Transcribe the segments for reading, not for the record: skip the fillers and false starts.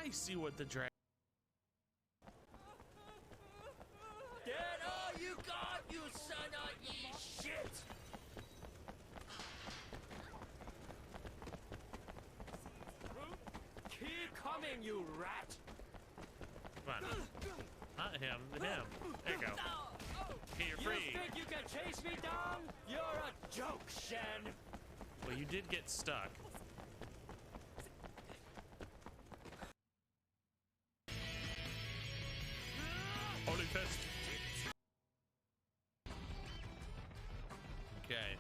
I see what the dragon. Get all you got, you son of ye shit! Keep coming, you rat! Come on. Not him, him. There you go. Okay, you're free. You think you can chase me down? You're a joke, Shen! Well, you did get stuck. Holy fist. Okay.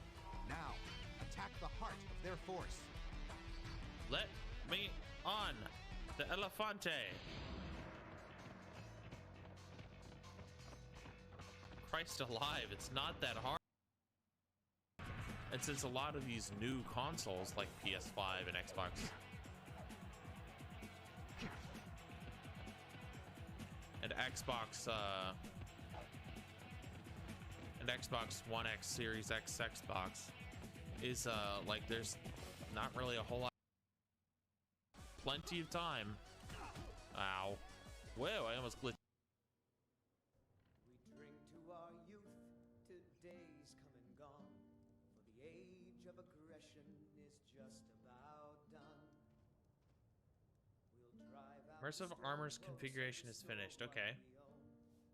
Now, attack the heart of their force. Let me on. The Elefante. Christ alive, it's not that hard. And since a lot of these new consoles like PS5 and Xbox and Xbox One X, Series X, Xbox is like there's not really a whole lot, plenty of time. Ow. Whoa, I almost glitched. We drink to our youth, today's come and gone, for the age of aggression is just about done. We'll drive out Immersive armor's configuration is finished. Okay.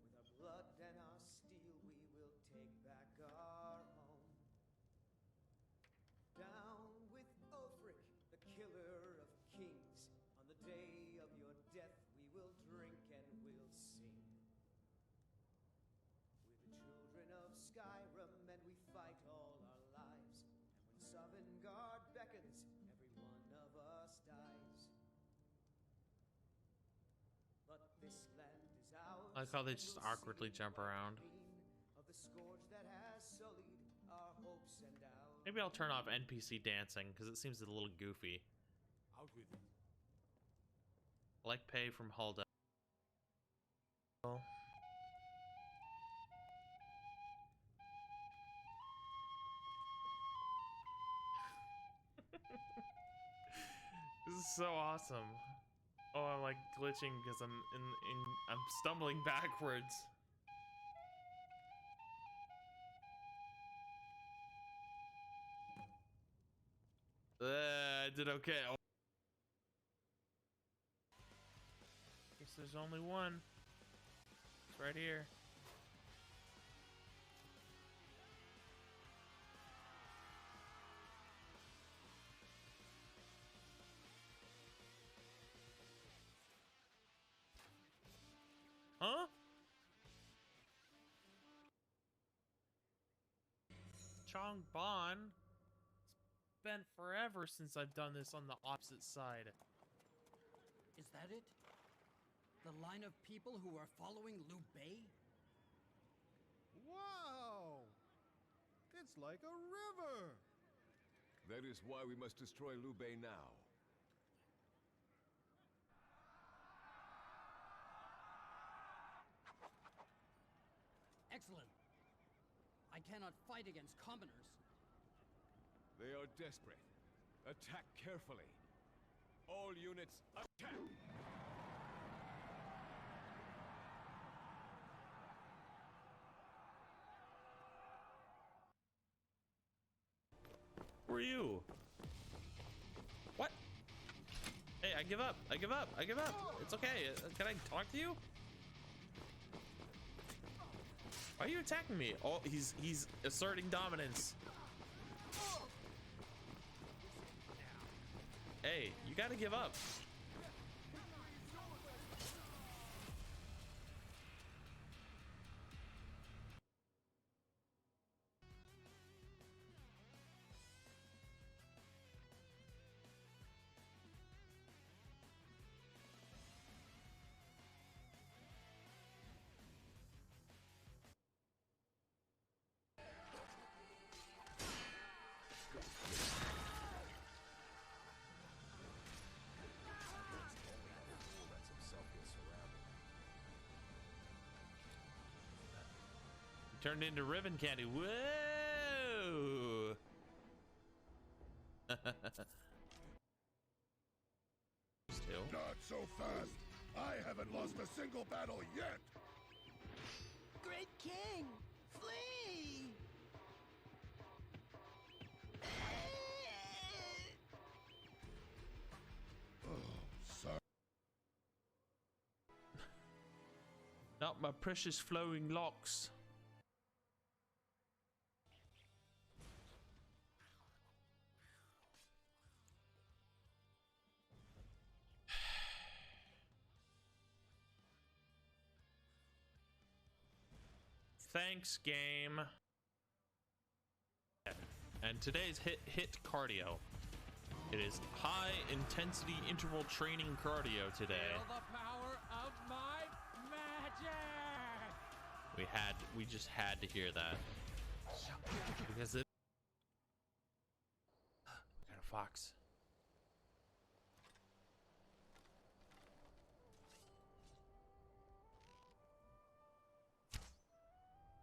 with our blood and our steel, we will take back our home. Down with Ulfric, the killer of kings. On the day of your death, we will drink and we'll sing. We're the children of Skyrim, and we fight all our lives. And when Sovngarde beckons, every one of us dies. But this land is ours. I like how they just awkwardly jump around. Of the scourge that has sullied our hopes and our Maybe I'll turn off NPC dancing because it seems a little goofy. Out with it. I like pay from Hulda. This is so awesome. Oh, I'm like glitching because I'm stumbling backwards. I did okay. Oh. Guess there's only one. It's right here. Huh? Chong Bon. It's been forever since I've done this on the opposite side. Is that it? The line of people who are following Liu Bei? Wow! It's like a river! That is why we must destroy Liu Bei now. Excellent. I cannot fight against commoners. They are desperate. Attack carefully. All units, attack! Who are you? What? Hey, I give up. I give up. I give up. It's okay. Can I talk to you? Why are you attacking me? Oh, he's asserting dominance. Hey, you gotta give up. Turned into ribbon candy. Whoa! Not so so fast? I haven't lost a single battle yet! Great King! Flee! Sorry. Not my precious flowing locks. Thanks, game. And today's hit cardio. It is high intensity interval training cardio today. Feel the power of my magic! We just had to hear that. Because it we got a fox.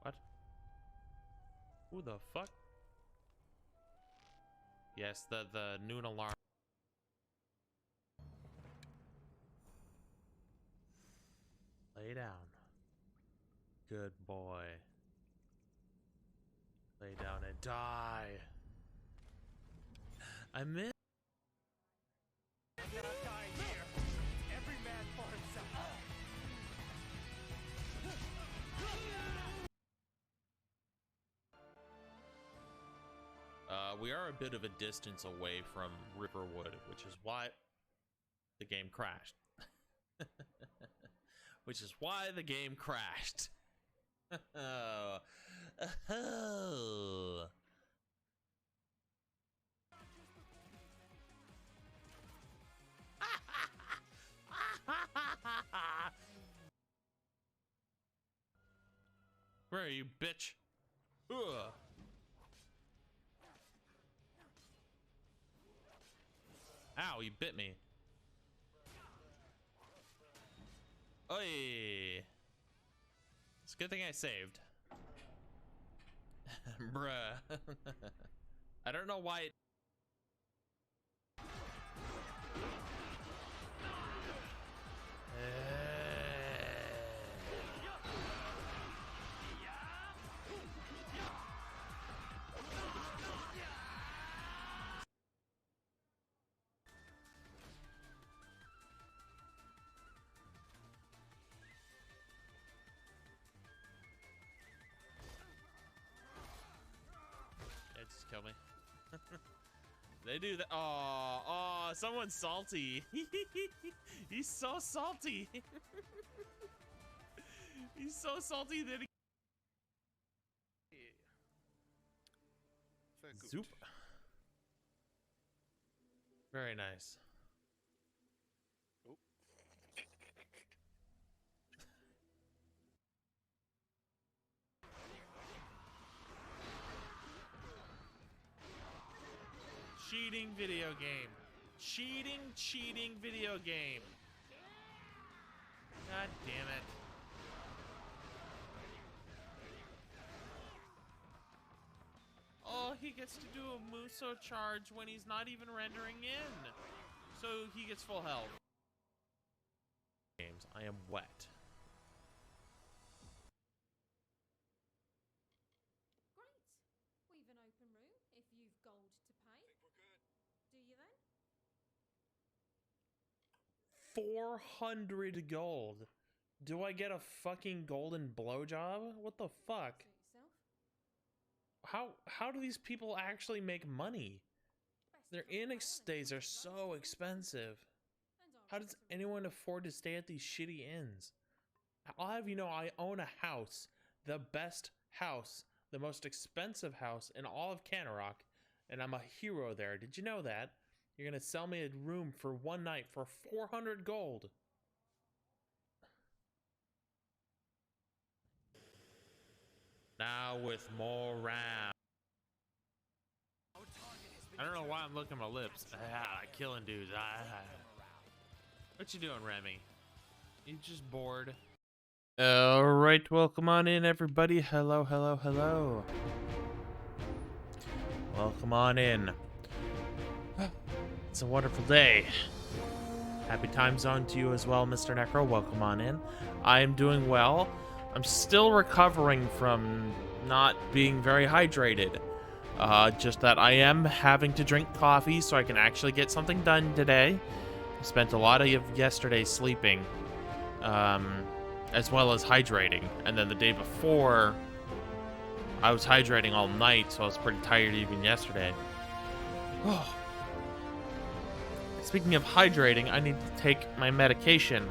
What? Who the fuck? Yes, the noon alarm. Lay down. Good boy. Lay down and die. I miss. I'm not dying here. Every man for himself. We are a bit of a distance away from Riverwood, which is why the game crashed. Which is why the game crashed. Oh. Oh. Where are you, bitch? Ugh. Ow, you bit me. Oi. It's a good thing I saved. Bruh. I don't know why it... Just kill me. They do that. Oh, someone's salty. He's so salty. He's so salty that he... Zoop. Very nice. Cheating video game. Cheating video game. God damn it. Oh, he gets to do a Muso charge when he's not even rendering in. So he gets full health. Games, I am wet. Great. We've an open room if you've gold to pay. Do you then? 400 gold. Do I get a fucking golden blowjob? What the fuck? How do these people actually make money? Their inn stays are so expensive. How does anyone afford to stay at these shitty inns? I'll have you know, I own a house, the best house, the most expensive house in all of Canarok, and I'm a hero there. Did you know that? You're gonna sell me a room for one night for 400 gold. Now with more rounds. I don't know why I'm looking at my lips. Killing dudes. What you doing, Remy? You just bored? All right, welcome on in, everybody. Hello, hello, hello. Welcome on in. It's a wonderful day. Happy time zone to you as well, Mr. Necro. Welcome on in. I am doing well. I'm still recovering from not being very hydrated. Just that I am having to drink coffee so I can actually get something done today. I spent a lot of yesterday sleeping, as well as hydrating. And then the day before, I was hydrating all night, so I was pretty tired even yesterday. Oh. Speaking of hydrating, I need to take my medication.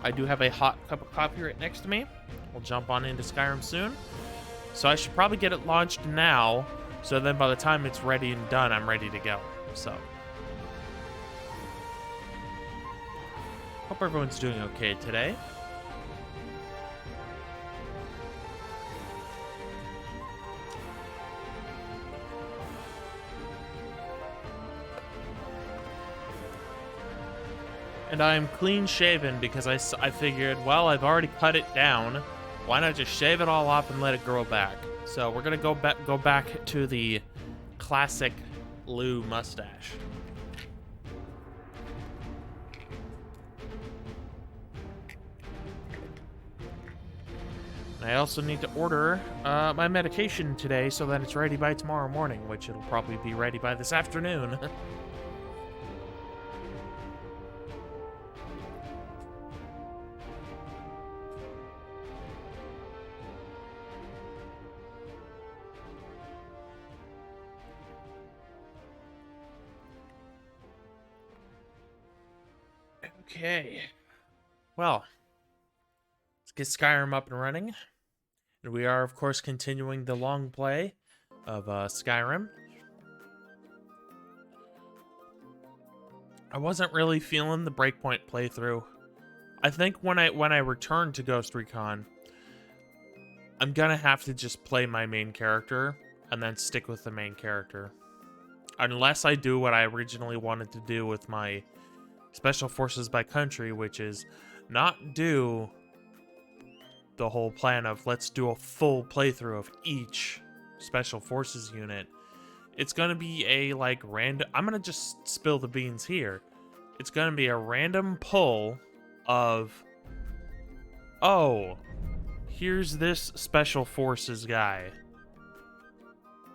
I do have a hot cup of coffee right next to me. We'll jump on into Skyrim soon. So I should probably get it launched now, so then by the time it's ready and done, I'm ready to go. So. Hope everyone's doing okay today. And I am clean shaven because I figured, well, I've already cut it down. Why not just shave it all off and let it grow back? So we're gonna go back to the classic Lou mustache. I also need to order my medication today so that it's ready by tomorrow morning, which it'll probably be ready by this afternoon. Okay. Well, let's get Skyrim up and running. And we are, of course, continuing the long play of Skyrim. I wasn't really feeling the Breakpoint playthrough. I think when I return to Ghost Recon, I'm gonna have to just play my main character and then stick with the main character. Unless I do what I originally wanted to do with my Special Forces by country, which is not do the whole plan of let's do a full playthrough of each Special Forces unit. It's gonna be a like random. I'm gonna just spill the beans here. It's gonna be a random pull of, oh, here's this Special Forces guy,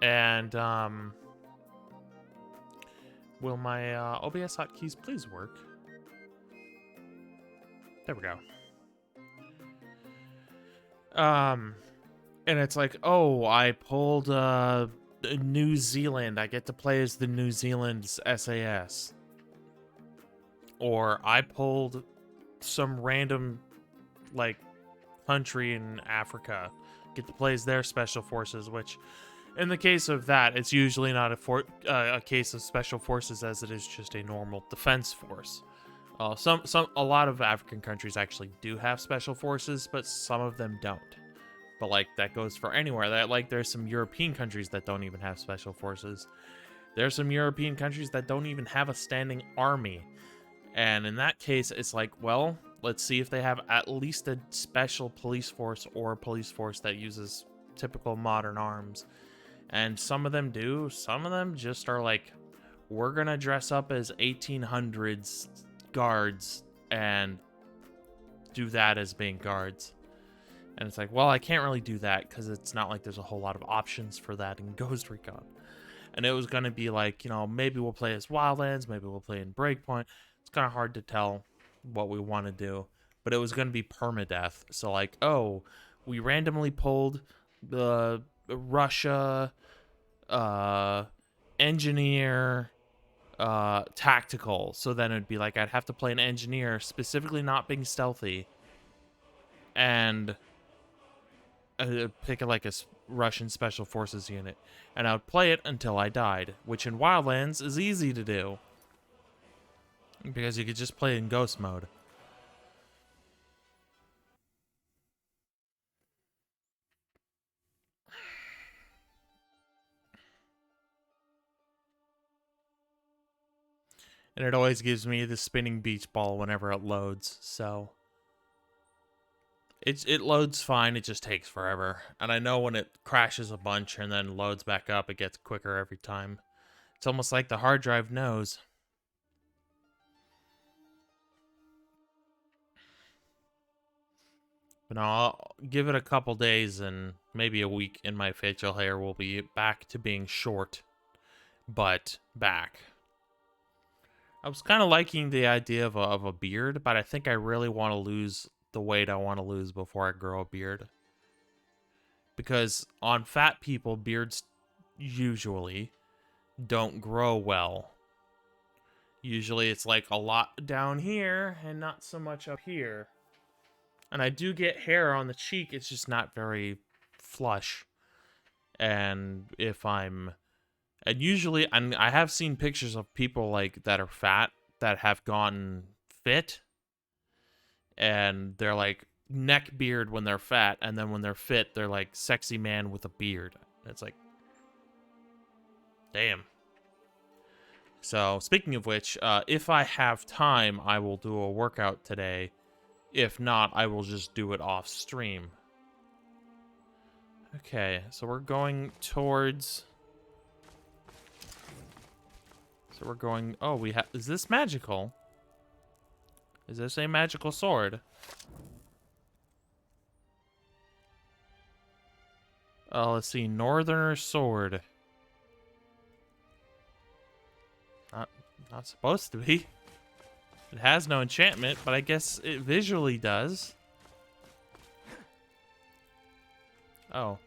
and will my OBS hotkeys please work? There we go. And it's like, oh, I pulled New Zealand. I get to play as the New Zealand's SAS. Or I pulled some random like country in Africa. Get to play as their special forces, which in the case of that, it's usually not a case of special forces as it is just a normal defense force. A lot of African countries actually do have special forces, but some of them don't. But like that goes for anywhere. There's some European countries that don't even have special forces. There's some European countries that don't even have a standing army. And in that case, it's like, well, let's see if they have at least a special police force or a police force that uses typical modern arms. And some of them do. Some of them just are like, we're going to dress up as 1800s guards and do that as being guards. And it's like, well, I can't really do that because it's not like there's a whole lot of options for that in Ghost Recon. And it was going to be like, maybe we'll play as Wildlands, maybe we'll play in Breakpoint. It's kind of hard to tell what we want to do. But it was going to be permadeath. So like, oh, we randomly pulled the Russia, engineer, tactical. So then it'd be like I'd have to play an engineer, specifically not being stealthy, and pick like a Russian special forces unit, and I would play it until I died, which in Wildlands is easy to do because you could just play in ghost mode. And it always gives me the spinning beach ball whenever it loads, so it loads fine, it just takes forever. And I know when it crashes a bunch and then loads back up, it gets quicker every time. It's almost like the hard drive knows. But no, I'll give it a couple days and maybe a week, and my facial hair will be back to being short, but back. I was kind of liking the idea of a beard, but I think I really want to lose the weight I want to lose before I grow a beard. Because on fat people, beards usually don't grow well. Usually it's like a lot down here and not so much up here. And I do get hair on the cheek, it's just not very flush. And usually I have seen pictures of people like that are fat that have gotten fit, and they're like neck beard when they're fat, and then when they're fit they're like sexy man with a beard. It's like, damn. So speaking of which, if I have time I will do a workout today. If not, I will just do it off stream. Okay, so we're going towards... So we're going... Oh, we have... Is this magical? Is this a magical sword? Oh, let's see. Northerner sword. Not supposed to be. It has no enchantment, but I guess it visually does. Oh.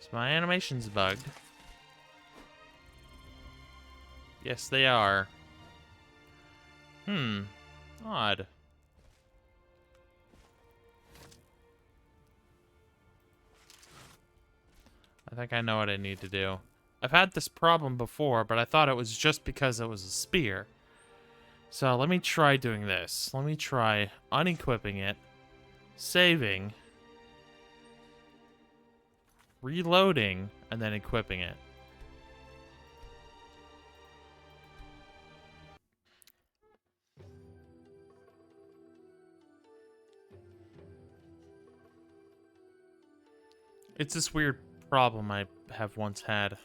So my animation's bugged. Yes, they are. Odd. I think I know what I need to do. I've had this problem before, but I thought it was just because it was a spear. So let me try doing this. Let me try unequipping it, saving, reloading, and then equipping it. It's this weird problem I have once had.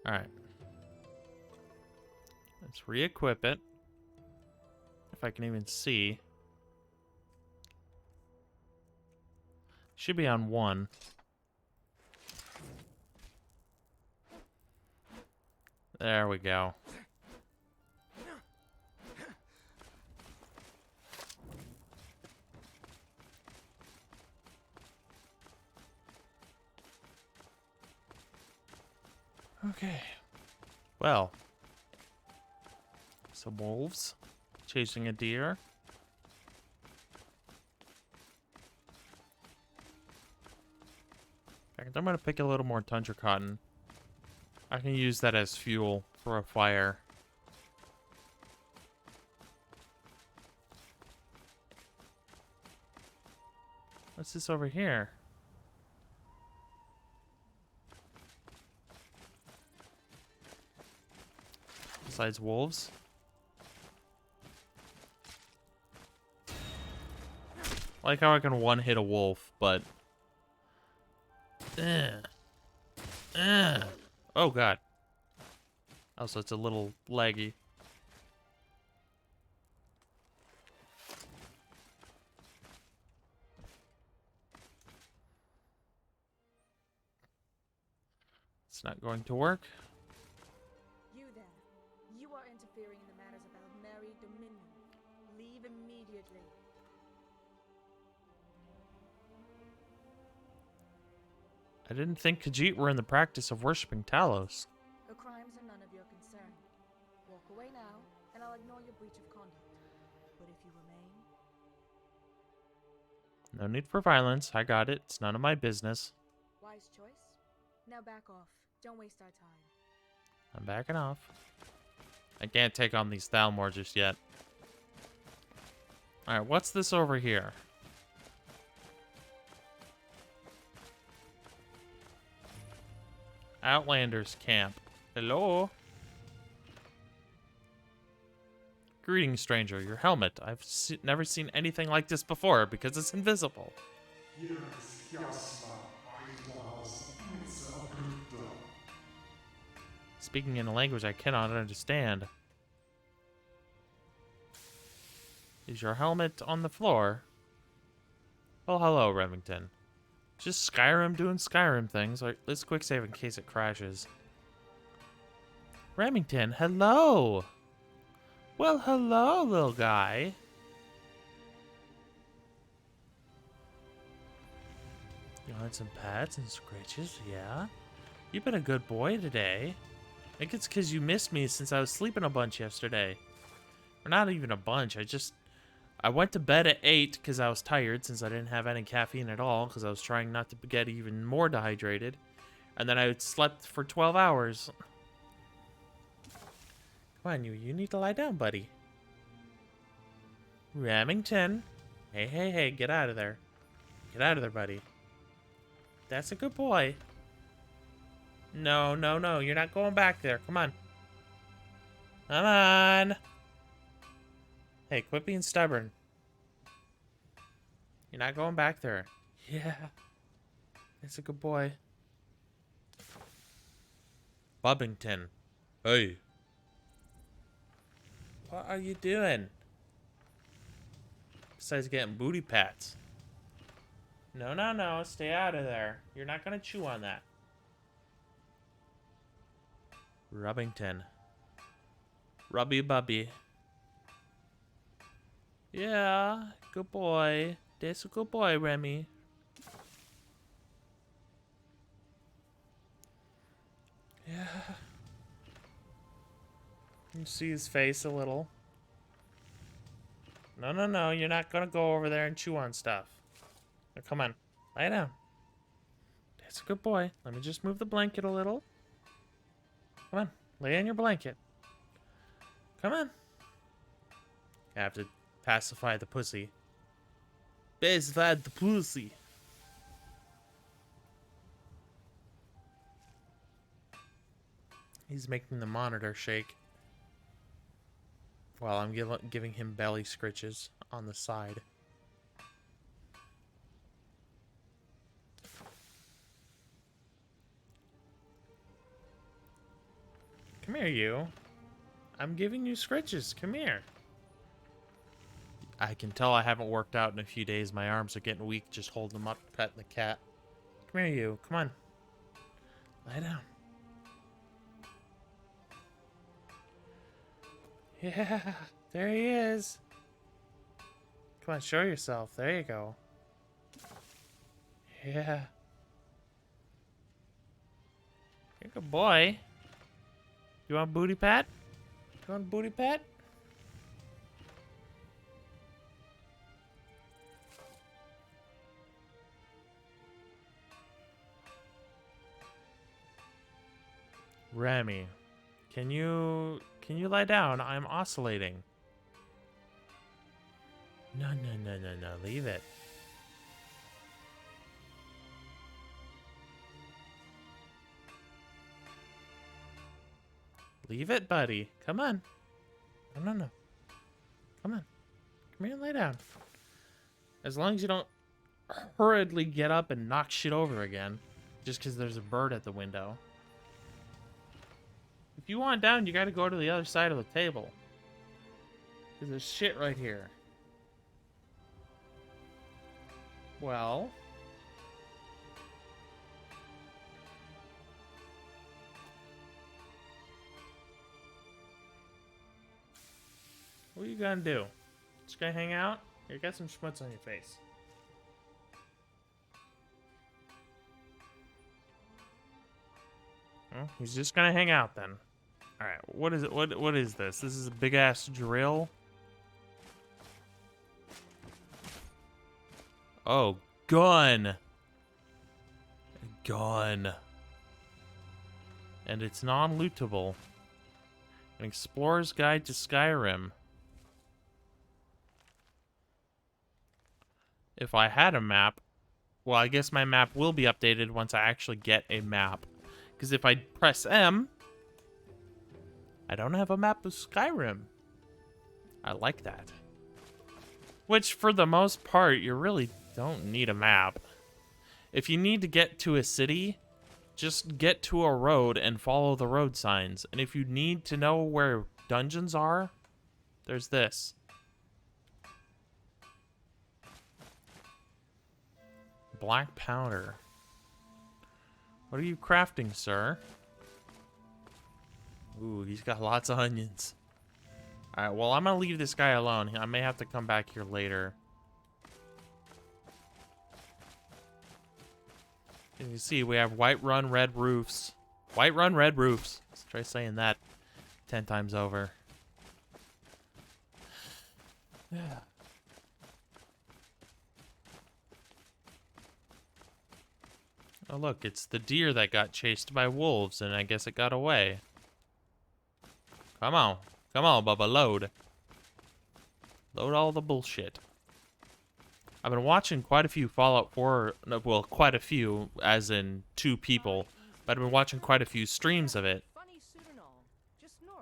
Alright. Let's re-equip it. If I can even see. Should be on 1. There we go. Okay. Well. Some wolves chasing a deer. I'm going to pick a little more tundra cotton. I can use that as fuel for a fire. What's this over here? Besides wolves? I like how I can one-hit a wolf, but... Oh, God. Oh, so it's a little laggy. It's not going to work. You there. You are interfering in the matters of Eldritch Dominion. Leave immediately. I didn't think Khajiit were in the practice of worshipping Talos. Her crimes are none of your concern. Walk away now, and I'll ignore your breach of conduct. But if you remain... No need for violence. I got it. It's none of my business. Wise choice. Now back off. Don't waste our time. I'm backing off. I can't take on these Thalmor just yet. Alright, what's this over here? Outlanders camp. Hello? Greetings, stranger. Your helmet. I've never seen anything like this before because it's invisible. Speaking in a language I cannot understand. Is your helmet on the floor? Well, hello, Remington. Just Skyrim doing Skyrim things. Like, let's quick save in case it crashes. Remington, hello! Well, hello, little guy. You want some pats and scratches, yeah? You've been a good boy today. I think it's because you missed me since I was sleeping a bunch yesterday. Or not even a bunch, I went to bed at 8 because I was tired since I didn't have any caffeine at all because I was trying not to get even more dehydrated. And then I slept for 12 hours. Come on, you need to lie down, buddy. Remington. Hey, get out of there. Get out of there, buddy. That's a good boy. No, you're not going back there. Come on. Come on. Hey, quit being stubborn. You're not going back there. Yeah. That's a good boy. Bubbington. Hey. What are you doing? Besides getting booty pats. No. Stay out of there. You're not going to chew on that. Rubbington. Rubby Bubby. Yeah, good boy. That's a good boy, Remy. Yeah. You see his face a little. No. You're not gonna go over there and chew on stuff. Now, come on. Lie down. That's a good boy. Let me just move the blanket a little. Come on. Lay in your blanket. Come on. I have to pacify the pussy. Pacify the pussy. He's making the monitor shake while I'm giving him belly scritches on the side. Come here, you. I'm giving you scritches. Come here. I can tell I haven't worked out in a few days. My arms are getting weak just holding them up, petting the cat. Come here, you. Come on. Lie down. Yeah, there he is. Come on, show yourself. There you go. Yeah. You're a good boy. You want a booty pat? You want a booty pat? Remy, can you lie down? I'm oscillating. No, leave it. Leave it, buddy. Come on. No. Come on. Come here and lay down. As long as you don't hurriedly get up and knock shit over again, just because there's a bird at the window. If you want down, you gotta go to the other side of the table. Because there's shit right here. Well. What are you gonna do? Just gonna hang out? Here, get some schmutz on your face. Well, he's just gonna hang out then. Alright, what is it? What is this? This is a big ass drill. Oh, gun. Gun. And it's non-lootable. An Explorer's Guide to Skyrim. If I had a map, well, I guess my map will be updated once I actually get a map. Because if I press M, I don't have a map of Skyrim. I like that. Which, for the most part, you really don't need a map. If you need to get to a city, just get to a road and follow the road signs. And if you need to know where dungeons are, there's this. black powder. What are you crafting, sir? Ooh, he's got lots of onions. Alright, well, I'm gonna leave this guy alone. I may have to come back here later. As you see, we have white run, red roofs. White run, red roofs. Let's try saying that 10 times over. Yeah. Oh, look, it's the deer that got chased by wolves, and I guess it got away. Come on. Come on, Bubba, load. Load all the bullshit. I've been watching quite a few Fallout 4, well, quite a few, as in 2 people, but I've been watching quite a few streams of it.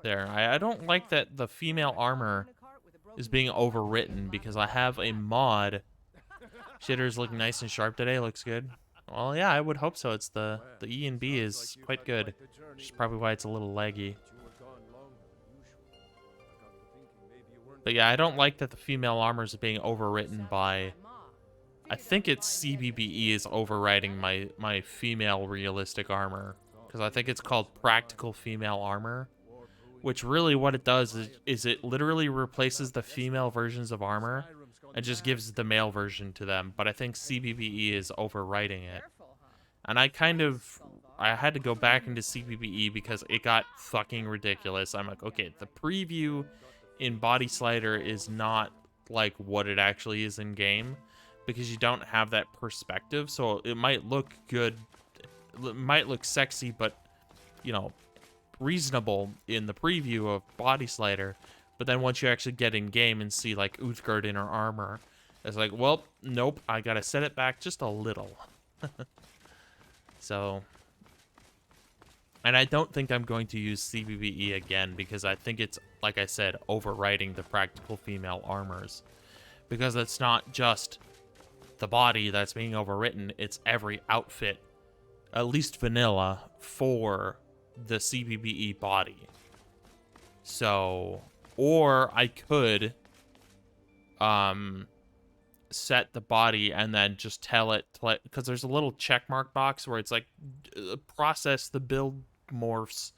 There, I don't like that the female armor is being overwritten, because I have a mod. Shitter's looking nice and sharp today, looks good. Well, yeah, I would hope so. It's the E and B is quite good, which is probably why it's a little laggy. But yeah, I don't like that the female armor is being overwritten by... I think it's CBBE is overriding my female realistic armor. Because I think it's called practical female armor. Which really what it does is it literally replaces the female versions of armor and just gives the male version to them. But I think CBBE is overriding it. And I had to go back into CBBE because it got fucking ridiculous. I'm like, okay, the preview in Body Slider is not like what it actually is in game, because you don't have that perspective. So it might look good, it might look sexy, but you know, reasonable in the preview of Body Slider. But then once you actually get in game and see like Uthgard in her armor, it's like, well, nope, I gotta set it back just a little. So, and I don't think I'm going to use CBBE again, because I think it's, like I said, overriding the practical female armors. Because it's not just the body that's being overwritten, it's every outfit, at least vanilla, for the CBBE body. So, or I could set the body and then just tell it, because there's a little checkmark box where it's like, process the build morphs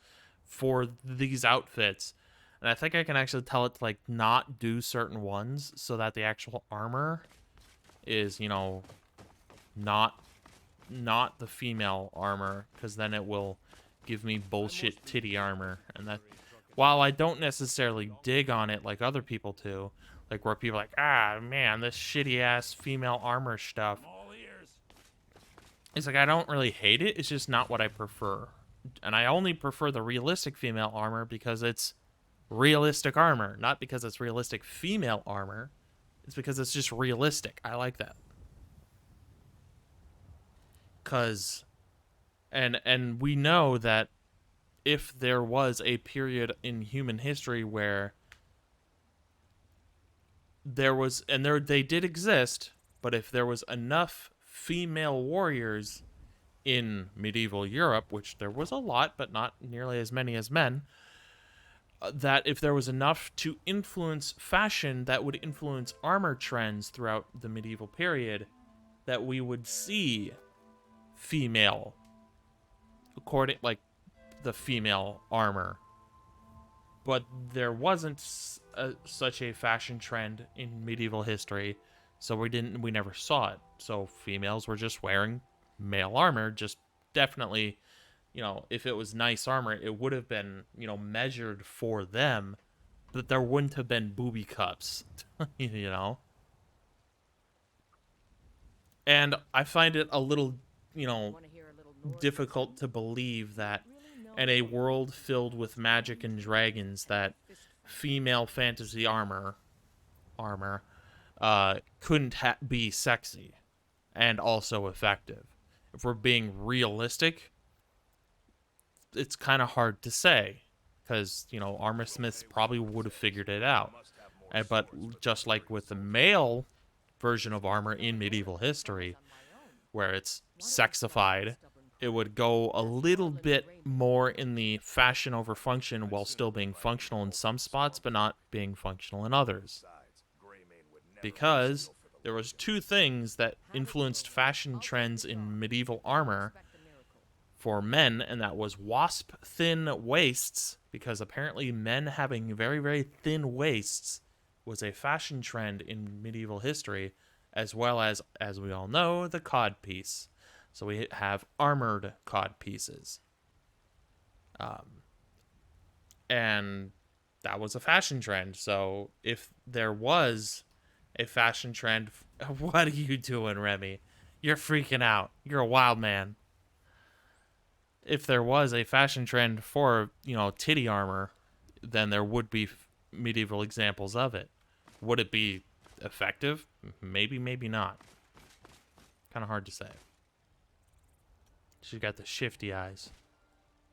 for these outfits. And I think I can actually tell it to like not do certain ones so that the actual armor is, you know, not the female armor, because then it will give me bullshit titty armor. And that, while I don't necessarily dig on it like other people do, like where people are like, ah, man, this shitty ass female armor stuff. It's like, I don't really hate it. It's just not what I prefer. And I only prefer the realistic female armor because it's realistic armor, not because it's realistic female armor. It's because it's just realistic. I like that. Cause, and we know that if there was a period in human history where there was, and they did exist, but if there was enough female warriors in medieval Europe, which there was a lot, but not nearly as many as men, that if there was enough to influence fashion that would influence armor trends throughout the medieval period, that we would see female, according, like, the female armor. But there wasn't such a fashion trend in medieval history, so we never saw it. So females were just wearing male armor, just definitely, you know, if it was nice armor, it would have been, you know, measured for them, but there wouldn't have been booby cups, you know? And I find it a little, you know, difficult to believe that in a world filled with magic and dragons, that female fantasy armor couldn't be sexy and also effective. If we're being realistic, it's kind of hard to say, because, you know, armor smiths probably would have figured it out. But just like with the male version of armor in medieval history, where it's sexified, it would go a little bit more in the fashion over function while still being functional in some spots, but not being functional in others. Because there was two things that influenced fashion trends in medieval armor for men, and that was wasp-thin waists, because apparently men having very, very thin waists was a fashion trend in medieval history, as well as we all know, the cod piece. So we have armored cod pieces. And that was a fashion trend. So if there was a fashion trend, what are you doing, Remy? You're freaking out. You're a wild man. If there was a fashion trend for, titty armor, then there would be medieval examples of it. Would it be effective? Maybe, maybe not. Kind of hard to say. She's got the shifty eyes.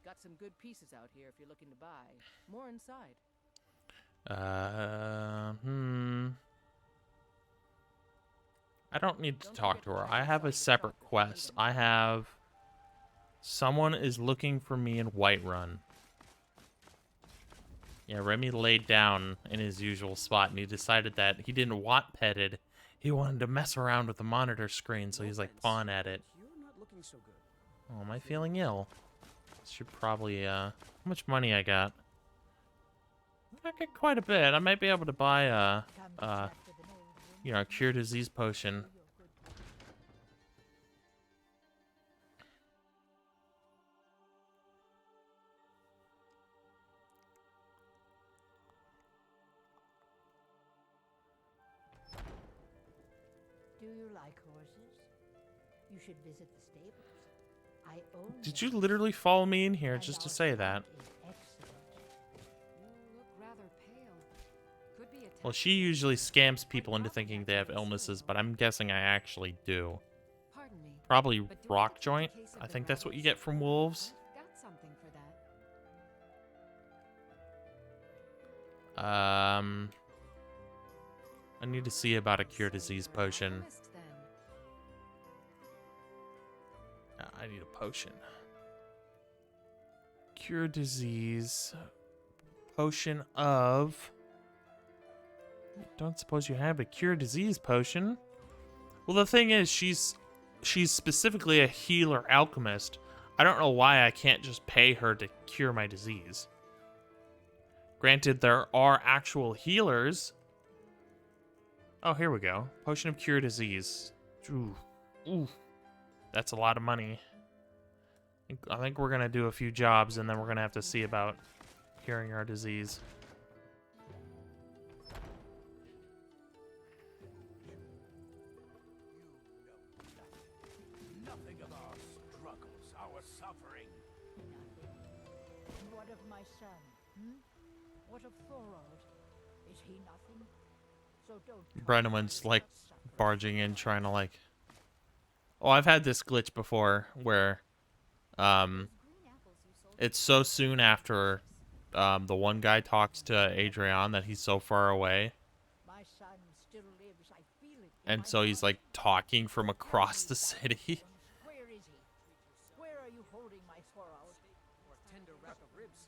Got some good pieces out here if you're looking to buy. More inside. I don't need to talk to her. I have a separate quest. I have... Someone is looking for me in Whiterun. Yeah, Remy laid down in his usual spot, and he decided that he didn't want petted. He wanted to mess around with the monitor screen, so he's like pawing at it. Oh, am I feeling ill? Should probably, how much money I got? I got quite a bit. I might be able to buy a cure disease potion. Do you like horses? You should visit the stables. I own Did you literally follow me in here just to say that? Well, she usually scams people into thinking they have illnesses, but I'm guessing I actually do. Probably rock joint. I think that's what you get from wolves. I need to see about a cure disease potion. I need a potion. Cure disease. Potion of... Don't suppose you have a cure disease potion? Well, the thing is, she's specifically a healer alchemist. I don't know why I can't just pay her to cure my disease. Granted, there are actual healers. Oh, here we go. Potion of cure disease. Ooh. That's a lot of money. I think we're going to do a few jobs, and then we're going to have to see about curing our disease. Nothing of our struggles, our suffering. Nothing. What of my son? What of Thorold? Is he nothing? So don't. Brenneman's like barging in, trying to like... Oh, I've had this glitch before where it's so soon after the one guy talks to Adrian that he's so far away. My son still lives. I feel it. And so he's like talking from across the city. Where is he? Where are you holding my Thorold? Or tender wrap of ribs.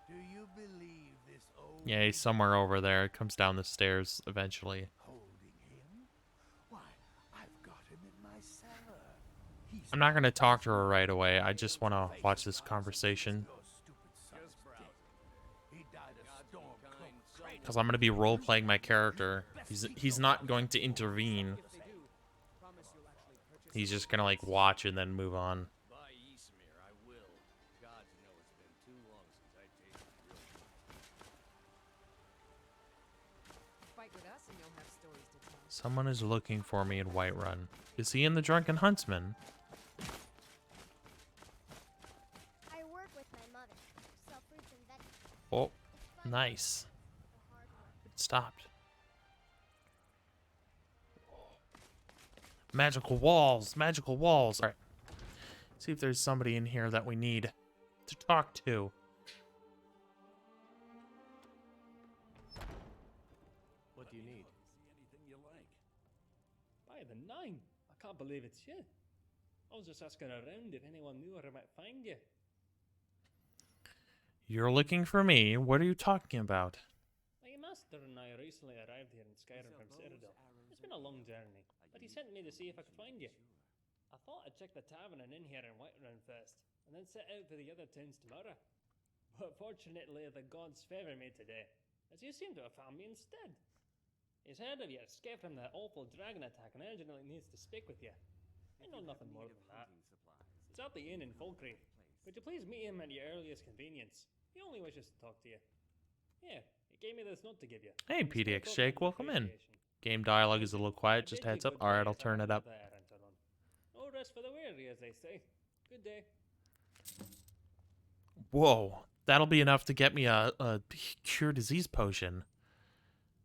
Do you believe this old Yeah, he's somewhere over there. It comes down the stairs eventually. holding him? Why, I've got him in my cellar. He's I'm not going to talk to her right away. I just want to watch this conversation. Because I'm going to be role-playing my character. He's not going to intervene. He's just going to like watch and then move on. Someone is looking for me in Whiterun. Is he in the Drunken Huntsman? I work with my mother. Sell fruits and vegetables. Oh, nice. It stopped. Magical walls, magical walls. All right. See if there's somebody in here that we need to talk to. What do you need? By the nine! I can't believe it's you. I was just asking around if anyone knew where I might find you. You're looking for me? What are you talking about? My master and I recently arrived here in Skyrim from Citadel. It's been a long journey, but he sent me to see if I could find you. I thought I'd check the tavern and inn here in Whiterun first, and then set out for the other towns tomorrow. But fortunately, the gods favor me today, as you seem to have found me instead. He's heard of your escape from that awful dragon attack and urgently needs to speak with you. I know nothing more than that. It's at the inn in Falkreath. Would you please meet him at your earliest convenience? He only wishes to talk to you. Yeah, he gave me this note to give you. Hey, PDX Jake, welcome in. Game dialogue is a little quiet, just heads up. Alright, I'll turn it up. No rest for the weary, as they say. Good day. Whoa, that'll be enough to get me a cure disease potion.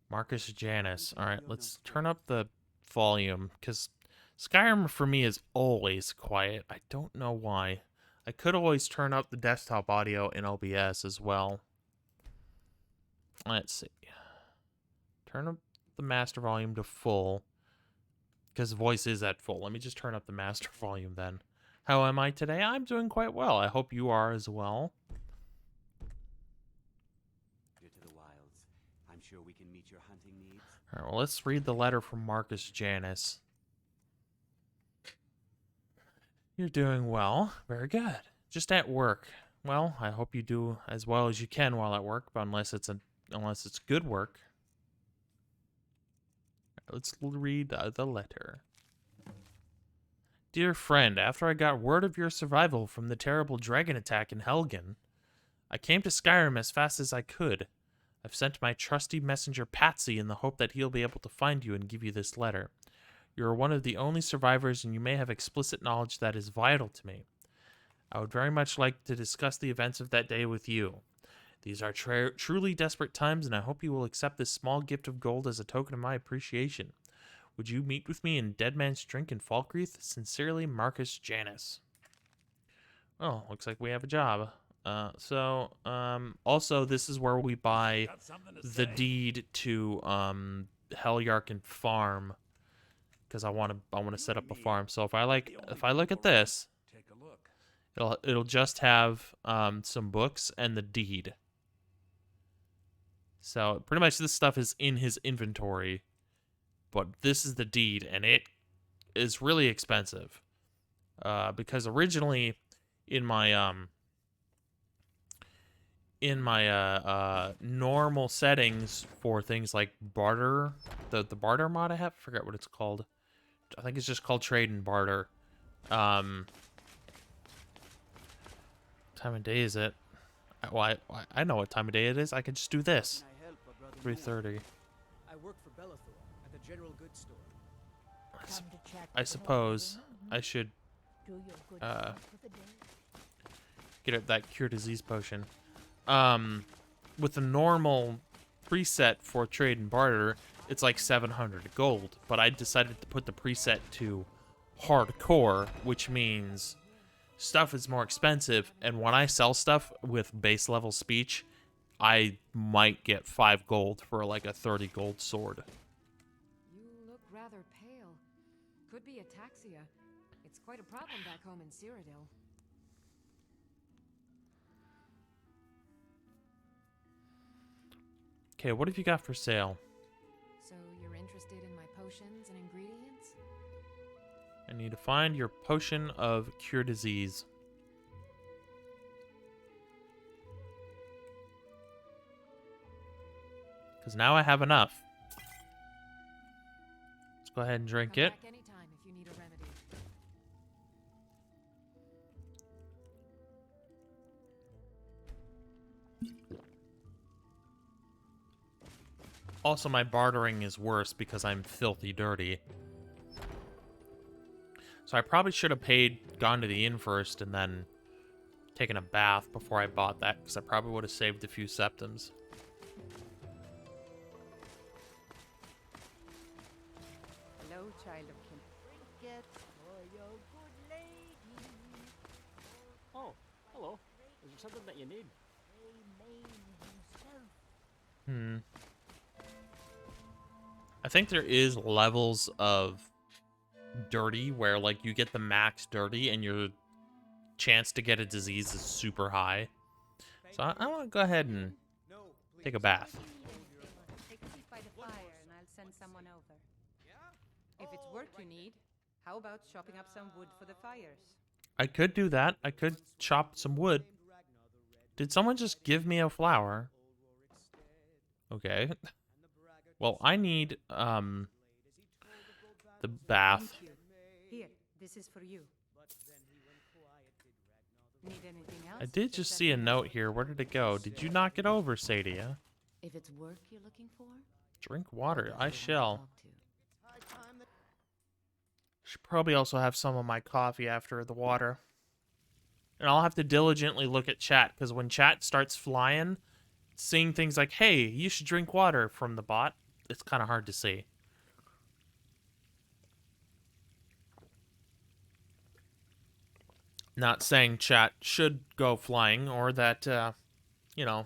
Marcus Janus. Alright, let's turn up the volume, because Skyrim for me is always quiet. I don't know why. I could always turn up the desktop audio in OBS as well. Let's see. Turn up the master volume to full, because voice is at full. Let me just turn up the master volume then. How am I today? I'm doing quite well. I hope you are as well. You're to the wilds. I'm sure we can meet your hunting needs. All right, well, let's read the letter from Marcus Janus. You're doing well. Very good. Just at work. Well, I hope you do as well as you can while at work, but unless it's good work. Let's read the letter. Dear friend, after I got word of your survival from the terrible dragon attack in Helgen, I came to Skyrim as fast as I could. I've sent my trusty messenger Patsy in the hope that he'll be able to find you and give you this letter. You are one of the only survivors, and you may have explicit knowledge that is vital to me. I would very much like to discuss the events of that day with you. These are truly desperate times, and I hope you will accept this small gift of gold as a token of my appreciation. Would you meet with me in Dead Man's Drink in Falkreath? Sincerely, Marcus Janus. Oh, looks like we have a job. Also, this is where we buy the deed to Helgen Farm, because I want to set up a farm. So if I look at this, it'll just have some books and the deed. So pretty much this stuff is in his inventory, but this is the deed, and it is really expensive. Because originally in my normal settings for things like barter, the barter mod I have, I forget what it's called. I think it's just called trade and barter. Time of day is it? Well, I know what time of day it is. I can just do this. 3:30. I work for Bellathor at the general goods store. I suppose I should get that cure disease potion. With the normal preset for trade and barter, it's like 700 gold, but I decided to put the preset to hardcore, which means stuff is more expensive, and when I sell stuff with base level speech, I might get 5 gold for like a 30 gold sword. You look rather pale. Could be ataxia. It's quite a problem back home in Cyrodiil. Okay, what have you got for sale? So you're interested in my potions and ingredients? I need to find your potion of cure disease. Because now I have enough. Let's go ahead and drink it. Back anytime if you need a remedy. Also, my bartering is worse because I'm filthy dirty. So I probably should have gone to the inn first and then taken a bath before I bought that, because I probably would have saved a few septims. Hello, child of Kim. Trinkets for your good lady. Oh, hello. Is there something that you need? I think there is levels of dirty where, like, you get the max dirty and your chance to get a disease is super high. So I want to go ahead and take a bath. Take a seat by the fire and I'll send someone over. If it's work you need, how about chopping up some wood for the fires? I could do that. I could chop some wood. Did someone just give me a flower? Okay. Well, I need, the bath. Thank you. Here, this is for you. Need anything else? I did just see a note here. Where did it go? Did you knock it over, Sadia? If it's work you're looking for, Drink water. I shall. Should probably also have some of my coffee after the water. And I'll have to diligently look at chat, because when chat starts flying, seeing things like, hey, you should drink water from the bot, it's kind of hard to see. Not saying chat should go flying or that, you know,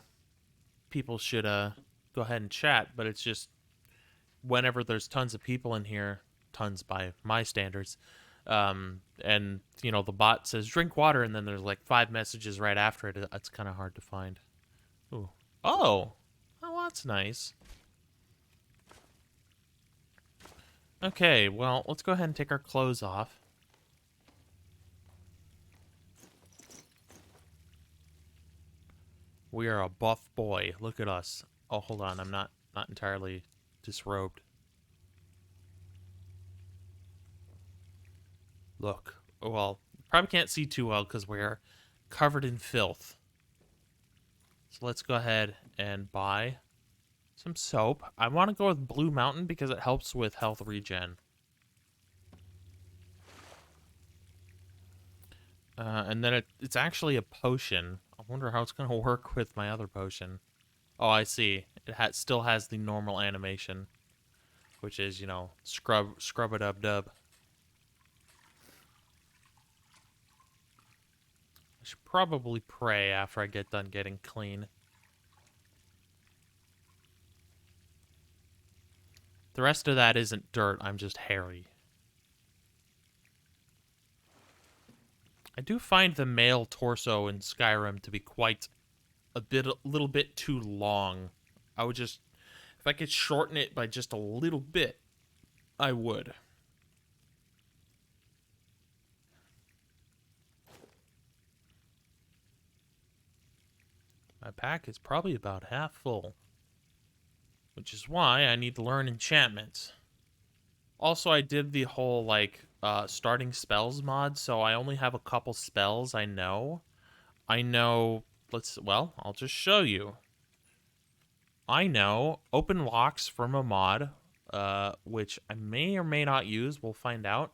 people should go ahead and chat, but it's just whenever there's tons of people in here, tons by my standards, and, you know, the bot says drink water, and then there's like 5 messages right after it, it's kind of hard to find. Ooh. Oh, that's nice. Okay, well, let's go ahead and take our clothes off. We are a buff boy. Look at us. Oh, hold on. I'm not entirely disrobed. Look. Well, probably can't see too well because we're covered in filth. So let's go ahead and buy some soap. I want to go with Blue Mountain because it helps with health regen. And then it's actually a potion. I wonder how it's going to work with my other potion. Oh, I see. It still has the normal animation, which is, you know, scrub-a-dub-dub. I should probably pray after I get done getting clean. The rest of that isn't dirt. I'm just hairy. I do find the male torso in Skyrim to be quite a little bit too long. I would just, if I could shorten it by just a little bit, I would. My pack is probably about half full, which is why I need to learn enchantments. Also, I did the whole, like, starting spells mod, so I only have a couple spells I know. Well, I'll just show you. I know open locks from a mod, which I may or may not use, we'll find out.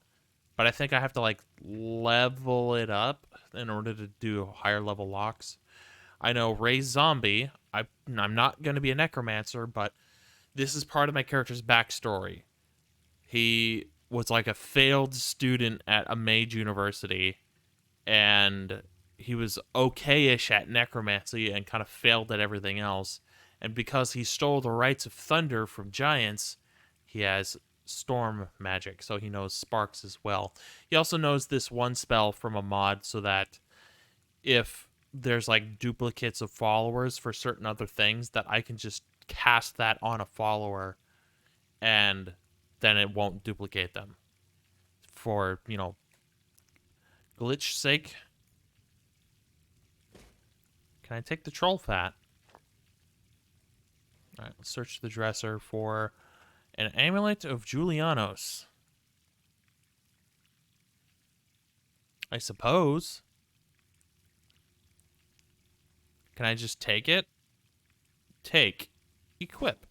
But I think I have to, like, level it up in order to do higher level locks. I know raise zombie. I'm not going to be a necromancer, but this is part of my character's backstory. He was like a failed student at a mage university, and he was okay-ish at necromancy and kind of failed at everything else. And because he stole the rights of thunder from giants, he has storm magic, so he knows sparks as well. He also knows this one spell from a mod so that if there's like duplicates of followers for certain other things, that I can just cast that on a follower and then it won't duplicate them. For, you know, glitch sake. Can I take the troll fat? Alright, let's search the dresser for an amulet of Julianos. I suppose. Can I just take it? Take. Equip.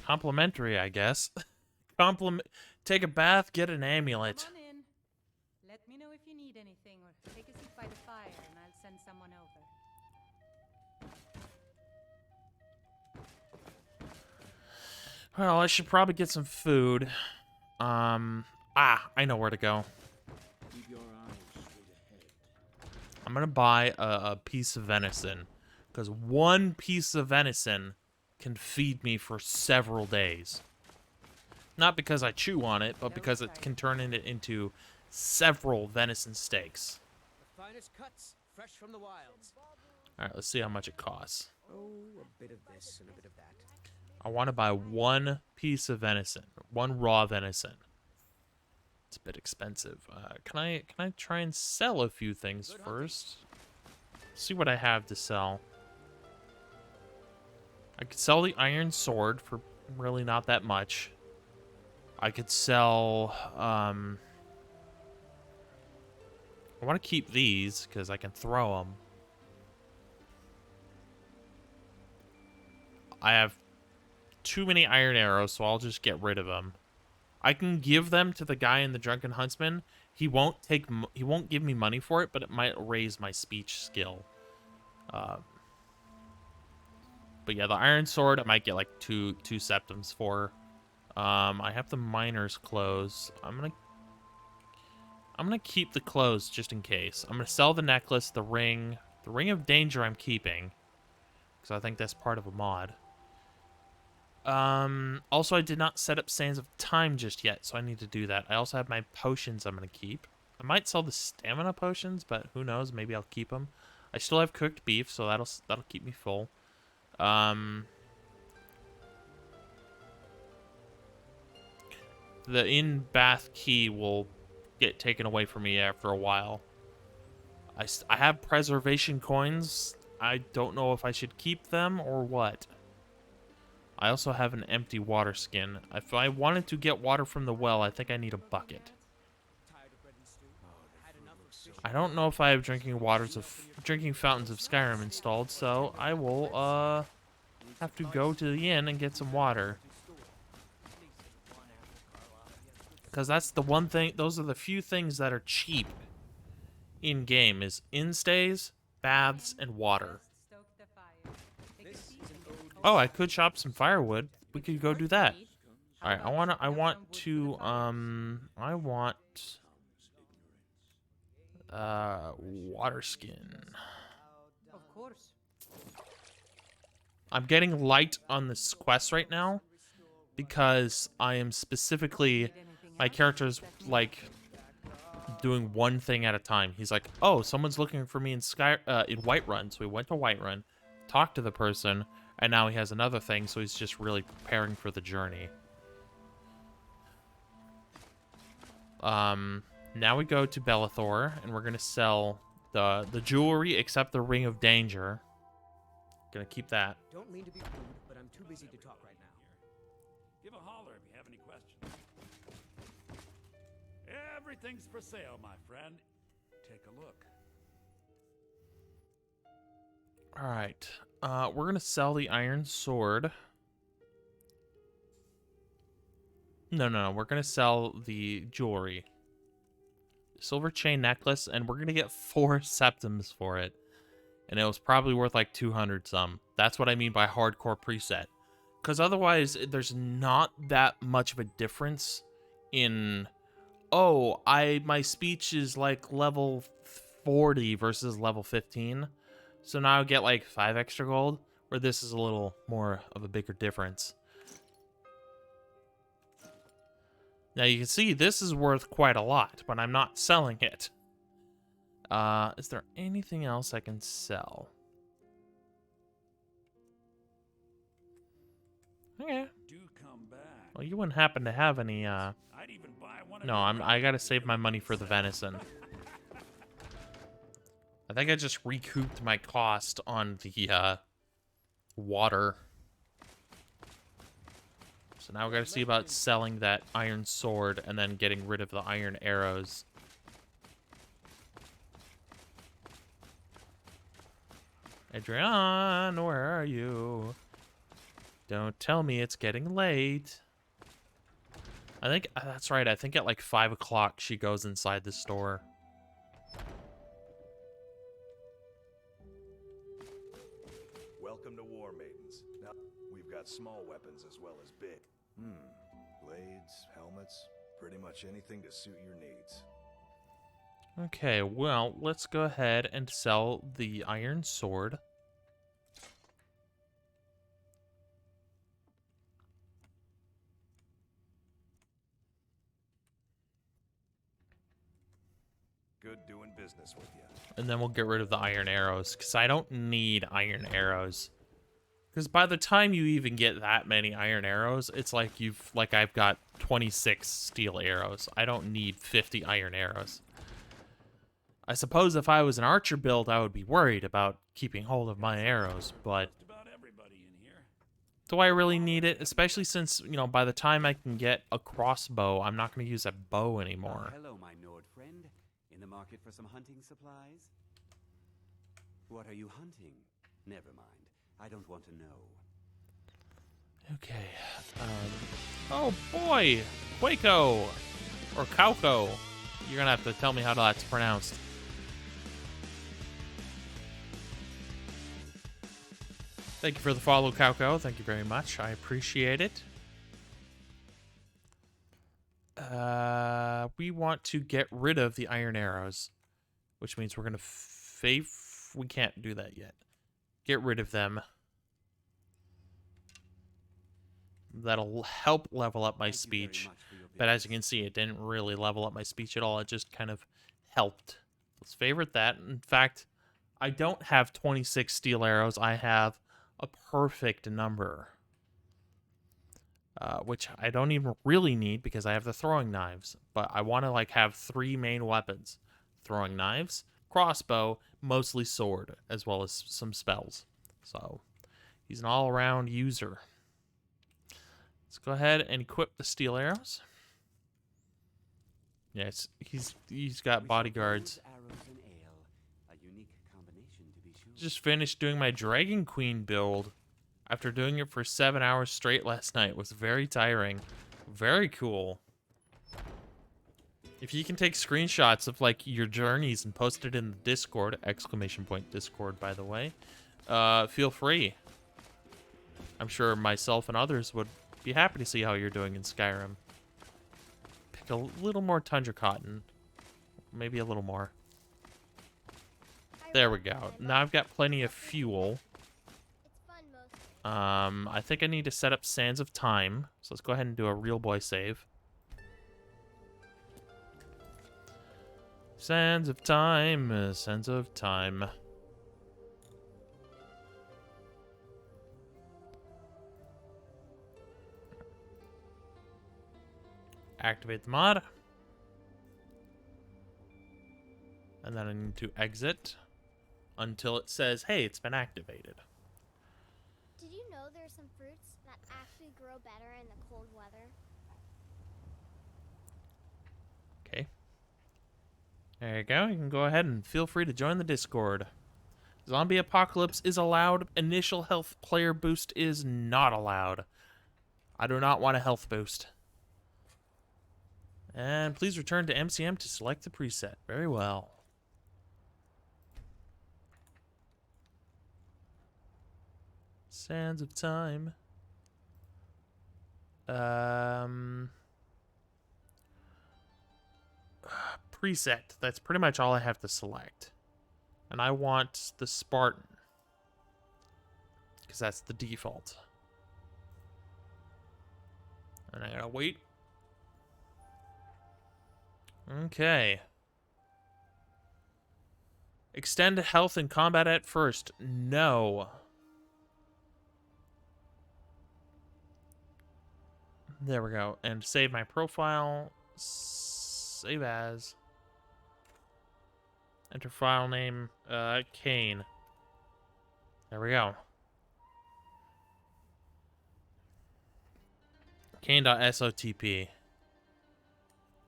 Complimentary, I guess. Take a bath, get an amulet. Come on in. Let me know if you need anything, or take a seat by the fire, and I'll send someone over. Well, I should probably get some food. I know where to go. Keep your eyes straight ahead. I'm gonna buy a piece of venison, because one piece of venison can feed me for several days. Not because I chew on it, but because it can turn it into several venison steaks. The finest cuts, fresh from the wilds. Alright, let's see how much it costs. Oh, a bit of this and a bit of that. I want to buy one piece of venison. One raw venison. It's a bit expensive. Can I try and sell a few things first? See what I have to sell. I could sell the iron sword for really not that much. I could sell, I want to keep these because I can throw them. I have too many iron arrows, so I'll just get rid of them. I can give them to the guy in the Drunken Huntsman. He won't give me money for it, but it might raise my speech skill. But yeah, the iron sword I might get like two septims for. I have the miner's clothes. I'm gonna keep the clothes just in case. I'm gonna sell the necklace, the ring. The ring of danger I'm keeping, because I think that's part of a mod. Also, I did not set up Sands of Time just yet, so I need to do that. I also have my potions I'm gonna keep. I might sell the stamina potions, but who knows? Maybe I'll keep them. I still have cooked beef, so that'll keep me full. The in-bath key will get taken away from me after a while. I have preservation coins. I don't know if I should keep them or what. I also have an empty water skin. If I wanted to get water from the well, I think I need a bucket. I don't know if I have drinking fountains of Skyrim installed, so I will have to go to the inn and get some water. Because that's the one thing, those are the few things that are cheap in game, is inn stays, baths, and water. Oh, I could chop some firewood. We could go do that. All right, I want water skin. Of course. I'm getting light on this quest right now because I am specifically, my character's like doing one thing at a time. He's like, oh, someone's looking for me in Whiterun. So we went to Whiterun, talked to the person, and now he has another thing, so he's just really preparing for the journey. Now we go to Belethor, and we're gonna sell the jewelry except the Ring of Danger. Gonna keep that. Don't mean to be rude, but I'm too busy to talk right now. Give a holler if you have any questions. Everything's for sale, my friend. Take a look. All right. We're gonna sell the iron sword. No. We're gonna sell the jewelry. Silver chain necklace, and we're gonna get 4 septims for it. And it was probably worth like 200 some. That's what I mean by hardcore preset. Because otherwise, there's not that much of a difference in, oh, my speech is like level 40 versus level 15. So now I get like 5 extra gold, where this is a little more of a bigger difference. Now you can see this is worth quite a lot, but I'm not selling it. Is there anything else I can sell? Okay. Do come back. Well, you wouldn't happen to have any, I'd even buy one of No, I gotta save my money for the venison. I think I just recouped my cost on the, water. So now we gotta see about selling that iron sword and then getting rid of the iron arrows. Adrian, where are you? Don't tell me it's getting late. I think, that's right, I think at like 5 o'clock she goes inside the store. Welcome to War Maidens. Now, we've got small weapons as well as big. Blades, helmets, pretty much anything to suit your needs. Okay, well, let's go ahead and sell the iron sword. Good doing business with you. And then we'll get rid of the iron arrows, because I don't need iron arrows. Because by the time you even get that many iron arrows, it's like I've got 26 steel arrows. I don't need 50 iron arrows. I suppose if I was an archer build, I would be worried about keeping hold of my arrows, but do I really need it? Especially since, you know, by the time I can get a crossbow, I'm not going to use a bow anymore. Hello, my Nord friend. In the market for some hunting supplies? What are you hunting? Never mind. I don't want to know. Okay. Oh boy! Quaco! Or Cauco. You're gonna have to tell me how that's pronounced. Thank you for the follow, Cauco. Thank you very much. I appreciate it. We want to get rid of the iron arrows, which means we're gonna we can't do that yet. Get rid of them. That'll help level up my speech. But as you can see, it didn't really level up my speech at all. It just kind of helped. Let's favorite that. In fact, I don't have 26 steel arrows. I have a perfect number. Which I don't even really need because I have the throwing knives. But I want to like have 3 main weapons. Throwing knives, crossbow, mostly sword, as well as some spells. So, he's an all-around user. Let's go ahead and equip the steel arrows. Yes, he's got bodyguards. Just finished doing my Dragon Queen build after doing it for 7 hours straight last night. It was very tiring. Very cool. If you can take screenshots of like your journeys and post it in the Discord, !Discord by the way, feel free. I'm sure myself and others would be happy to see how you're doing in Skyrim. Pick a little more tundra cotton. Maybe a little more. There we go. Now I've got plenty of fuel. I think I need to set up Sands of Time. So let's go ahead and do a real boy save. Sands of Time, Sands of Time. Activate the mod. And then I need to exit until it says, hey, it's been activated. Did you know there's some fruits that actually grow better in the cold weather? Okay. There you go. You can go ahead and feel free to join the Discord. Zombie Apocalypse is allowed. Initial health player boost is not allowed. I do not want a health boost. And please return to MCM to select the preset. Very well. Sands of Time. Preset. That's pretty much all I have to select. And I want the Spartan. Because that's the default. And I gotta wait. Okay. Extend health in combat at first. No. There we go. And save my profile. Save as. Enter file name. Kain. There we go. Kain.sotp.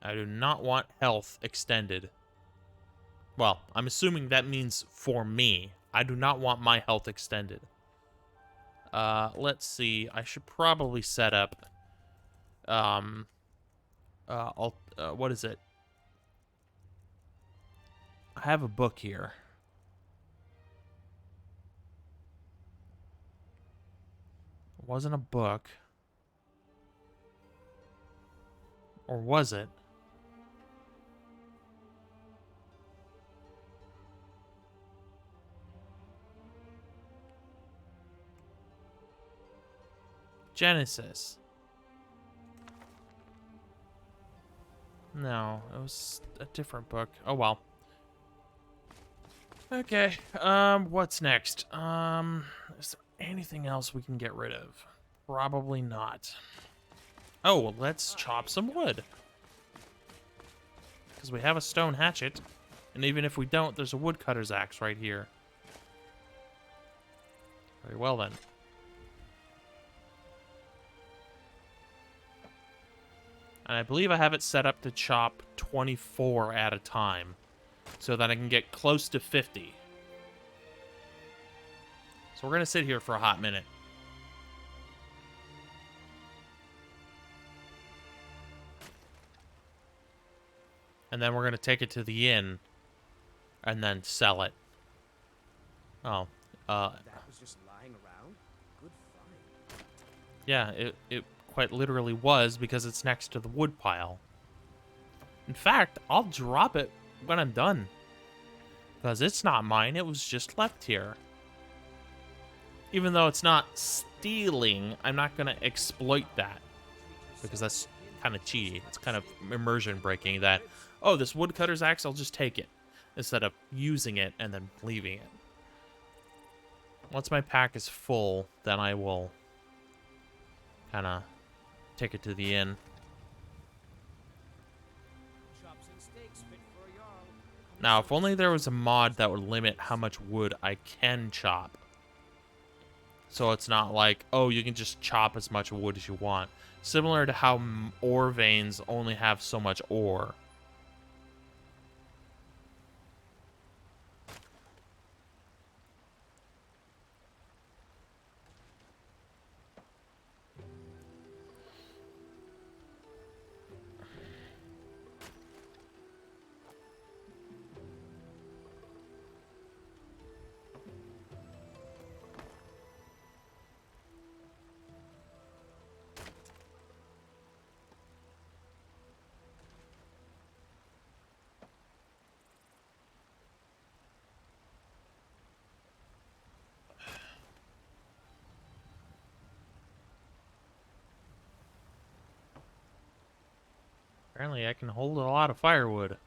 I do not want health extended. Well, I'm assuming that means for me. I do not want my health extended. Let's see. I should probably set up... what is it? I have a book here. It wasn't a book. Or was it? Genesis. No, it was a different book. Oh well. Okay, what's next? Is there anything else we can get rid of? Probably not. Oh, well, let's chop some wood. Because we have a stone hatchet. And even if we don't, there's a woodcutter's axe right here. Very well, then. And I believe I have it set up to chop 24 at a time. So that I can get close to 50. So we're going to sit here for a hot minute. And then we're going to take it to the inn. And then sell it. Oh. That was just lying around? Good find. Yeah, it quite literally was because it's next to the wood pile. In fact, I'll drop it when I'm done. Because it's not mine, it was just left here. Even though it's not stealing, I'm not going to exploit that. Because that's kind of cheaty. It's kind of immersion breaking that, oh, this woodcutter's axe, I'll just take it. Instead of using it and then leaving it. Once my pack is full, then I will kind of take it to the inn. Now, if only there was a mod that would limit how much wood I can chop. So it's not like, oh, you can just chop as much wood as you want. Similar to how ore veins only have so much ore. Apparently I can hold a lot of firewood.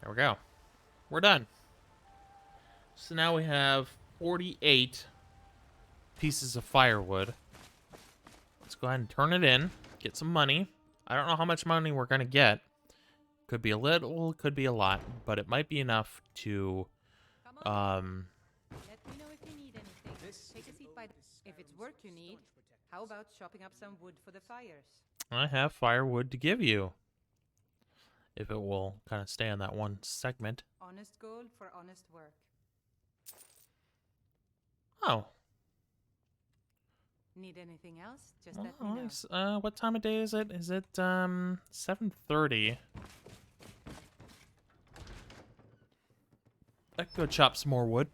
There we go. We're done. So now we have 48 pieces of firewood. Let's go ahead and turn it in. Get some money. I don't know how much money we're going to get. Could be a little, could be a lot. But it might be enough to... Let me know if you need anything. Take a seat by if it's work you need. How about chopping up some wood for the fires? I have firewood to give you. If it will kind of stay on that one segment. Honest gold for honest work. Oh. Need anything else? Just let me know. What time of day is it? Is it 7:30? I could go chop some more wood.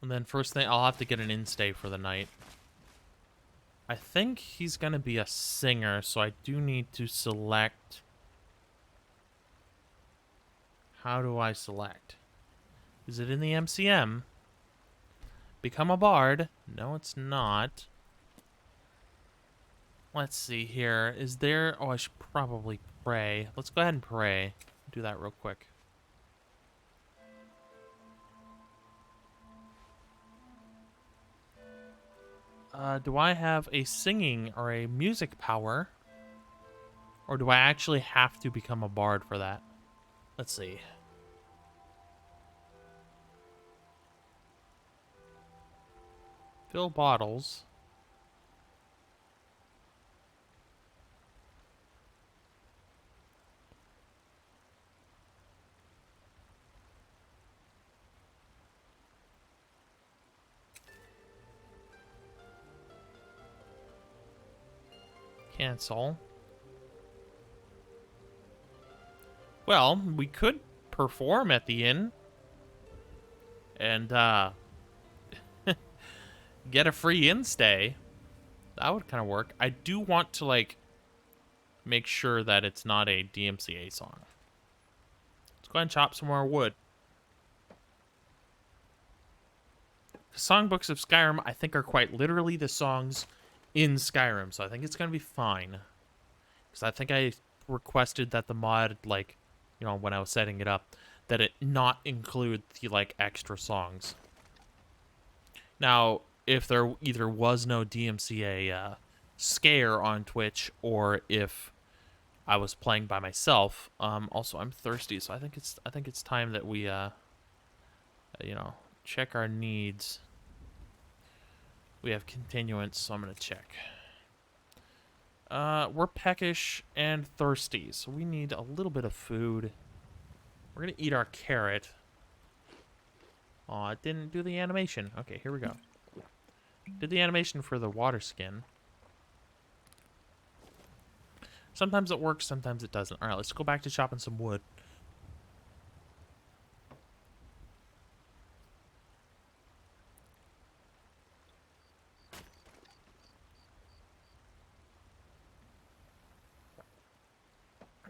And then first thing, I'll have to get an in-stay for the night. I think he's going to be a singer, so I do need to select... How do I select? Is it in the MCM? Become a bard? No, it's not. Let's see here. Is there... Oh, I should probably pray. Let's go ahead and pray. Do that real quick. Do I have a singing or a music power? Or do I actually have to become a bard for that? Let's see. Fill bottles. Cancel. Well, we could perform at the inn. And, get a free in-stay. That would kind of work. I do want to, like, make sure that it's not a DMCA song. Let's go ahead and chop some more wood. The songbooks of Skyrim, I think, are quite literally the songs in Skyrim, so I think it's going to be fine. Because I think I requested that the mod, like, you know, when I was setting it up, that it not include the, like, extra songs. Now, if there either was no DMCA scare on Twitch, or if I was playing by myself, also I'm thirsty, so I think it's time that we, you know, check our needs. We have continuance, so I'm gonna check. We're peckish and thirsty, so we need a little bit of food. We're gonna eat our carrot. Aw, it didn't do the animation. Okay, here we go. Did the animation for the water skin. Sometimes it works, sometimes it doesn't. Alright, let's go back to chopping some wood.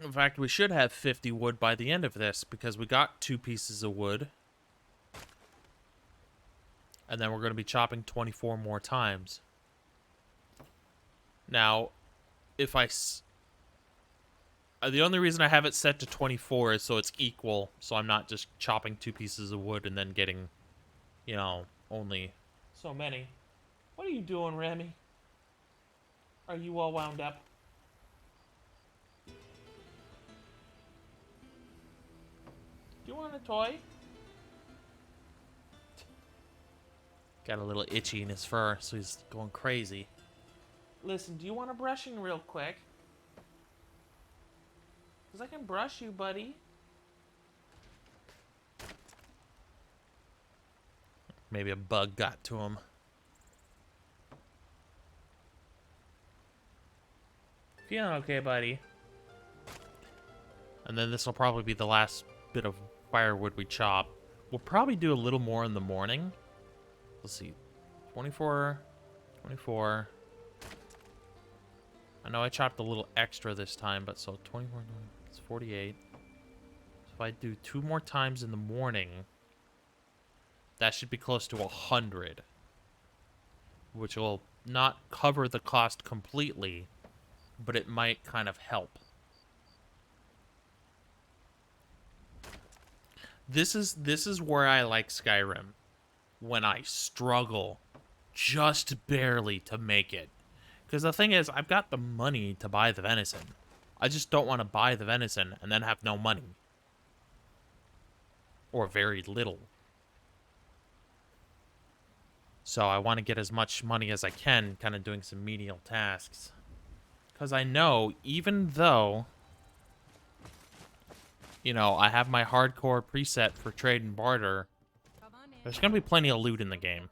In fact, we should have 50 wood by the end of this, because we got 2 pieces of wood. And then we're going to be chopping 24 more times. Now, if the only reason I have it set to 24 is so it's equal, so I'm not just chopping 2 pieces of wood and then getting, you know, only so many. What are you doing, Remy? Are you all wound up? Do you want a toy? Got a little itchy in his fur, so he's going crazy. Listen, do you want a brushing real quick? Because I can brush you, buddy. Maybe a bug got to him. Feeling okay, buddy. And then this will probably be the last bit of firewood we chop. We'll probably do a little more in the morning. Let's see. 24. 24. I know I chopped a little extra this time, but so 24, it's 48. So if I do 2 more times in the morning, that should be close to 100. Which will not cover the cost completely, but it might kind of help. This is where I like Skyrim. When I struggle just barely to make it. Because the thing is, I've got the money to buy the venison. I just don't want to buy the venison and then have no money. Or very little. So I want to get as much money as I can, kind of doing some menial tasks. Because I know, even though, you know, I have my hardcore preset for trade and barter, there's going to be plenty of loot in the game.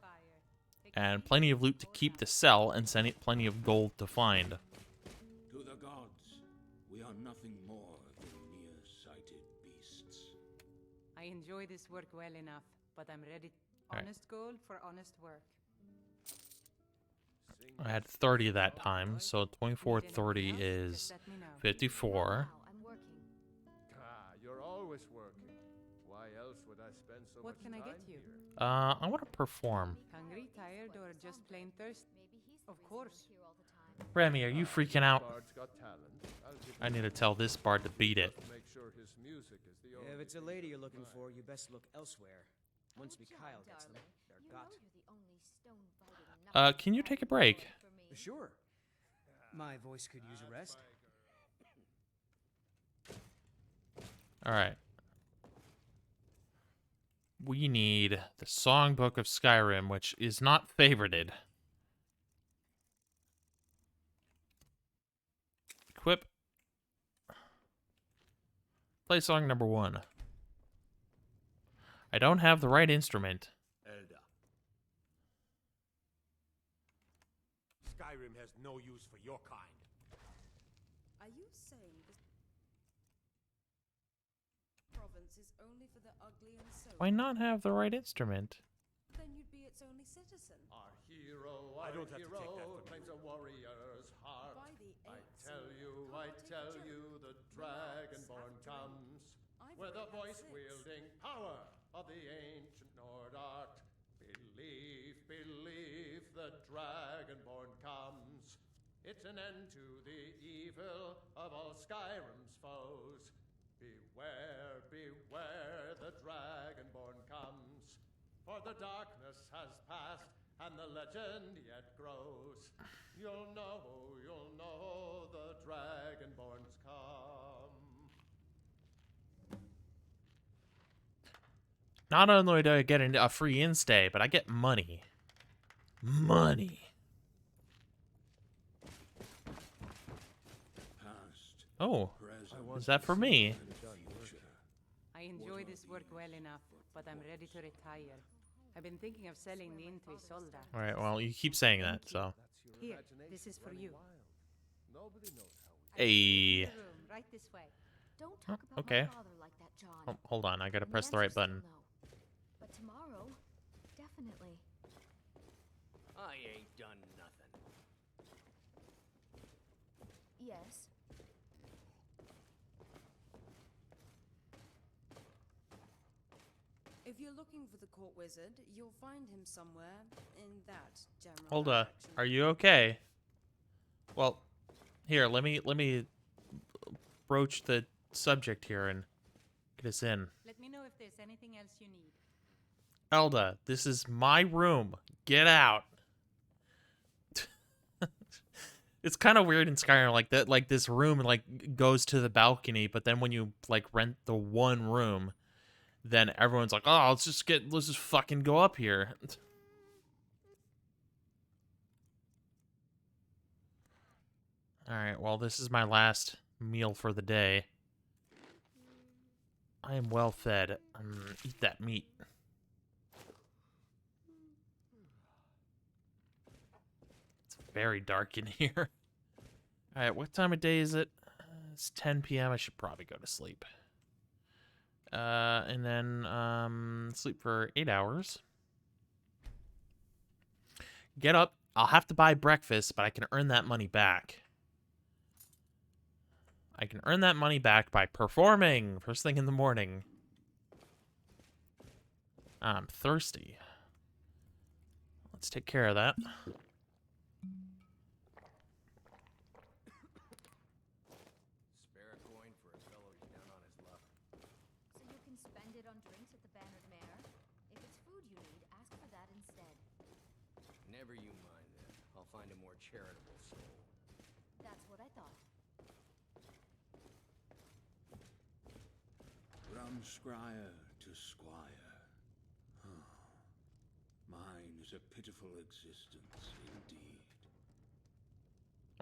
And plenty of loot to keep to sell, and plenty of gold to find. To the gods, we are nothing more than near-sighted beasts. I enjoy this work well enough, but I'm ready. Right. Honest gold for honest work. I had 30 that time, so 24, 30 is 54. You're always working. Why else would I spend so What much can I time get you? here? I want to perform. Hungry, tired, or just plain thirsty? Of course. Remy, are you freaking out? Bard's got talent. I'll give I him need to tell this bard to beat it. Make sure his music is the If it's a lady you're looking for, you best look elsewhere. Once Mikhail gets them, they're got. Can you take a break? Sure. My voice could use a rest. Alright. We need the Songbook of Skyrim, which is not favorited. Equip. Play song number 1. I don't have the right instrument. Elda. Skyrim has no use for your kind. Are you saying this province is only for the ugly and so? Why not have the right instrument? Then you'd be its only citizen. Our hero, claims a warrior's heart. I tell you, the Dragonborn comes, with the voice-wielding power of the ancient Nord art. Believe, the Dragonborn comes. It's an end to the evil of Skyrim's foes. Beware, beware, the Dragonborn comes. For the darkness has passed, and the legend yet grows. You'll know the Dragonborns come. Not only do I get a free instay, but I get money. Money. Oh, is that for me? I enjoy this work well enough, but I'm ready to retire. I've been thinking of selling the into Isolda. All right, well, you keep saying that, so. Here, this is for you. Hey. Right this way. Don't Oh, talk about okay. my father like that, John. Oh, hold on, I gotta press the right button. But tomorrow, definitely. I ain't done nothing. Yes. If you're looking for the court wizard, you'll find him somewhere in that general Hold on. direction. Are you okay? Well, here, let me broach the subject here and get us in. Let me know if there's anything else you need. Elda, this is my room. Get out. It's kind of weird in Skyrim like that, like this room like goes to the balcony, but then when you like rent the one room, then everyone's like, "Oh, let's just fucking go up here." All right, well, this is my last meal for the day. I am well fed. Eat that meat. It's very dark in here. All right, what time of day is it? It's 10 p.m. I should probably go to sleep. And then sleep for 8 hours. Get up. I'll have to buy breakfast, but I can earn that money back. I can earn that money back by performing first thing in the morning. I'm thirsty. Let's take care of that. Spare a coin for a fellow who's down on his luck. So you can spend it on drinks at the Bannered Mare. If it's food you need, ask for that instead. Never you mind that. I'll find a more charitable soul. That's what I thought. From scryer to squire. Mine is a pitiful existence indeed.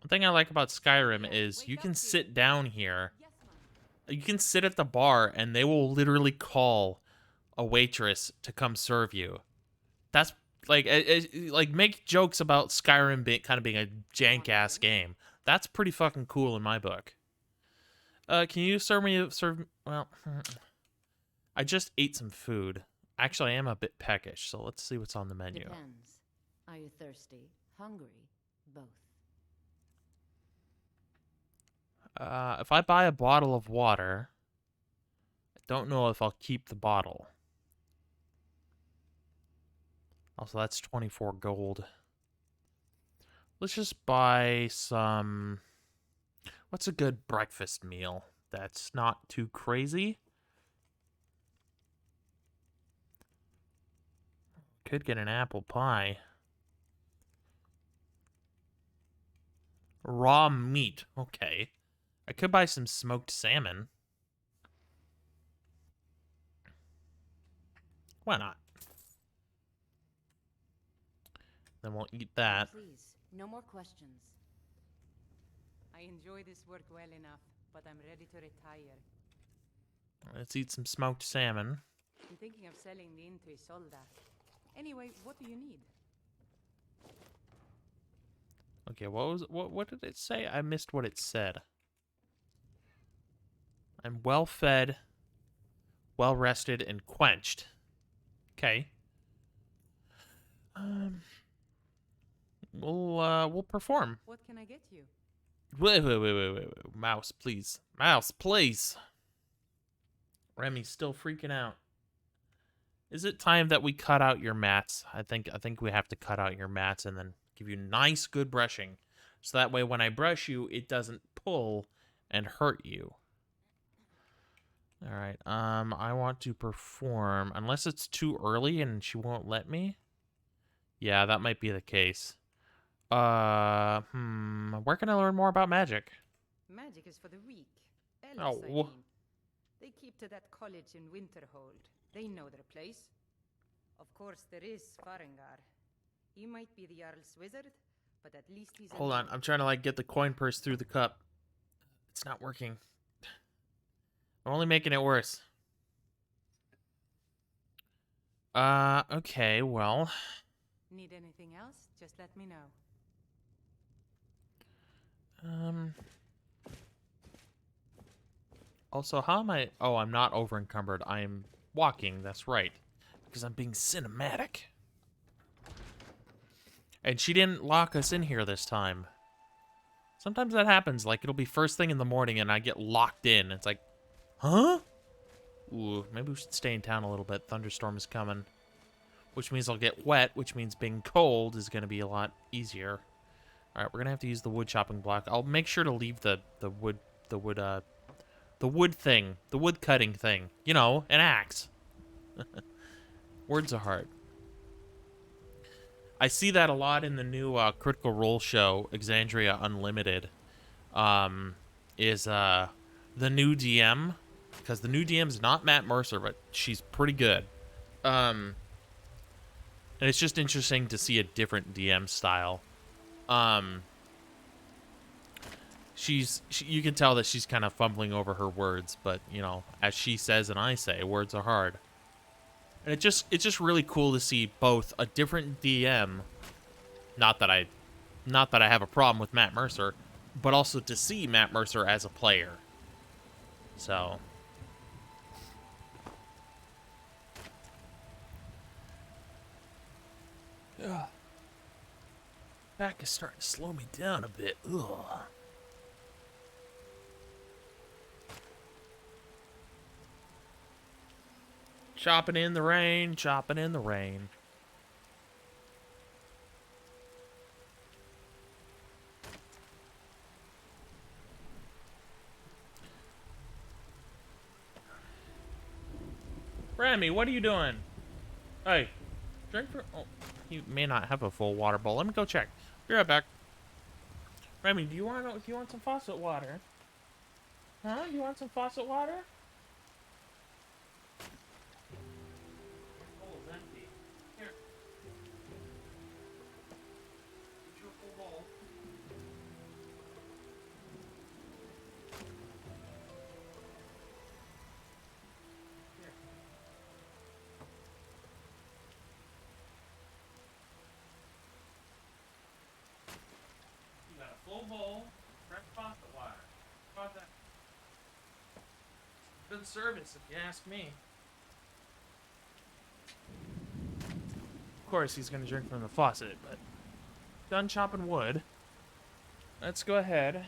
One thing I like about Skyrim is you can sit down here. You can sit at the bar and they will literally call a waitress to come serve you. That's like like make jokes about Skyrim being being a jank ass game. That's pretty fucking cool in my book. Can you well, I just ate some food. Actually, I am a bit peckish, so let's see what's on the menu. Depends. Are you thirsty? Hungry? Both. If I buy a bottle of water, I don't know if I'll keep the bottle. Also, that's 24 gold. Let's just buy some... What's a good breakfast meal that's not too crazy? Could get an apple pie. Raw meat. Okay. I could buy some smoked salmon. Why not? Then we'll eat that. Please, no more questions. I enjoy this work well enough, but I'm ready to retire. Let's eat some smoked salmon. I'm thinking of selling the into Isolda. Anyway, what do you need? Okay, what did it say? I missed what it said. I'm well fed, well rested, and quenched. Okay. We'll perform. What can I get you? Wait. Mouse, please. Mouse, please. Remy's still freaking out. Is it time that we cut out your mats? I think we have to cut out your mats and then give you nice, good brushing. So that way when I brush you, it doesn't pull and hurt you. All right. I want to perform unless it's too early and she won't let me. Yeah, that might be the case. Where can I learn more about magic? Magic is for the weak. Elves, Oh. I mean. They keep to that college in Winterhold. They know their place. Of course, there is Farengar. He might be the Jarl's wizard, but at least he's... Hold on, I'm trying to like get the coin purse through the cup. It's not working. I'm only making it worse. Okay, well. Need anything else? Just let me know. Also, how am I... Oh, I'm not over encumbered. I'm walking, that's right. Because I'm being cinematic. And she didn't lock us in here this time. Sometimes that happens. Like, it'll be first thing in the morning and I get locked in. It's like, huh? Ooh, maybe we should stay in town a little bit. Thunderstorm is coming. Which means I'll get wet, which means being cold is going to be a lot easier. Alright, we're going to have to use the wood chopping block. I'll make sure to leave the wood thing. The wood cutting thing. You know, an axe. Words are hard. I see that a lot in the new Critical Role show, Exandria Unlimited. Is the new DM. Because the new DM is not Matt Mercer, but she's pretty good. And it's just interesting to see a different DM style. You can tell that she's kind of fumbling over her words, but you know, as she says and I say, words are hard. And it's just really cool to see both a different DM, not that I have a problem with Matt Mercer, but also to see Matt Mercer as a player. So ugh. Back is starting to slow me down a bit. Ugh. Chopping in the rain, chopping in the rain. Remy, what are you doing? Hey, drink for... Oh, you may not have a full water bowl. Let me go check. Be right back. Remy, do you want some faucet water? Huh? You want some faucet water? Full bowl, fresh faucet water. How about that? Good service, if you ask me. Of course, he's gonna drink from the faucet, but done chopping wood. Let's go ahead.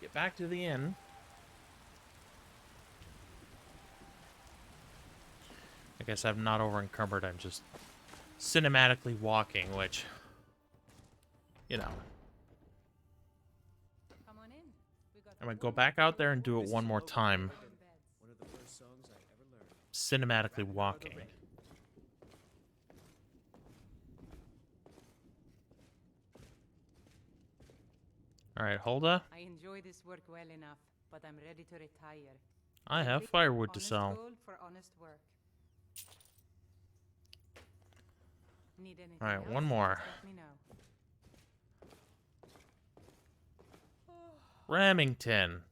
Get back to the inn. I guess I'm not over encumbered. I'm just cinematically walking, which, you know. Come on in. I'm gonna go back out there and do it one more time. Cinematically walking. Alright, Hulda. I enjoy this work well enough, but I'm ready to retire. I have firewood to sell. Honest gold for honest work. Need anything Alright, else? one more. Let me know. Remington.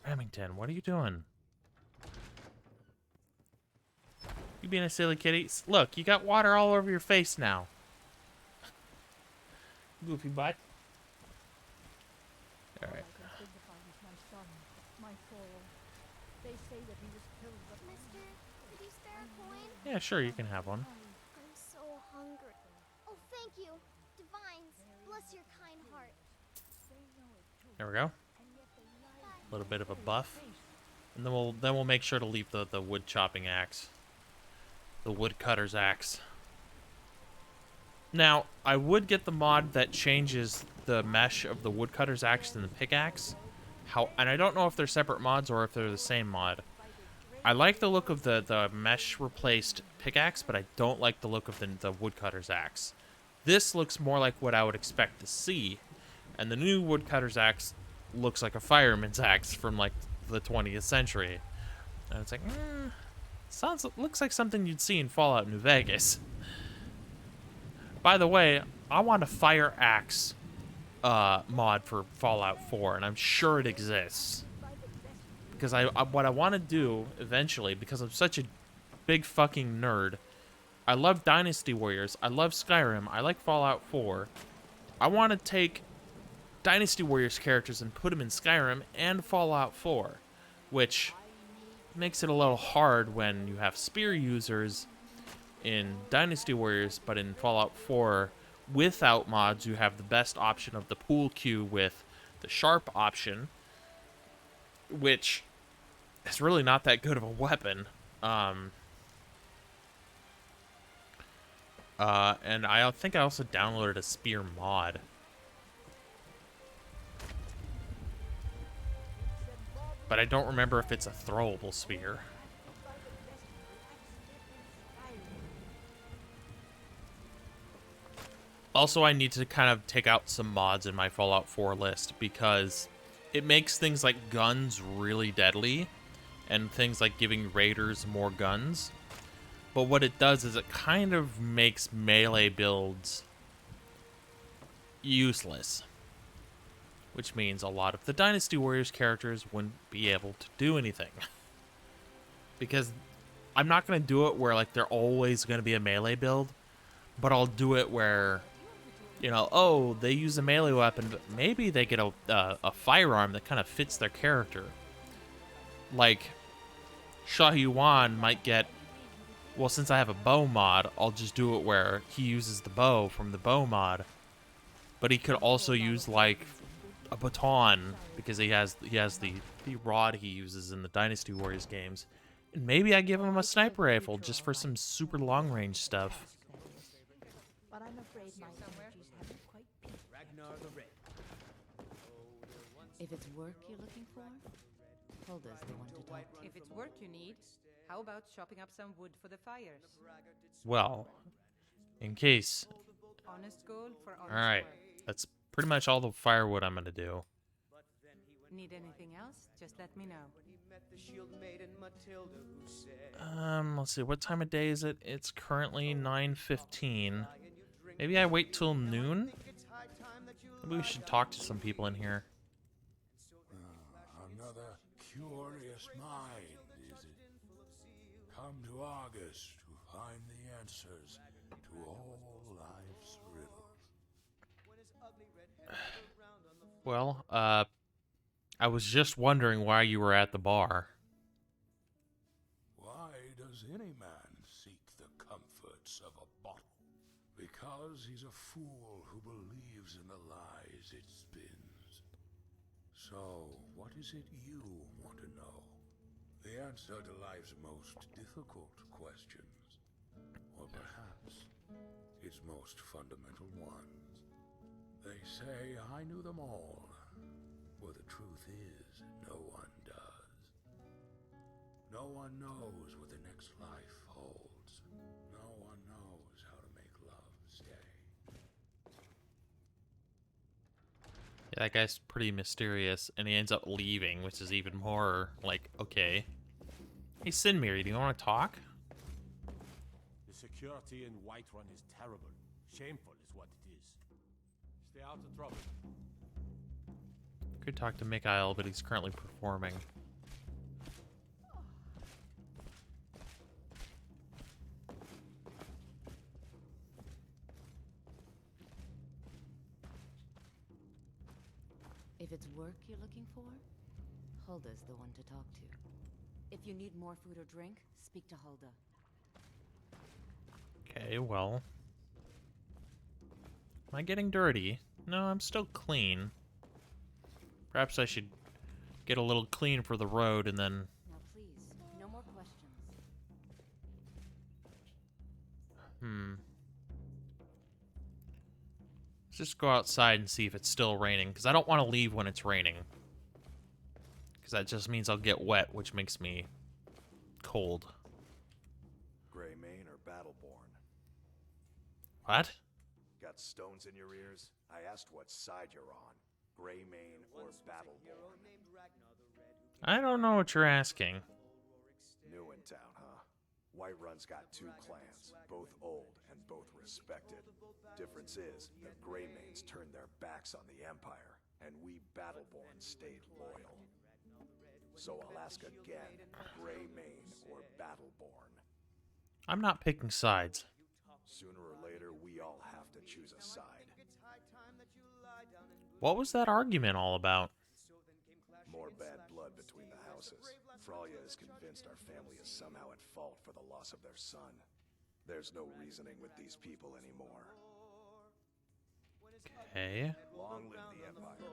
Remington, what are you doing? You being a silly kitty? Look, you got water all over your face now. Goofy butt. Alright. Mister, could you spare a coin? Yeah, sure, you can have one. I'm so hungry. Oh, thank you. Divines, bless your kind heart. There we go. A little bit of a buff. And then we'll make sure to leave the wood chopping axe. The wood cutter's axe. Now, I would get the mod that changes the mesh of the woodcutter's axe and the pickaxe. And I don't know if they're separate mods or if they're the same mod. I like the look of the mesh replaced pickaxe, but I don't like the look of the woodcutter's axe. This looks more like what I would expect to see, and the new woodcutter's axe looks like a fireman's axe from like the 20th century. And it's like, looks like something you'd see in Fallout New Vegas. By the way, I want a fire axe mod for Fallout 4, and I'm sure it exists. Because what I want to do eventually, because I'm such a big fucking nerd, I love Dynasty Warriors, I love Skyrim, I like Fallout 4. I want to take Dynasty Warriors characters and put them in Skyrim and Fallout 4, which makes it a little hard when you have spear users in Dynasty Warriors, but in Fallout 4, without mods, you have the best option of the pool cue with the sharp option, which is really not that good of a weapon. And I think I also downloaded a spear mod. But I don't remember if it's a throwable spear. Also, I need to kind of take out some mods in my Fallout 4 list because it makes things like guns really deadly and things like giving raiders more guns. But what it does is it kind of makes melee builds useless. Which means a lot of the Dynasty Warriors characters wouldn't be able to do anything. Because I'm not going to do it where like they're always going to be a melee build, but I'll do it where, you know, oh, they use a melee weapon, but maybe they get a firearm that kind of fits their character. Like, Shah-Yuan might get, well, since I have a bow mod, I'll just do it where he uses the bow from the bow mod, but he could also use, like, a baton, because he has the rod he uses in the Dynasty Warriors games. And maybe I give him a sniper rifle just for some super long-range stuff. But I'm afraid my energies haven't quite peaked. Ragnar the Red. If it's work you're looking for, Hulda's the one to talk to. If it's work you need, how about chopping up some wood for the fires? Well, in case. Honest gold for honest Alright, work. that's pretty much all the firewood I'm going to do. Need anything else? Just let me know. Let's see, what time of day is it? It's currently 9:15. Maybe I wait till noon? Maybe we should talk to some people in here. Another curious mind, is it? Come to Argus to find the answers to all life's riddles. Well, I was just wondering why you were at the bar. Why does any man seek the comforts of a bottle? Because he's a fool who believes in the lies it spins. So, what is it you want to know? The answer to life's most difficult questions. Or perhaps its most fundamental ones. They say I knew them all. Well, the truth is, no one does. No one knows what the next life holds. No one knows how to make love stay. Yeah, that guy's pretty mysterious, and he ends up leaving, which is even more, like, okay. Hey, Sinmiri, do you want to talk? The security in Whiterun is terrible. Shameful is what it is. Stay out of trouble. Could talk to Mikhail, but he's currently performing. If it's work you're looking for, Hulda's the one to talk to. If you need more food or drink, speak to Hulda. Okay, well. Am I getting dirty? No, I'm still clean. Perhaps I should get a little clean for the road and then... Now please, no more questions. Let's just go outside and see if it's still raining, because I don't want to leave when it's raining. Because that just means I'll get wet, which makes me cold. Greymane or Battleborn? What? Got stones in your ears? I asked what side you're on. Greymane or Battleborn? I don't know what you're asking. New in town, huh? Whiterun's got two clans, both old and both respected. Difference is, the Greymanes turned their backs on the Empire, and we Battleborn stayed loyal. So I'll ask again, Greymane or Battleborn? I'm not picking sides. Sooner or later, we all have to choose a side. What was that argument all about? More bad blood between the houses. Frolya is convinced our family is somehow at fault for the loss of their son. There's no reasoning with these people anymore. Okay. Long live the Empire.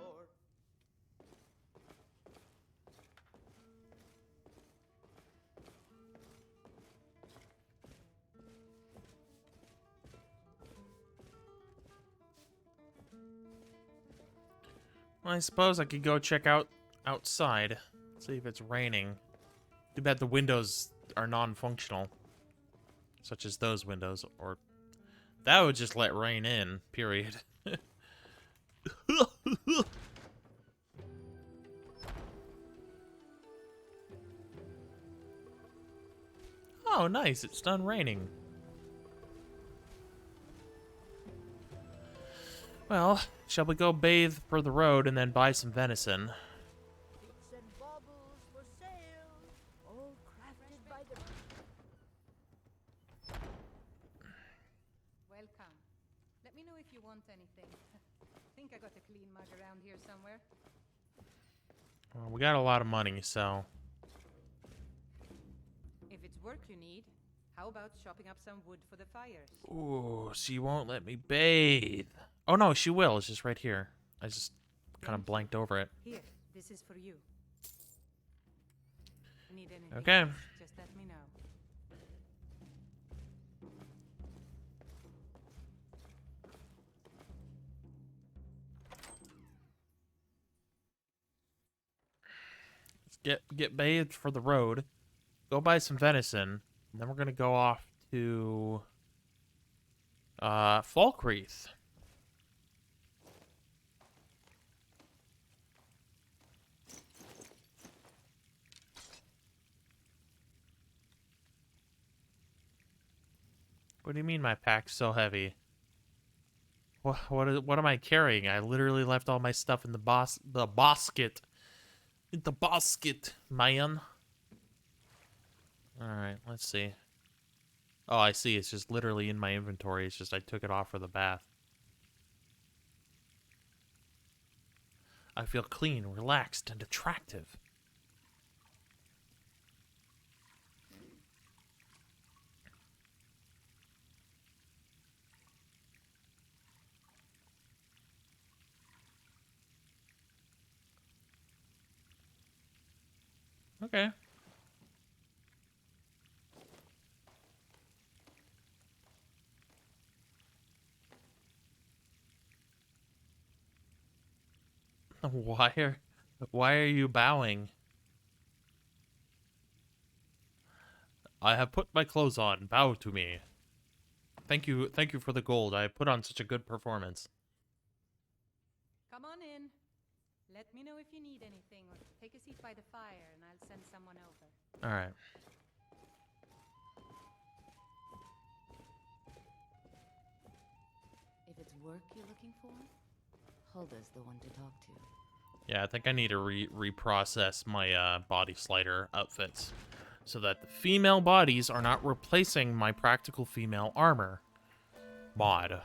Well, I suppose I could go check out outside, see if it's raining. Too bad the windows are non-functional, such as those windows, or that would just let rain in, period. Oh, nice, it's done raining. Well, shall we go bathe for the road and then buy some venison? Welcome. Let me know if you want anything. Think I got a clean mug around here somewhere. Well, we got a lot of money, so... If it's work you need, how about chopping up some wood for the fires? Ooh, she won't let me bathe. Oh no, she will. It's just right here. I just kind of blanked over it. Here, this is for you. Need anything Okay. else, just let me know. Let's get bathed for the road. Go buy some venison. And then we're gonna go off to Falkreath. What do you mean my pack's so heavy? What am I carrying? I literally left all my stuff in the basket. In the basket, man. Alright, let's see. Oh, I see. It's just literally in my inventory. It's just I took it off for the bath. I feel clean, relaxed, and attractive. Okay. Why are you bowing? I have put my clothes on. Bow to me. Thank you for the gold. I put on such a good performance. Come on in. Let me know if you need anything, or take a seat by the fire and I'll send someone over. All right. If it's work you're looking for, Hulda's the one to talk to. Yeah, I think I need to reprocess my body slider outfits so that the female bodies are not replacing my practical female armor mod.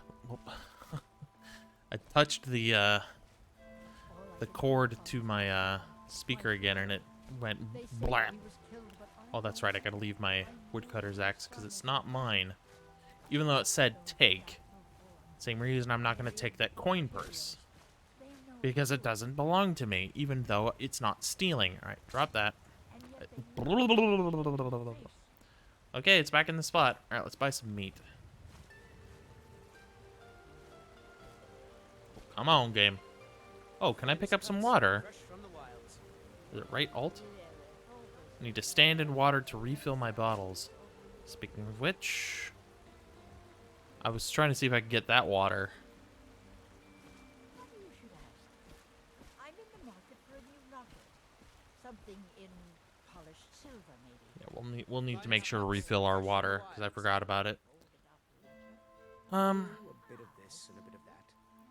I touched the cord to my speaker again and it went blah. Oh, that's right. I gotta leave my woodcutter's axe because it's not mine. Even though it said take. Same reason I'm not gonna take that coin purse. Because it doesn't belong to me, even though it's not stealing. Alright, drop that. Okay, it's back in the spot. Alright, let's buy some meat. I'm on, game. Oh, can I pick up some water? Fresh from the wilds. Is it right alt? I need to stand in water to refill my bottles. Speaking of which, I was trying to see if I could get that water. You should ask. I'm in the market for a new rocket. Something in polished silver, maybe. Yeah, we'll need to make sure to refill our water because I forgot about it. A bit of this and a bit of that.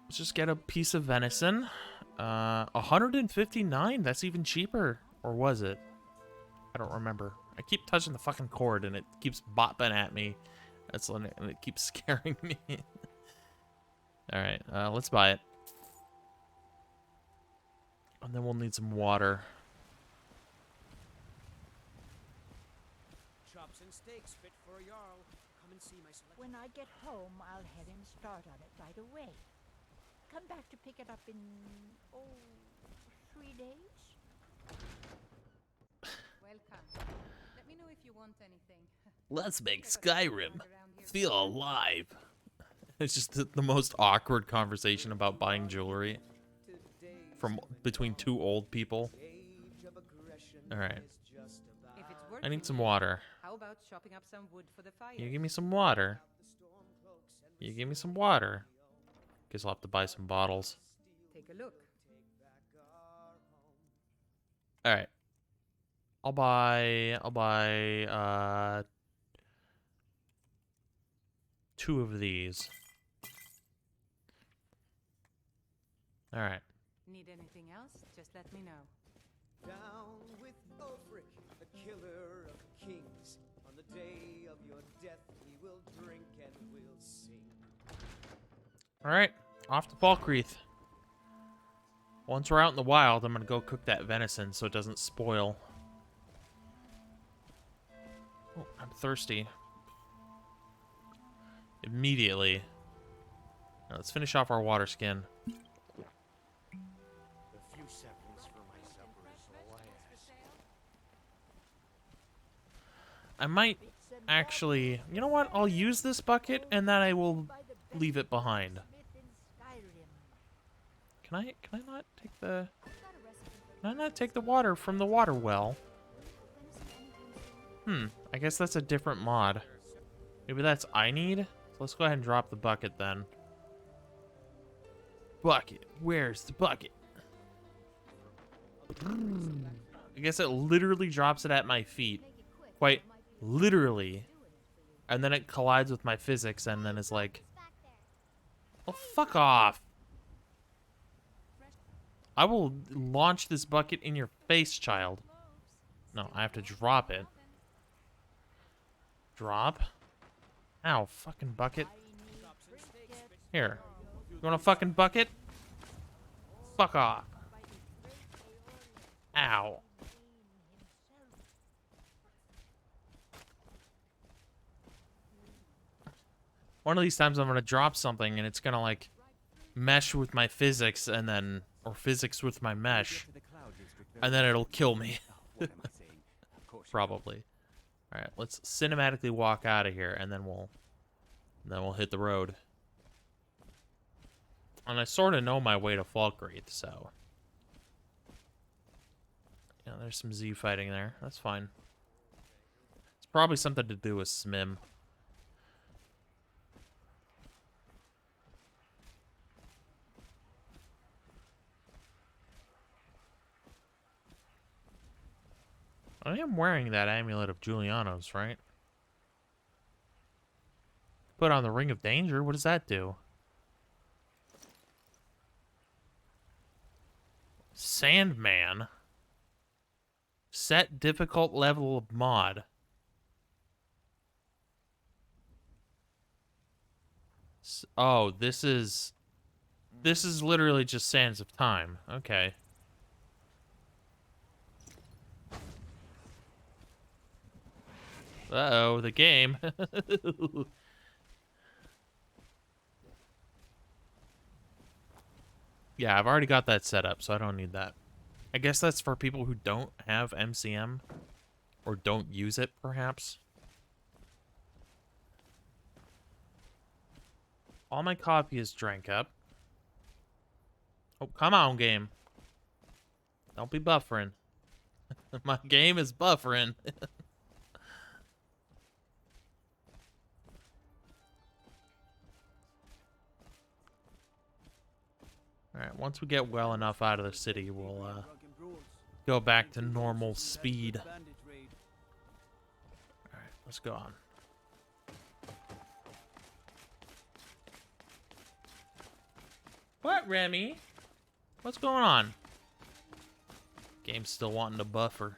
Let's just get a piece of venison. 159. That's even cheaper, or was it? I don't remember. I keep touching the fucking cord and it keeps bopping at me. And it keeps scaring me. All right, let's buy it. And then we'll need some water. Chops and steaks fit for a jarl. Come and see my selection. When I get home, I'll head and start on it right away. Come back to pick it up in, 3 days? Welcome. Let me know if you want anything. Let's make Skyrim feel alive. It's just the most awkward conversation about buying jewelry from between two old people. All right. I need some water. How about chopping up some wood for the fire? You give me some water. You give me some water. Guess I'll have to buy some bottles. Take a look. All right. I'll buy 2 of these. All right. Need anything else? Just let me know. Down with Ulfric, the killer of kings. On the day of your death, we will drink and we'll sing. All right. Off to Falkreath. Once we're out in the wild, I'm gonna go cook that venison so it doesn't spoil. Oh, I'm thirsty. Immediately. Now, let's finish off our water skin. A few seconds for my supper is all I ask. I might actually... You know what? I'll use this bucket and then I will leave it behind. Can I not take the... Can I not take the water from the water well? I guess that's a different mod. Maybe that's I need? So let's go ahead and drop the bucket then. Bucket. Where's the bucket? I guess it literally drops it at my feet. Quite literally. And then it collides with my physics and then is like... Oh, fuck off. I will launch this bucket in your face, child. No, I have to drop it. Drop? Ow, fucking bucket. Here. You want a fucking bucket? Fuck off. Ow. One of these times I'm gonna drop something and it's gonna like mesh with my physics and then, or physics with my mesh, and then it'll kill me. Probably. All right, let's cinematically walk out of here, and then we'll hit the road. And I sort of know my way to Falkreath, so yeah, there's some Z fighting there. That's fine. It's probably something to do with Smim. I am wearing that amulet of Giuliano's, right? Put on the Ring of Danger. What does that do? Sandman. Set difficult level of mod. Oh, this is literally just Sands of Time. Okay. Uh-oh, the game. Yeah, I've already got that set up, so I don't need that. I guess that's for people who don't have MCM or don't use it, perhaps. All my coffee is drank up. Oh, come on, game. Don't be buffering. My game is buffering. Alright, once we get well enough out of the city, we'll go back to normal speed. Alright, let's go on. What, Remy? What's going on? Game's still wanting to buffer.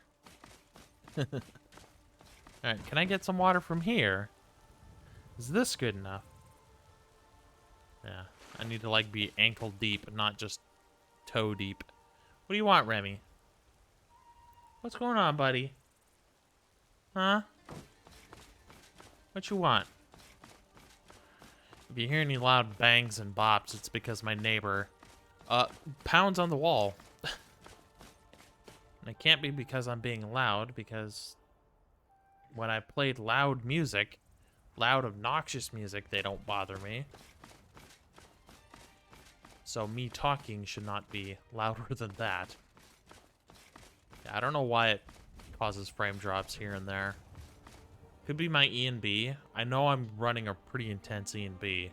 Alright, can I get some water from here? Is this good enough? Yeah, I need to, like, be ankle deep, not just toe deep. What do you want, Remy? What's going on, buddy? Huh? What you want? If you hear any loud bangs and bops, it's because my neighbor pounds on the wall. And it can't be because I'm being loud, because when I played loud music, loud obnoxious music, they don't bother me. So me talking should not be louder than that. Yeah, I don't know why it causes frame drops here and there. Could be my E and B. I know I'm running a pretty intense E and B.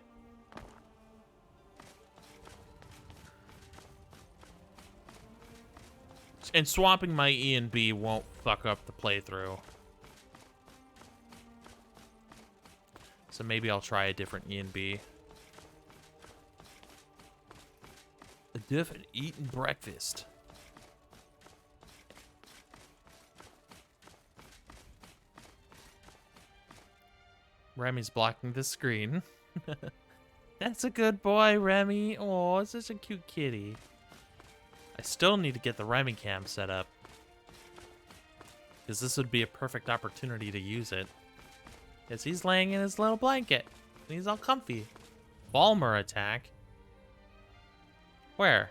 And swapping my E and B won't fuck up the playthrough. So maybe I'll try a different E and B. A different eating breakfast. Remy's blocking the screen. That's a good boy, Remy. Oh, it's such a cute kitty. I still need to get the Remy cam set up, because this would be a perfect opportunity to use it. Because he's laying in his little blanket, and he's all comfy. Balmer attack? Where?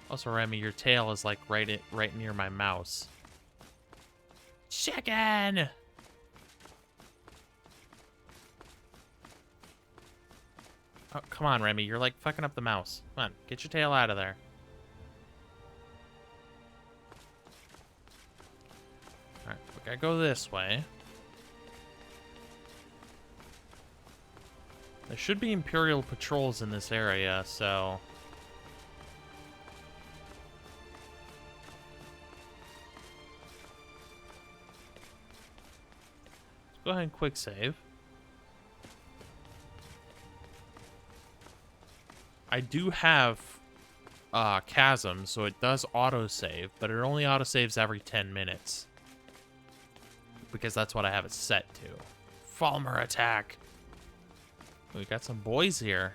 Also, Remy, your tail is like right near my mouse. Chicken! Oh, come on, Remy. You're like fucking up the mouse. Come on, get your tail out of there. Alright, we gotta go this way. There should be Imperial patrols in this area, so... let's go ahead and quick save. I do have Chasm, so it does autosave, but it only autosaves every 10 minutes. Because that's what I have it set to. Falmer attack! We got some boys here.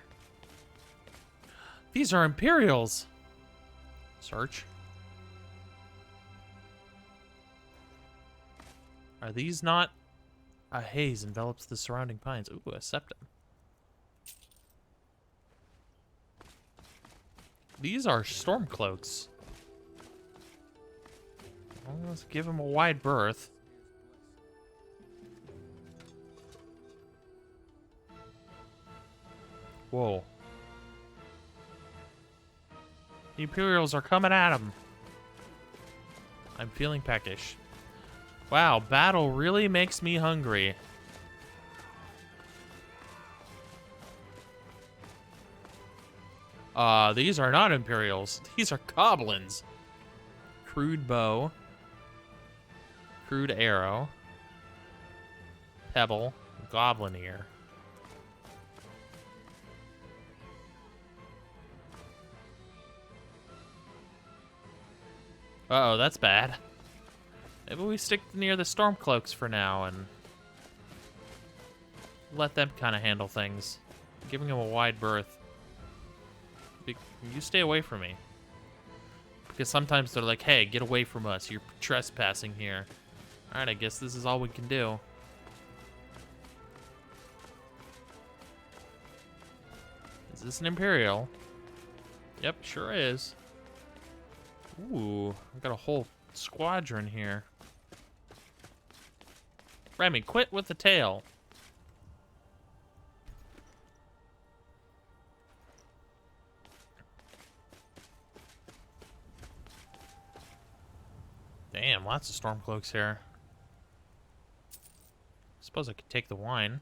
These are Imperials! Search. Are these not... a haze envelops the surrounding pines. Ooh, a septum. These are Stormcloaks. Well, let's give them a wide berth. Whoa. The Imperials are coming at them. I'm feeling peckish. Wow, battle really makes me hungry. These are not Imperials. These are Goblins. Crude bow. Crude arrow. Pebble. Goblin ear. Uh-oh, that's bad. Maybe we stick near the Stormcloaks for now and let them kind of handle things. Giving them a wide berth. You stay away from me. Because sometimes they're like, hey, get away from us. You're trespassing here. Alright, I guess this is all we can do. Is this an Imperial? Yep, sure is. Ooh, I've got a whole squadron here. Remy, quit with the tail. Damn, lots of stormcloaks here. Suppose I could take the wine.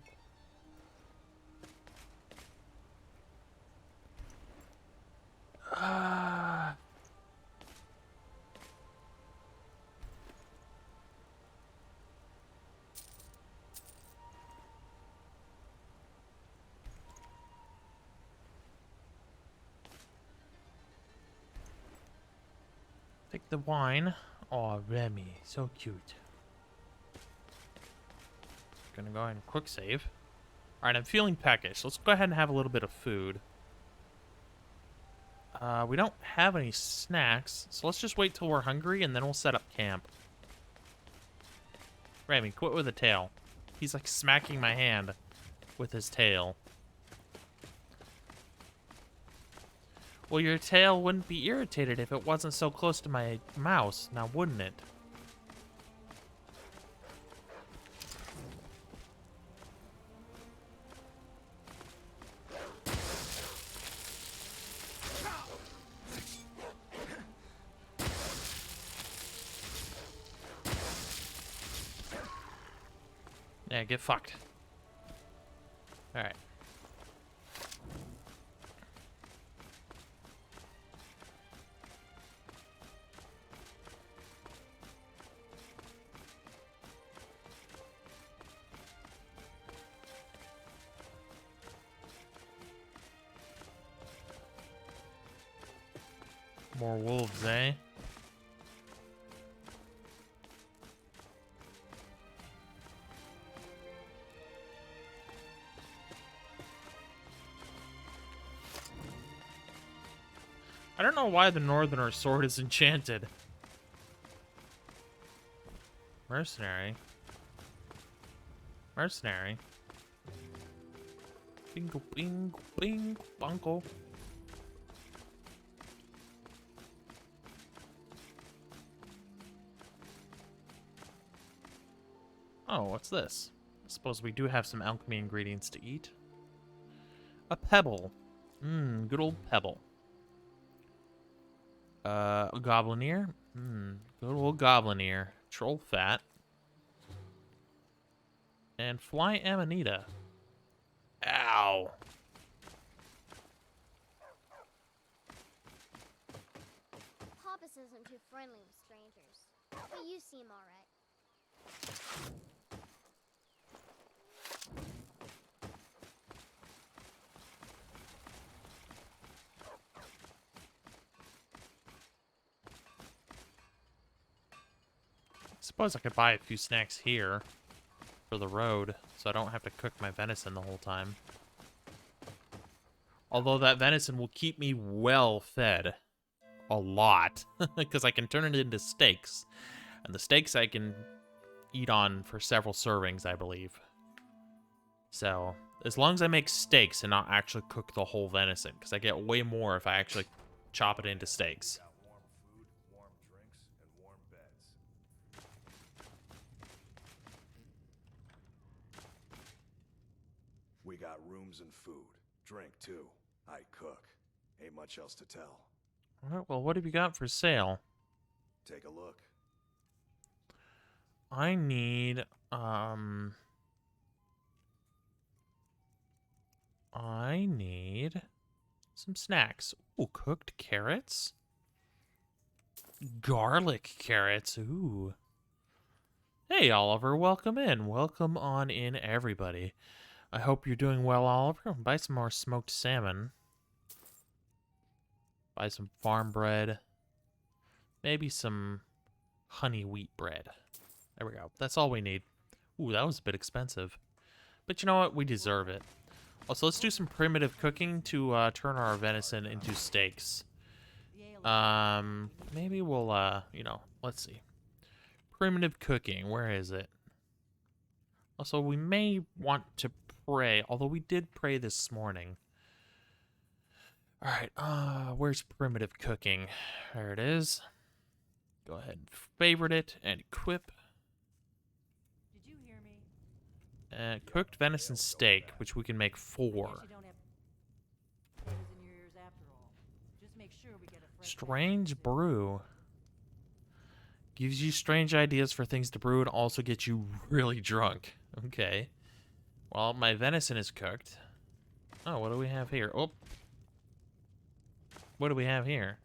Take the wine. Oh, Remy, so cute. Gonna go ahead and quick save. Alright, I'm feeling peckish. Let's go ahead and have a little bit of food. We don't have any snacks, so let's just wait till we're hungry and then we'll set up camp. Remy, quit with the tail. He's like smacking my hand with his tail. Well, your tail wouldn't be irritated if it wasn't so close to my mouse, now wouldn't it? Yeah, get fucked. Alright. More wolves, eh? I don't know why the Northerner sword is enchanted. Mercenary. Mercenary. Bingo, bingo, bingo, bunko. Oh, what's this? I suppose we do have some alchemy ingredients to eat. A pebble. Mmm, good old pebble. A goblin ear. Mmm, good old goblin ear. Troll fat. And fly amanita. Ow. Hoppus isn't too friendly with strangers, but you seem alright. Suppose I could buy a few snacks here for the road, so I don't have to cook my venison the whole time. Although that venison will keep me well fed. A lot. Because I can turn it into steaks. And the steaks I can eat on for several servings, I believe. So, as long as I make steaks and not actually cook the whole venison, because I get way more if I actually chop it into steaks. We got rooms and food. Drink, too. I cook. Ain't much else to tell. Alright, well, what have you got for sale? Take a look. I need, some snacks. Ooh, cooked carrots? Garlic carrots, ooh. Hey, Oliver, welcome in. Welcome on in, everybody. I hope you're doing well, Oliver. Buy some more smoked salmon. Buy some farm bread. Maybe some honey wheat bread. There we go. That's all we need. Ooh, that was a bit expensive. But you know what? We deserve it. Also, let's do some primitive cooking to turn our venison into steaks. Maybe we'll, you know, let's see. Primitive cooking. Where is it? Also, we may want to pray, although we did pray this morning. Alright, where's primitive cooking? There it is. Go ahead and favorite it and equip. Did you hear me? Cooked venison steak, which we can make 4. Strange brew. Gives you strange ideas for things to brew and also gets you really drunk. Okay. Well, my venison is cooked. Oh, what do we have here? Oh. What do we have here?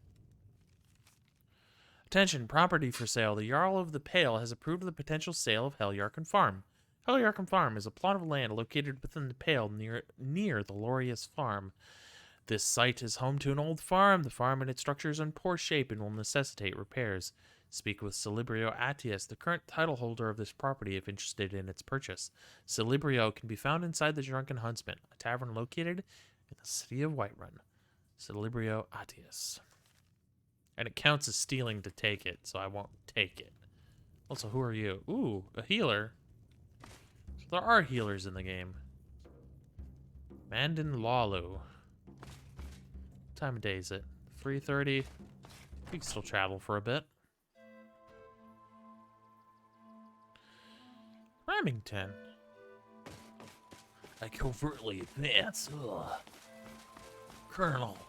Attention, property for sale. The Jarl of the Pale has approved the potential sale of Helgen Farm. Helgen Farm is a plot of land located within the Pale near the Lorius Farm. This site is home to an old farm. The farm and its structure is in poor shape and will necessitate repairs. Speak with Celebrio Attius, the current title holder of this property, if interested in its purchase. Celebrio can be found inside the Drunken Huntsman, a tavern located in the city of Whiterun. Celebrio Attius. And it counts as stealing to take it, so I won't take it. Also, who are you? Ooh, a healer. So there are healers in the game. Mandin Lalu. What time of day is it? 3:30. We can still travel for a bit. Remington. I covertly advance. Ugh. Colonel.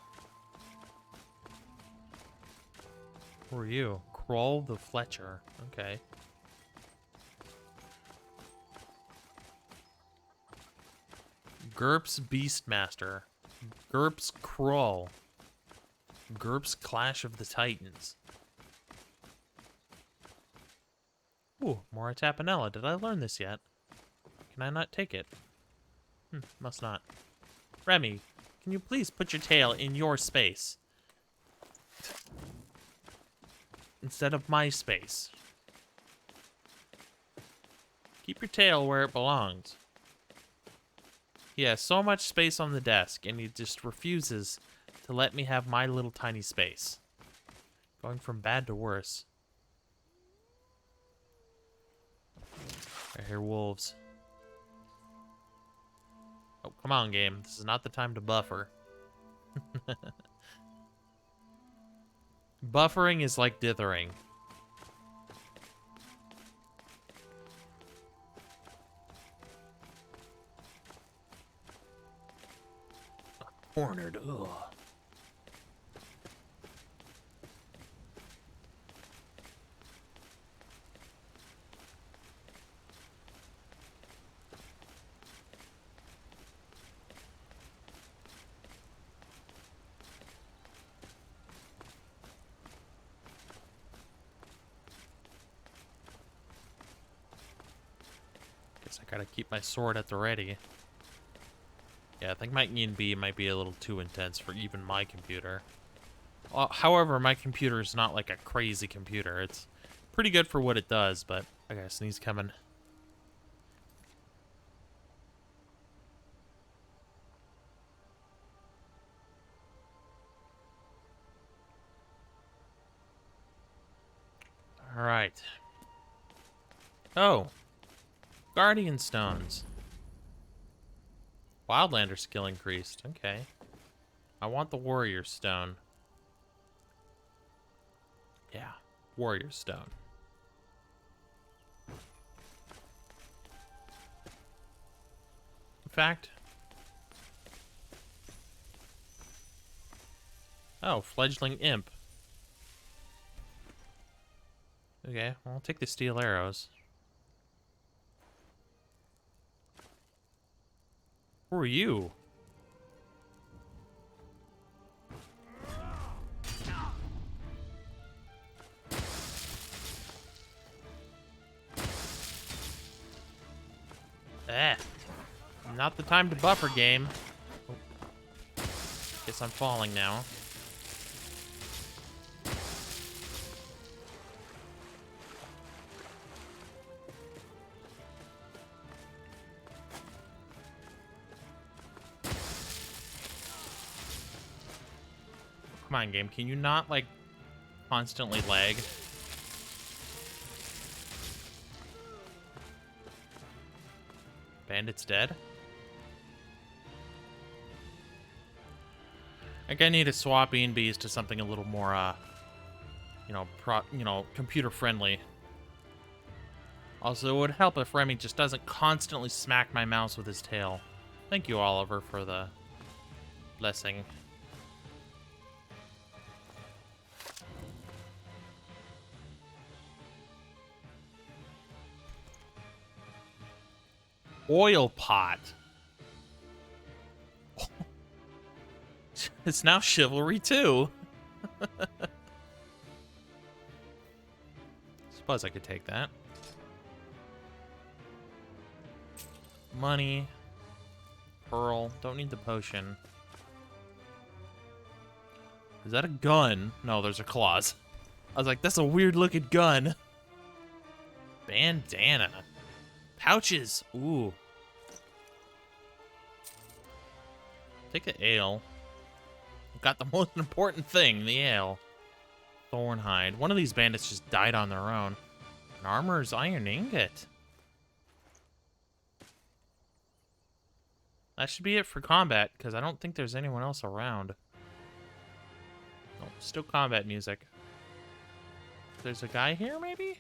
Who are you? Kroll the Fletcher. Okay. GURPS Beastmaster. GURPS Kroll. GURPS Clash of the Titans. Ooh, more Tapanella. Did I learn this yet? Can I not take it? Must not. Remy, can you please put your tail in your space? Instead of my space. Keep your tail where it belongs. He has so much space on the desk, and he just refuses to let me have my little tiny space. Going from bad to worse. I hear wolves. Oh, come on, game. This is not the time to buffer. Buffering is like dithering. Cornered. Ugh. Guess I gotta keep my sword at the ready. Yeah, I think my E&B might be a little too intense for even my computer. However, my computer is not like a crazy computer. It's pretty good for what it does, but I got a sneeze coming. Alright. Oh. Guardian Stones. Wildlander skill increased. Okay. I want the Warrior Stone. Yeah. Warrior Stone. In fact... Oh, Fledgling Imp. Okay, well, I'll take the steel arrows. Who are you? Not the time to buffer, game. Oh. Guess I'm falling now. Come on, game. Can you not, like, constantly lag? Bandit's dead? I think I need to swap E&Bs to something a little more, computer friendly. Also, it would help if Remy just doesn't constantly smack my mouse with his tail. Thank you, Oliver, for the blessing. oil pot. It's now chivalry too. Suppose I could take that. Money. Pearl. Don't need the potion. Is that a gun? No, there's a claws. I was like, that's a weird looking gun. Bandana. Pouches. Ooh. Take the ale. Got the most important thing, the ale. Thornhide. One of these bandits just died on their own. An armor's iron ingot. That should be it for combat, because I don't think there's anyone else around. Oh, still combat music. There's a guy here, maybe?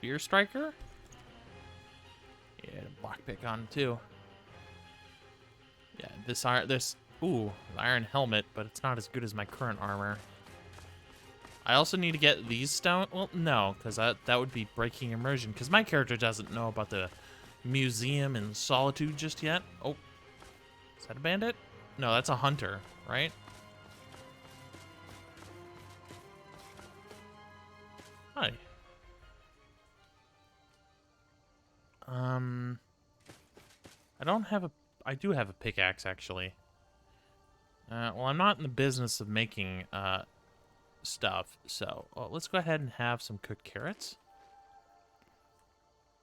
Beer striker? Yeah, lockpick on too. Yeah, this iron helmet, but it's not as good as my current armor. I also need to get these stone. Well, no, because that would be breaking immersion. Because my character doesn't know about the museum in Solitude just yet. Oh, is that a bandit? No, that's a hunter, right? Hi. I do have a pickaxe, actually. Well, I'm not in the business of making, stuff, so let's go ahead and have some cooked carrots.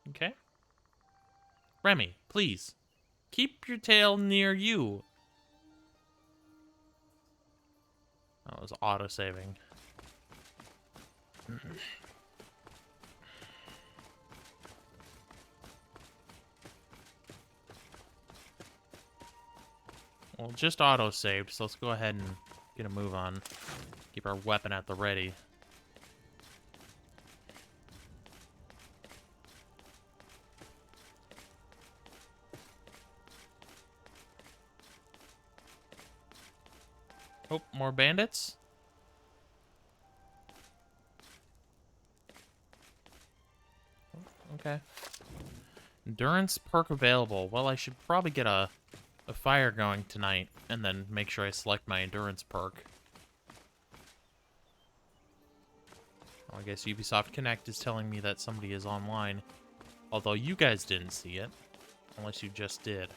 Okay. Remy, please. Keep your tail near you. Oh, it was auto-saving. Well, just auto-saved, so let's go ahead and get a move on. Keep our weapon at the ready. Oh, more bandits? Okay. Endurance perk available. Well, I should probably get a fire going tonight, and then make sure I select my endurance perk. Well, I guess Ubisoft Connect is telling me that somebody is online. Although you guys didn't see it. Unless you just did.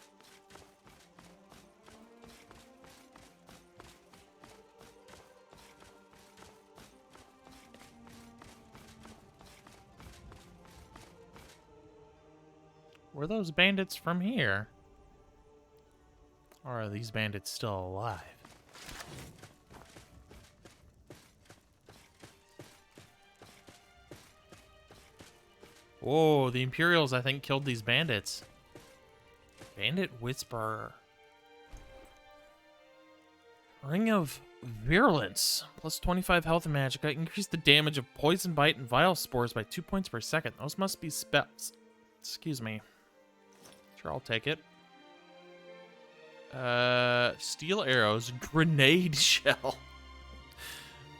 Were those bandits from here? Or are these bandits still alive? Whoa, the Imperials, I think, killed these bandits. Bandit Whisperer. Ring of Virulence. Plus 25 health and magic. Increase the damage of poison bite and vile spores by 2 points per second. Those must be spells. Excuse me. Sure, I'll take it. Steel arrows, grenade shell.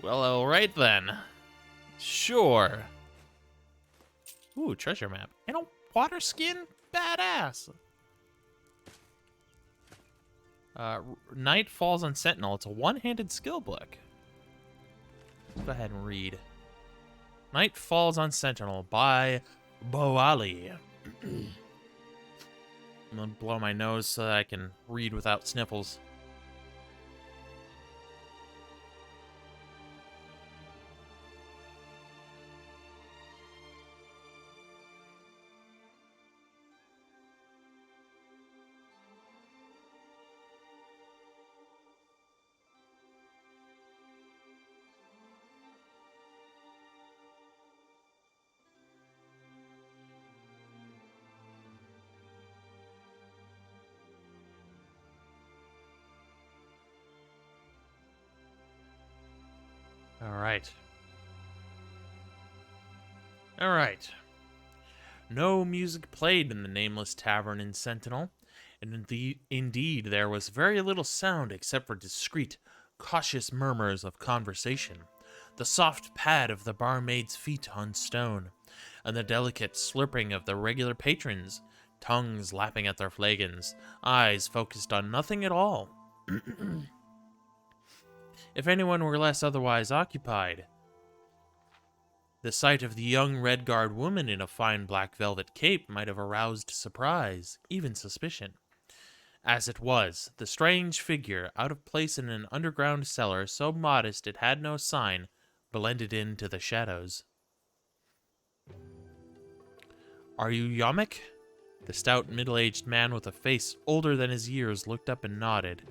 Well, alright then. Sure. Ooh, treasure map. And a water skin? Badass. Night Falls on Sentinel. It's a one-handed skill book. Let's go ahead and read. Night Falls on Sentinel by Boali. I'm gonna blow my nose so that I can read without sniffles. Alright. No music played in the nameless tavern in Sentinel, and indeed there was very little sound except for discreet, cautious murmurs of conversation, the soft pad of the barmaid's feet on stone, and the delicate slurping of the regular patrons tongues lapping at their flagons, eyes focused on nothing at all. If anyone were less otherwise occupied, the sight of the young Redguard woman in a fine black velvet cape might have aroused surprise, even suspicion. As it was, the strange figure, out of place in an underground cellar so modest it had no sign, blended into the shadows. "Are you Yamek?" The stout, middle-aged man with a face older than his years looked up and nodded.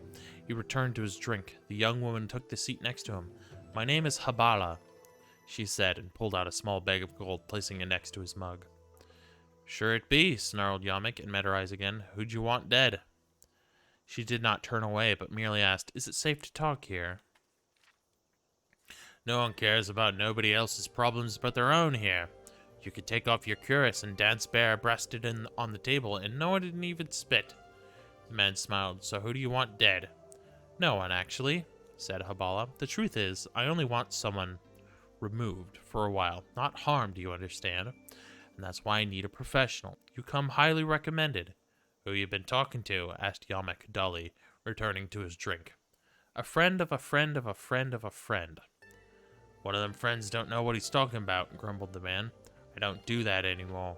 He returned to his drink. The young woman took the seat next to him. "My name is Habala," she said, and pulled out a small bag of gold, placing it next to his mug. "Sure it be," snarled Yamek, and met her eyes again. "Who'd you want dead?" She did not turn away, but merely asked, "Is it safe to talk here?" "No one cares about nobody else's problems but their own here. You could take off your cuirass and dance bare-breasted on the table, and no one didn't even spit." The man smiled. "So who do you want dead?" "No one, actually," said Habala. "The truth is, I only want someone removed for a while. Not harmed, you understand? And that's why I need a professional. You come highly recommended." "Who you been talking to?" asked Yamek dully, returning to his drink. "A friend of a friend of a friend of a friend." "One of them friends don't know what he's talking about," grumbled the man. "I don't do that anymore."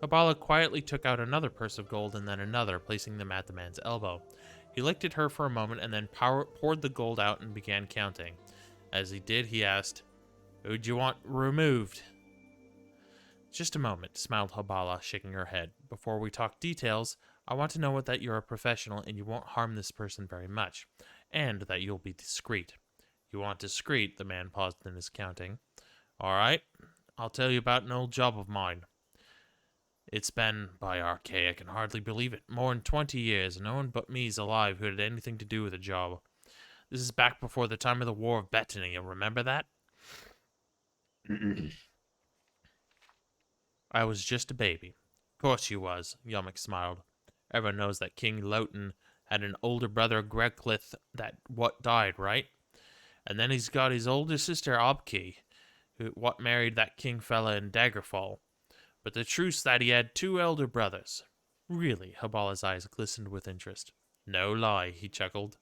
Habala quietly took out another purse of gold and then another, placing them at the man's elbow. He looked at her for a moment and then poured the gold out and began counting. As he did, he asked, "Who'd you want removed?" "Just a moment," smiled Habala, shaking her head. "Before we talk details, I want to know that you're a professional and you won't harm this person very much, and that you'll be discreet." "You want discreet?" The man paused in his counting. "All right. I'll tell you about an old job of mine. It's been, by archaic, I can hardly believe it, more than 20 years, and no one but me's alive who had anything to do with the job. This is back before the time of the War of Bettany, you remember that?" "I was just a baby." "Of course you was," Yamek smiled. "Everyone knows that King Loten had an older brother, Greglith, what died, right? And then he's got his older sister, Obki, what married that king fella in Daggerfall. But the truth's that he had 2 elder brothers." "Really?" Habala's eyes glistened with interest. "No lie," he chuckled.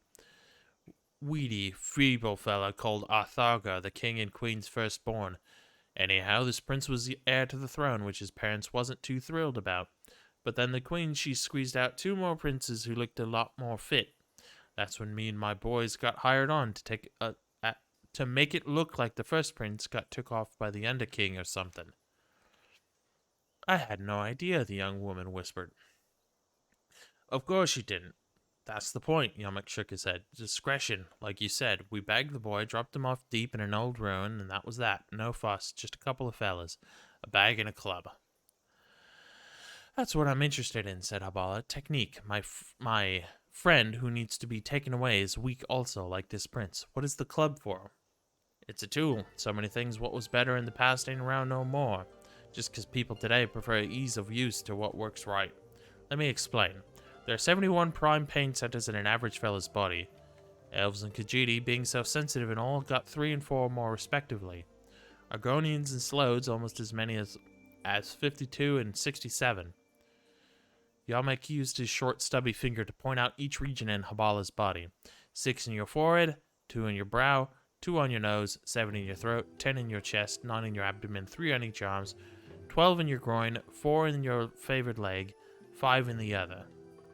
"Weedy, feeble fella called Artharga, the king and queen's firstborn. Anyhow, this prince was the heir to the throne, which his parents wasn't too thrilled about. But then the queen, she squeezed out 2 more princes who looked a lot more fit. That's when me and my boys got hired on to make it look like the first prince got took off by the Underking or something." "I had no idea," the young woman whispered. "Of course you didn't. That's the point," Yamek shook his head. "Discretion, like you said. We bagged the boy, dropped him off deep in an old ruin, and that was that. No fuss, just a couple of fellas. A bag and a club." "That's what I'm interested in," said Habala. "Technique. My friend who needs to be taken away is weak also, like this prince. What is the club for?" "It's a tool. So many things what was better in the past ain't around no more. Just 'cause people today prefer ease of use to what works right. Let me explain. There are 71 prime pain centers in an average fella's body. Elves and Khajiit, being so sensitive and all, got 3 and 4 more respectively. Argonians and Slodes almost as many as 52 and 67. Yamek used his short, stubby finger to point out each region in Habala's body. 6 in your forehead, 2 in your brow, 2 on your nose, 7 in your throat, 10 in your chest, 9 in your abdomen, 3 on each arms, 12 in your groin, 4 in your favored leg, 5 in the other."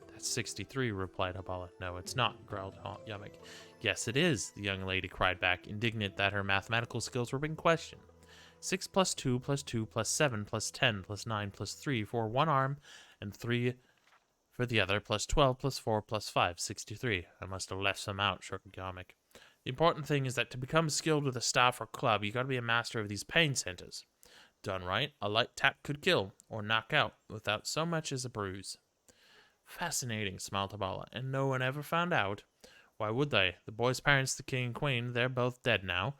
"That's 63, replied Habala. "No, it's not," growled Yamek. "Yes, it is," the young lady cried back, indignant that her mathematical skills were being questioned. 6 plus 2 plus 2 plus 7 plus 10 plus 9 plus 3 for one arm, and 3 for the other, plus 12 plus 4 plus 5, 63. I must have left some out, shrugged Yamek. "The important thing is that to become skilled with a staff or club, you gotta be a master of these pain centers. Done right, a light tap could kill, or knock out, without so much as a bruise." "Fascinating," smiled Habala. "And no one ever found out?" "Why would they? The boy's parents, the king and queen, they're both dead now.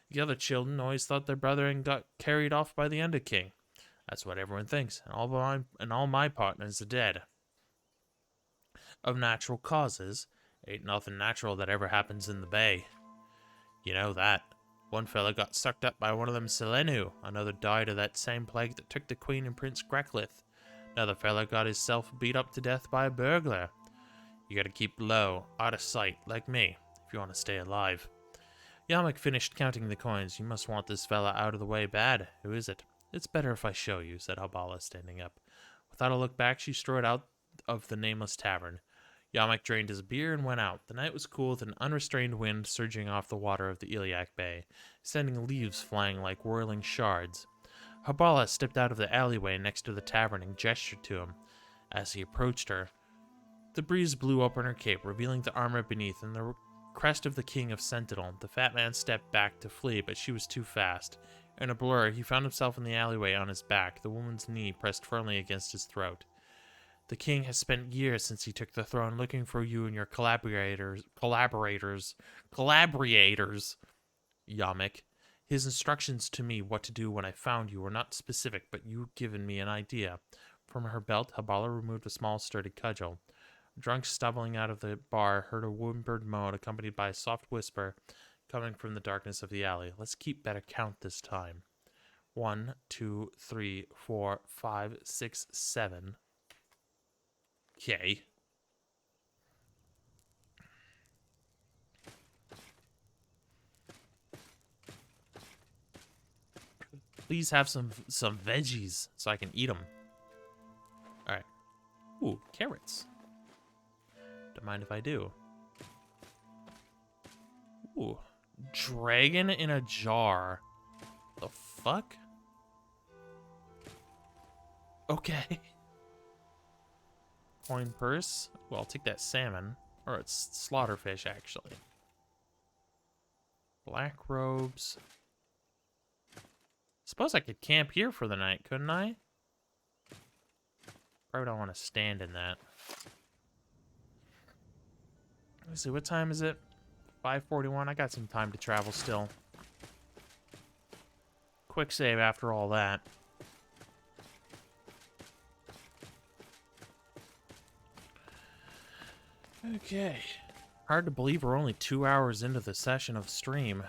The other children always thought their brother got carried off by the Underking. That's what everyone thinks, and all my partners are dead. Of natural causes. Ain't nothing natural that ever happens in the bay. You know that. One fella got sucked up by one of them Selenu. Another died of that same plague that took the queen and Prince Greglith. Another fella got himself beat up to death by a burglar. You gotta keep low, out of sight, like me, if you want to stay alive. Yamek finished counting the coins. You must want this fella out of the way bad. Who is it? It's better if I show you, said Habala, standing up. Without a look back, she strode out of the nameless tavern. Yamek drained his beer and went out. The night was cool with an unrestrained wind surging off the water of the Iliac Bay, sending leaves flying like whirling shards. Habala stepped out of the alleyway next to the tavern and gestured to him. As he approached her, the breeze blew open her cape, revealing the armor beneath and the crest of the King of Sentinel. The fat man stepped back to flee, but she was too fast. In a blur, he found himself in the alleyway on his back, the woman's knee pressed firmly against his throat. The king has spent years since he took the throne looking for you and your collaborators, Yamek. His instructions to me what to do when I found you were not specific, but you've given me an idea. From her belt, Habala removed a small sturdy cudgel. Drunk stumbling out of the bar heard a whimpered moan accompanied by a soft whisper coming from the darkness of the alley. Let's keep better count this time. 1, 2, 3, 4, 5, 6, 7. Okay. Please have some veggies so I can eat them. All right. Ooh, carrots. Don't mind if I do. Ooh, dragon in a jar. The fuck? Okay. Coin purse. Well, I'll take that salmon. Or it's slaughterfish, actually. Black robes. Suppose I could camp here for the night, couldn't I? Probably don't want to stand in that. Let's see, what time is it? 5:41. I got some time to travel still. Quick save after all that. Okay. Hard to believe we're only 2 hours into the session of stream.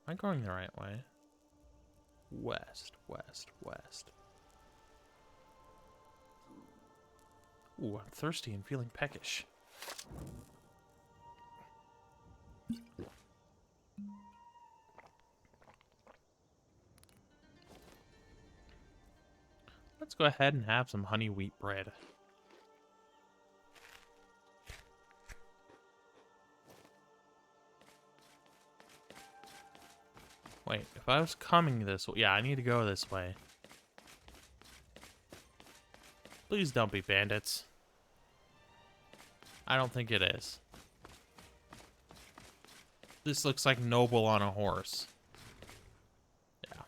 Am I going the right way? West, west, west. Ooh, I'm thirsty and feeling peckish. Let's go ahead and have some honey wheat bread. Wait, if I was coming this way... Yeah, I need to go this way. Please don't be bandits. I don't think it is. This looks like Noble on a horse. Yeah.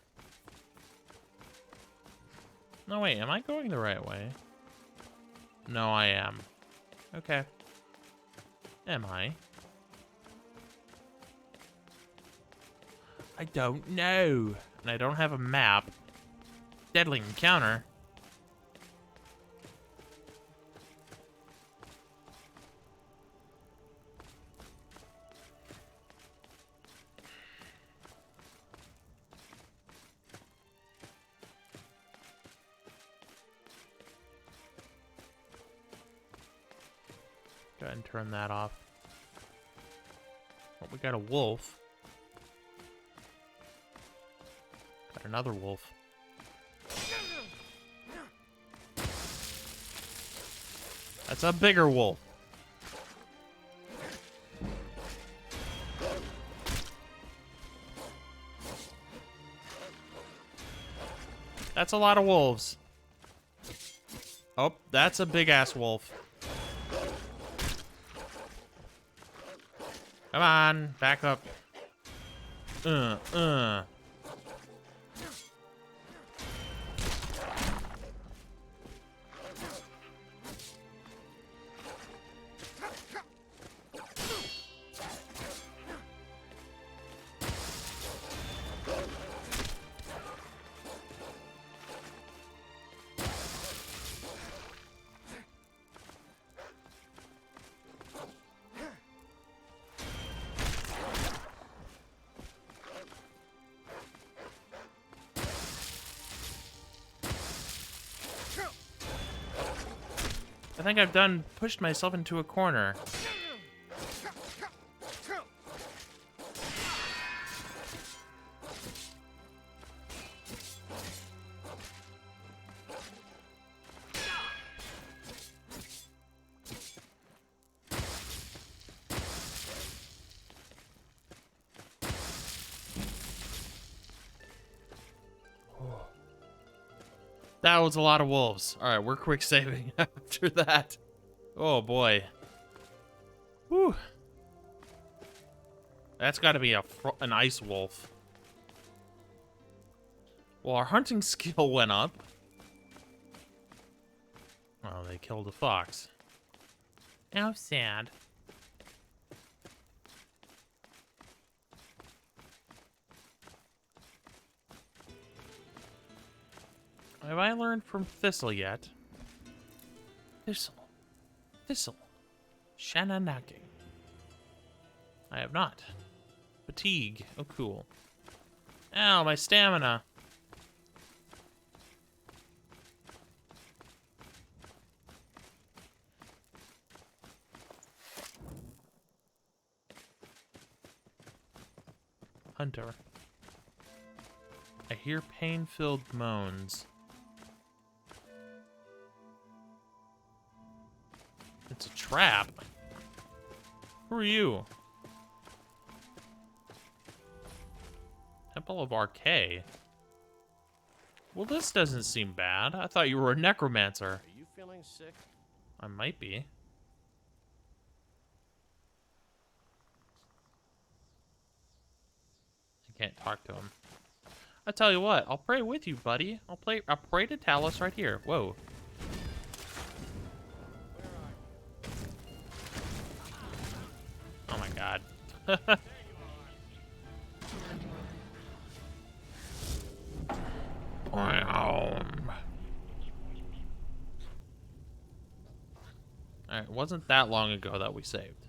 No, wait, am I going the right way? No, I am. Okay. Am I? I don't know. And I don't have a map. Deadly encounter. Go ahead and turn that off. Oh, we got a wolf. Got another wolf. That's a bigger wolf. That's a lot of wolves. Oh, that's a big-ass wolf. Come on, back up. I think I've pushed myself into a corner. That was a lot of wolves. Alright, we're quick saving after that. Oh boy. Whew. That's gotta be an ice wolf. Well, our hunting skill went up. Oh, they killed a fox. How sad. Have I learned from Thistle yet? Thistle. Thistle. Shananaki. I have not. Fatigue. Oh, cool. Ow, my stamina. Hunter. I hear pain-filled moans. It's a trap. Who are you? Temple of Arcade. Well, this doesn't seem bad. I thought you were a necromancer. Are you feeling sick? I might be. I can't talk to him. I tell you what, I'll pray with you, buddy. I'll pray to Talos right here. Whoa. Oh my god. Alright, it wasn't that long ago that we saved.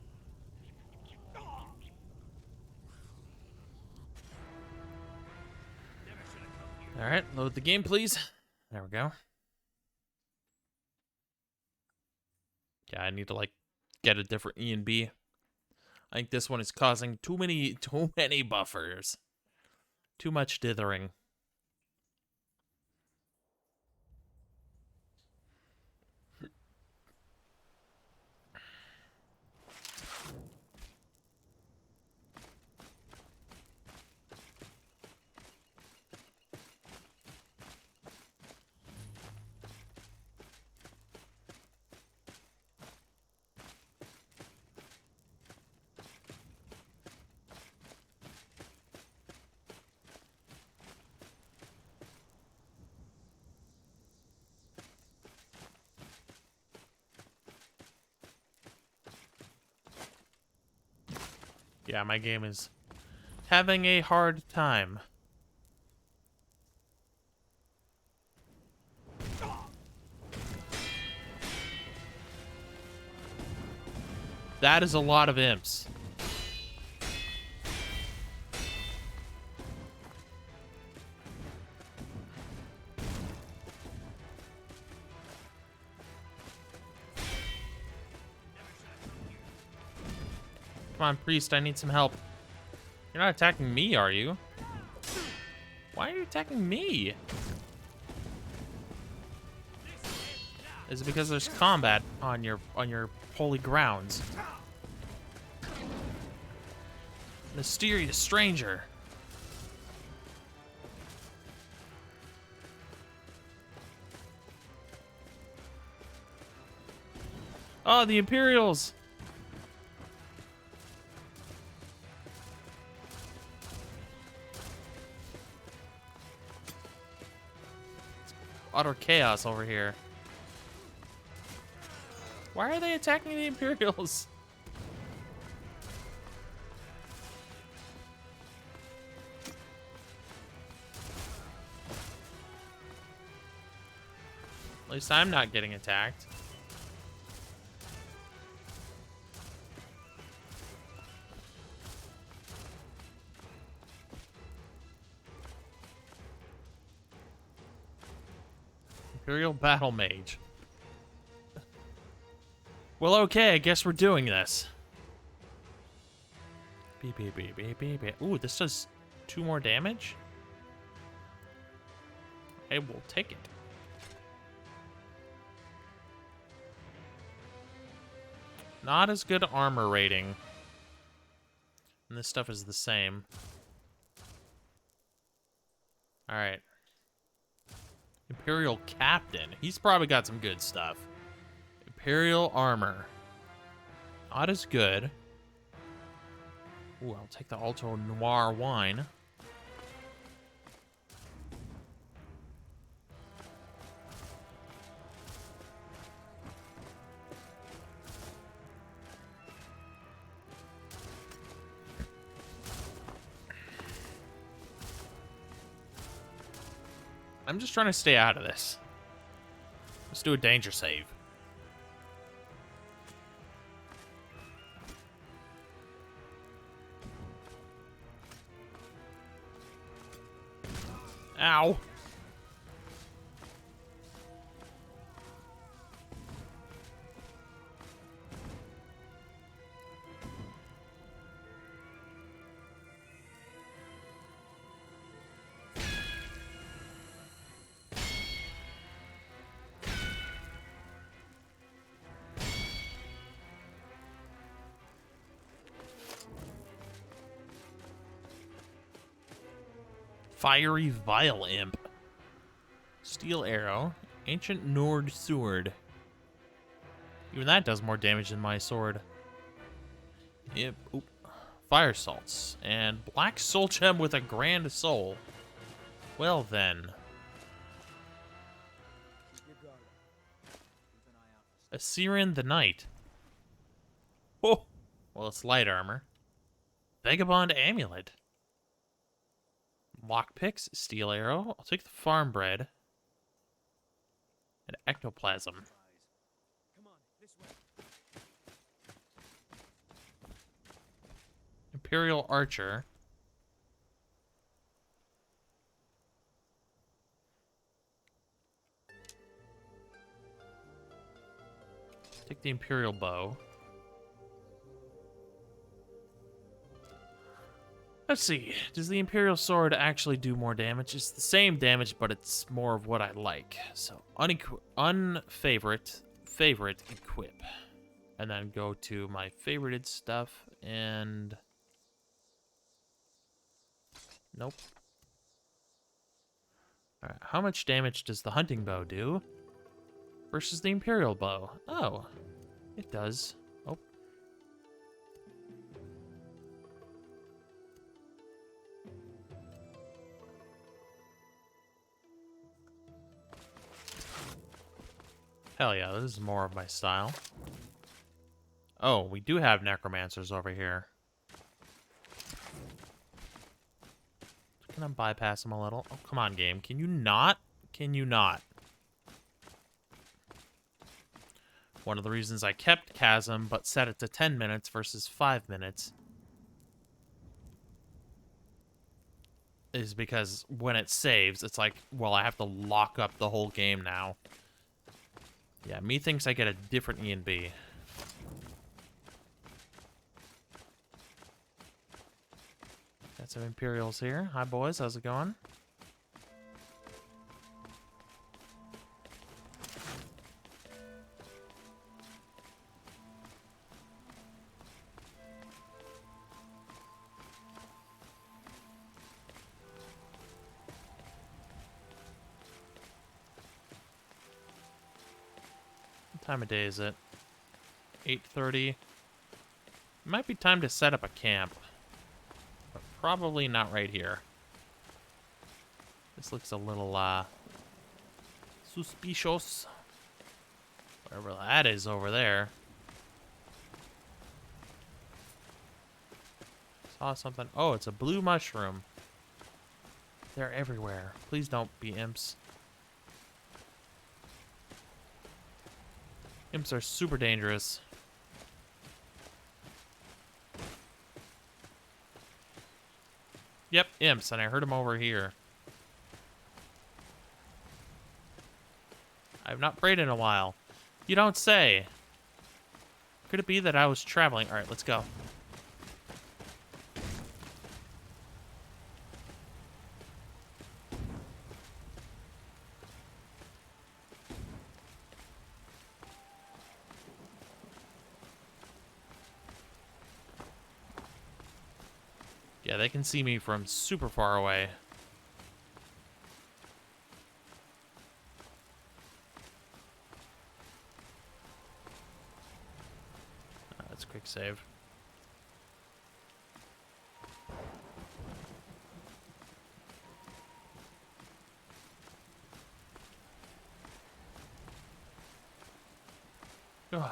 Alright, load the game, please. There we go. Yeah, I need to, like, get a different E and B. I think this one is causing too many buffers. Too much dithering. Yeah, my game is having a hard time. That is a lot of imps. Come on, priest, I need some help. You're not attacking me, are you? Why are you attacking me? Is it because there's combat on your holy grounds? Mysterious stranger. Oh, the Imperials. Utter chaos over here. Why are they attacking the Imperials? At least I'm not getting attacked. Imperial Battle Mage. Well, okay, I guess we're doing this. Beep, beep, beep, beep, beep, beep. Ooh, this does 2 more damage? I will take it. Not as good armor rating. And this stuff is the same. Alright. Imperial Captain. He's probably got some good stuff. Imperial Armor. Not as good. Ooh, I'll take the Alto Noir Wine. I'm just trying to stay out of this. Let's do a danger save. Ow. Fiery Vile Imp. Steel Arrow. Ancient Nord Sword. Even that does more damage than my sword. Yep. Oop. Fire Salts. And Black Soul Gem with a Grand Soul. Well then. Assyrian the Knight. Oh! Well, it's light armor. Vagabond Amulet. Lockpicks, Steel Arrow. I'll take the Farm Bread. And Ectoplasm. Imperial Archer. Take the Imperial Bow. Let's see. Does the Imperial Sword actually do more damage? It's the same damage, but it's more of what I like. So, unfavorite, favorite, equip. And then go to my favorited stuff, and... Nope. Alright, how much damage does the Hunting Bow do? Versus the Imperial Bow? Oh, it does. Oh. Hell yeah, this is more of my style. Oh, we do have necromancers over here. Can I bypass them a little? Oh, come on, game. Can you not? Can you not? One of the reasons I kept Chasm, but set it to 10 minutes versus 5 minutes, is because when it saves, it's like, well, I have to lock up the whole game now. Yeah, me thinks I get a different E and B. Got some Imperials here. Hi, boys. How's it going? What time of day is it? 8:30. It might be time to set up a camp. But probably not right here. This looks a little, suspicious. Whatever that is over there. Saw something. Oh, it's a blue mushroom. They're everywhere. Please don't be imps. Imps are super dangerous. Yep, imps, and I heard them over here. I've not prayed in a while. You don't say. Could it be that I was traveling? All right, let's go. Yeah, they can see me from super far away. That's a quick save. Ugh.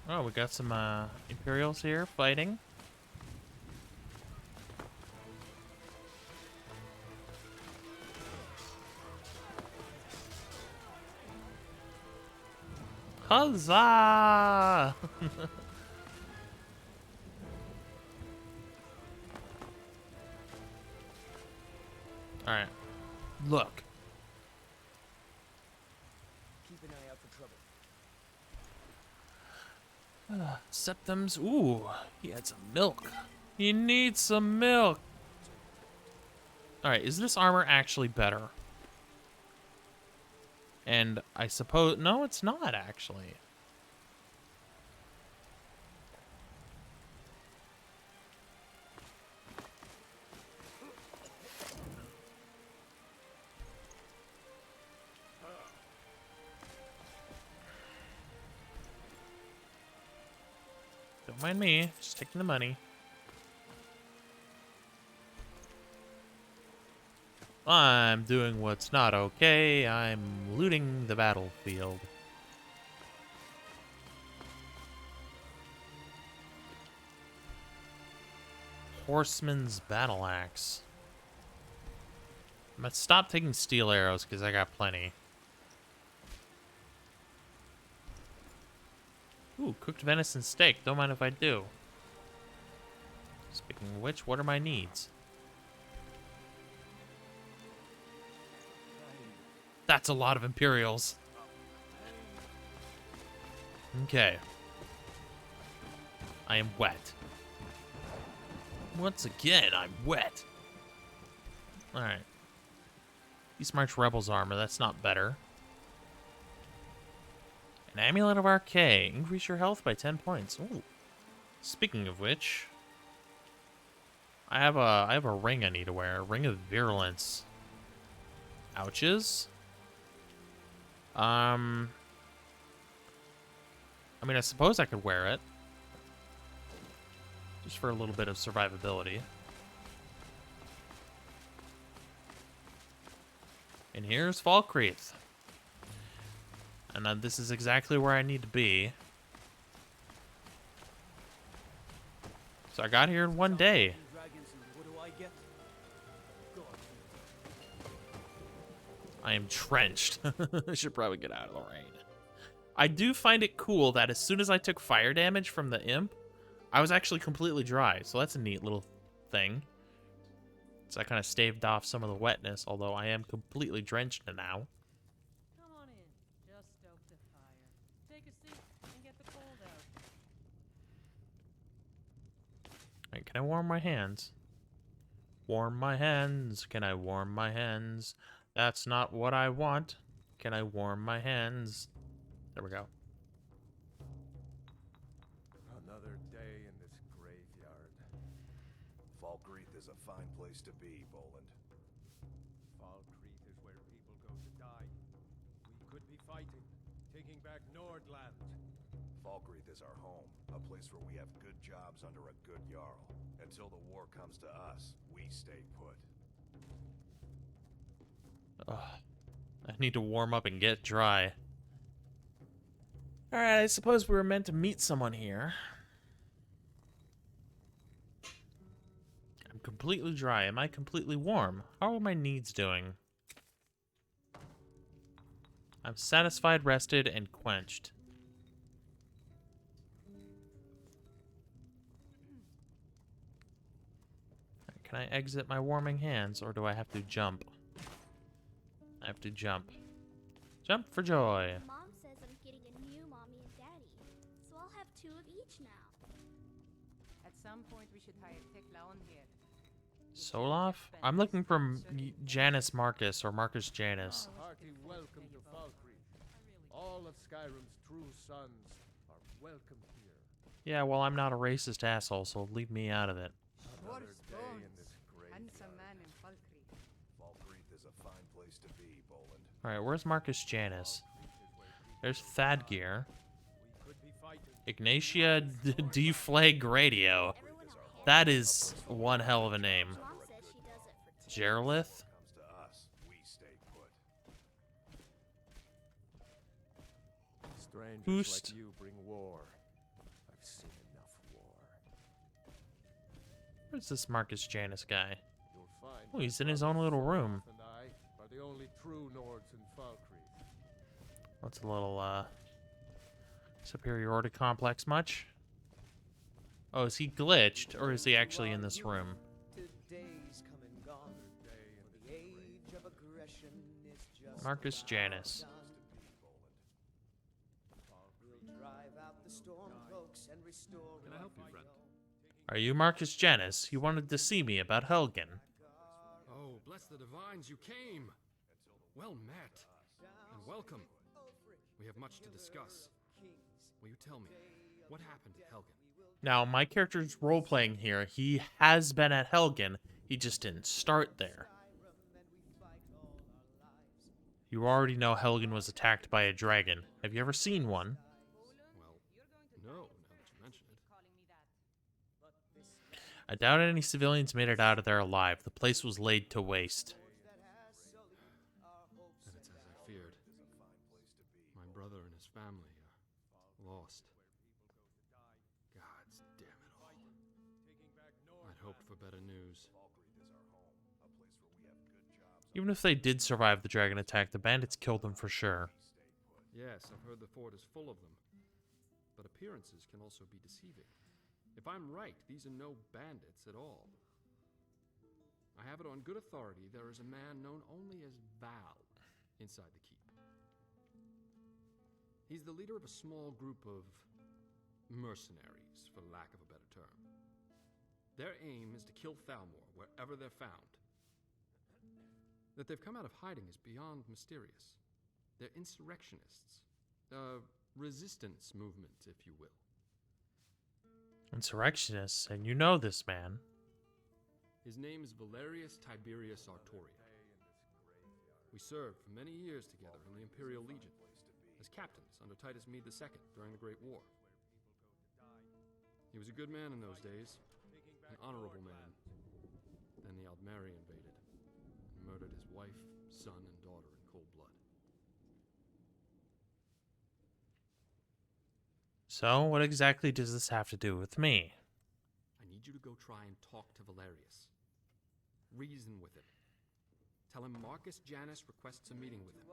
Oh, we got some Imperials here fighting. Huzzah! Alright. Look. Keep an eye out for trouble. Septums. Ooh, he had some milk. He needs some milk. Alright, is this armor actually better? And I suppose... No, it's not, actually. Don't mind me, just taking the money. I'm doing what's not okay. I'm looting the battlefield. Horseman's battle axe. I'm gonna stop taking steel arrows because I got plenty. Ooh, cooked venison steak. Don't mind if I do. Speaking of which, what are my needs? That's a lot of Imperials. Okay. I am wet. Once again, I'm wet. Alright. East March Rebels armor. That's not better. An Amulet of Archay. Increase your health by 10 points. Ooh. Speaking of which, I have a ring I need to wear. Ring of Virulence. Ouches. I mean, I suppose I could wear it. Just for a little bit of survivability. And here's Falkreath. And this is exactly where I need to be. So I got here in one day. I am drenched. I should probably get out of the rain. I do find it cool that as soon as I took fire damage from the imp, I was actually completely dry. So that's a neat little thing. So I kind of staved off some of the wetness, although I am completely drenched now. Come on in. Just stoke the fire. Take a seat and get the cold out. Right, can I warm my hands? Warm my hands. Can I warm my hands? That's not what I want. Can I warm my hands? There we go. Another day in this graveyard. Falkreath is a fine place to be, Boland. Falkreath is where people go to die. We could be fighting, taking back Nordland. Falkreath is our home, a place where we have good jobs under a good Jarl. Until the war comes to us, we stay put. Ugh. I need to warm up and get dry. Alright, I suppose we were meant to meet someone here. I'm completely dry. Am I completely warm? How are my needs doing? I'm satisfied, rested, and quenched. Can Can I exit my warming hands, or do I have to jump? I have to jump. Jump for joy. Mom says I'm getting a new mommy and daddy, so I'll have 2 of each now. At some point, we should hire Tekla on here. Soloff? I'm looking for Janus Marcus, or Marcus Janus. Hearty welcome to Falkreath. All of Skyrim's true sons are welcome here. Yeah, well, I'm not a racist asshole, so leave me out of it. Another day in this graveyard. Handsome man in Falkreath. Falkreath is a fine place to be, Boland. Alright, where's Marcus Janus? There's Thadgear. Ignatia Deflagradio. That is one hell of a name. Gerlith? Comes to us, we stay put. Strangers Boost. like you bring war. I've seen enough war. Where's this Marcus Janus guy? You'll find Oh, he's in his own little room. and I are the only true Nords in Falkreath. That's a little, superiority complex much? Oh, is he glitched, or is he actually in this room? Today's come and gone. The age of aggression is just Marcus Janus. We'll drive out the storm cloaks and restore. Can I help you, friend? Are you Marcus Janus? You wanted to see me about Helgen. Oh, bless the divines, you came! Well met, and welcome. We have much to discuss. Will you tell me, what happened at Helgen? Now, my character's role-playing here, he has been at Helgen, he just didn't start there. You already know Helgen was attacked by a dragon. Have you ever seen one? Well, no, now that you mention it. I doubt any civilians made it out of there alive. The place was laid to waste. And it's as I feared. My brother and his family are lost. Gods damn it all. I'd hoped for better news. Even if they did survive the dragon attack, the bandits killed them for sure. Yes, I've heard the fort is full of them. But appearances can also be deceiving. If I'm right, these are no bandits at all. I have it on good authority there is a man known only as Val inside the keep. He's the leader of a small group of mercenaries, for lack of a better term. Their aim is to kill Thalmor wherever they're found. That they've come out of hiding is beyond mysterious. They're insurrectionists. A resistance movement, if you will. Insurrectionists, and you know this man. His name is Valerius Tiberius Artoria. We served for many years together in the Imperial Legion, as captains under Titus Mede II during the Great War. He was a good man in those days, an honorable man. Then the Aldmeri invaded, and murdered his wife, son, and daughter in cold blood. So, what exactly does this have to do with me? I need you to go try and talk to Valerius. Reason with him. Tell him Marcus Janus requests a meeting with him.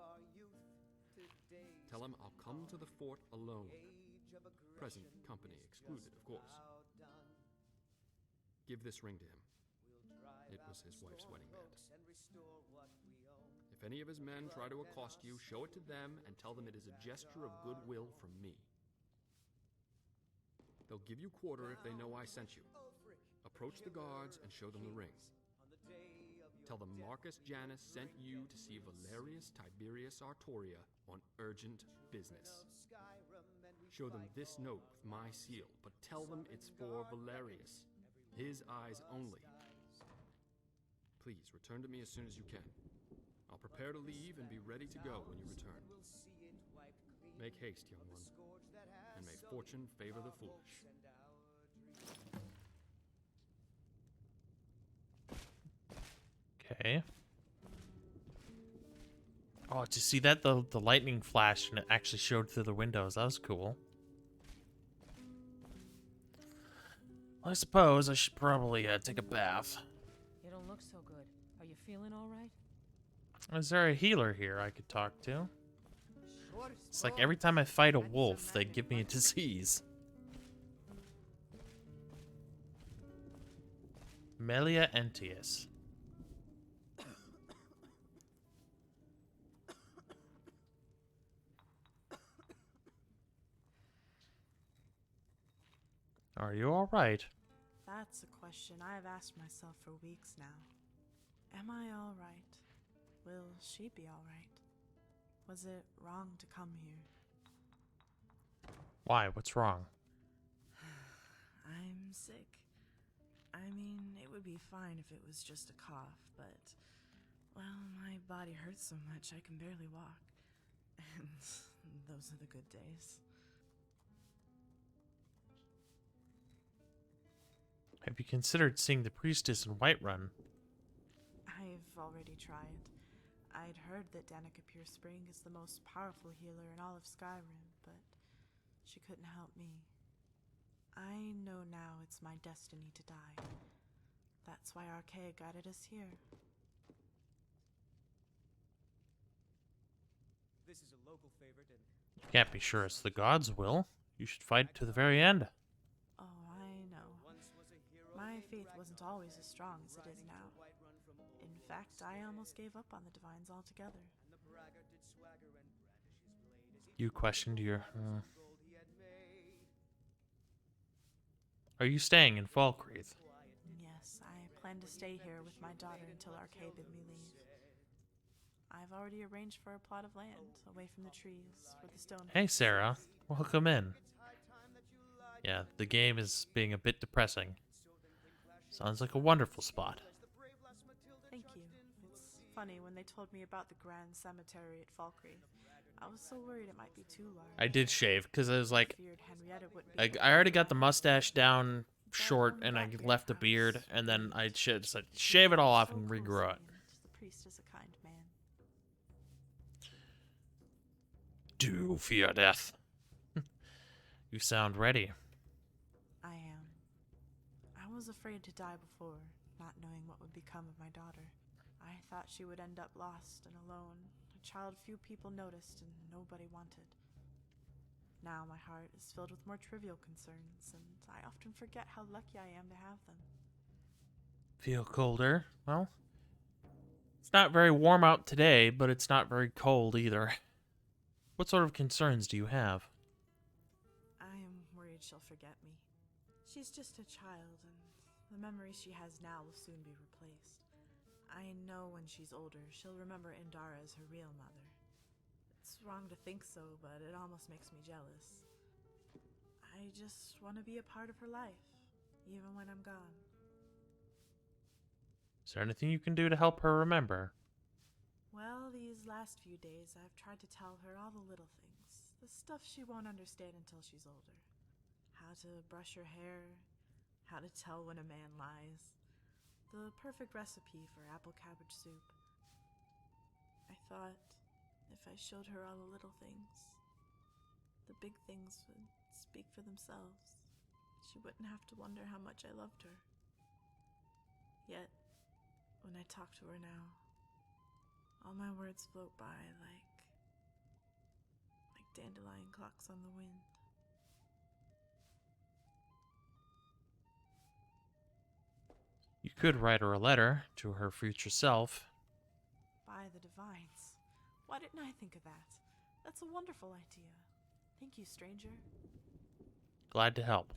Tell him I'll come to the fort alone. Present company excluded, of course. Give this ring to him. It was his wife's wedding band. If any of his men try to accost you, show it to them and tell them it is a gesture of goodwill from me. They'll give you quarter if they know I sent you. Approach the guards and show them the ring. Tell them Marcus Janus sent you to see Valerius Tiberius Artoria on urgent business. Show them this note with my seal, but tell them it's for Valerius. His eyes only. Please, return to me as soon as you can. I'll prepare to leave and be ready to go when you return. Make haste, young one, and may fortune favor the foolish. Okay. Oh, did you see that? The lightning flashed and it actually showed through the windows. That was cool. I suppose I should probably take a bath. You don't look so good. Are you feeling all right? Is there a healer here I could talk to? It's like every time I fight a wolf, they give me a disease. Melia Entius. Are you alright? That's a question I've asked myself for weeks now. Am I alright? Will she be alright? Was it wrong to come here? Why? What's wrong? I'm sick. I mean, it would be fine if it was just a cough, but, well, my body hurts so much I can barely walk. And those are the good days. Have you considered seeing the priestess in Whiterun? I've already tried. I'd heard that Danica Pure Spring is the most powerful healer in all of Skyrim, but she couldn't help me. I know now it's my destiny to die. That's why Archaea guided us here. This is a local favorite and You can't be sure it's the gods' will. You should fight to the very end. Oh, I know. My faith wasn't always as strong as it is now. In fact, I almost gave up on the divines altogether. You questioned your... Are you staying in Falkreath? Yes, I plan to stay here with my daughter until Archaea bid me leave. I've already arranged for a plot of land away from the trees for the stone. Hey, Sarah. Welcome in. Yeah, the game is being a bit depressing. Sounds like a wonderful spot. Thank you. It's funny, when they told me about the Grand Cemetery at Falkreath, I was so worried it might be too large. I did shave, because I was like... Feared Henrietta wouldn't be I already got the mustache down short, and I left a beard, and then I said, shave it all off and regrow it. The priest is a kind man. Do fear death. You sound ready. I am. I was afraid to die before, not knowing what would become of my daughter. I thought she would end up lost and alone, a child few people noticed and nobody wanted. Now my heart is filled with more trivial concerns, and I often forget how lucky I am to have them. Feel colder? Well, it's not very warm out today, but it's not very cold either. What sort of concerns do you have? I am worried she'll forget me. She's just a child, and the memories she has now will soon be replaced. I know when she's older, she'll remember Indara as her real mother. It's wrong to think so, but it almost makes me jealous. I just want to be a part of her life, even when I'm gone. Is there anything you can do to help her remember? Well, these last few days, I've tried to tell her all the little things, the stuff she won't understand until she's older. How to brush her hair, how to tell when a man lies, the perfect recipe for apple cabbage soup. I thought if I showed her all the little things, the big things would speak for themselves. She wouldn't have to wonder how much I loved her. Yet, when I talk to her now, all my words float by like dandelion clocks on the wind. You could write her a letter to her future self. By the divines. Why didn't I think of that? That's a wonderful idea. Thank you, stranger. Glad to help.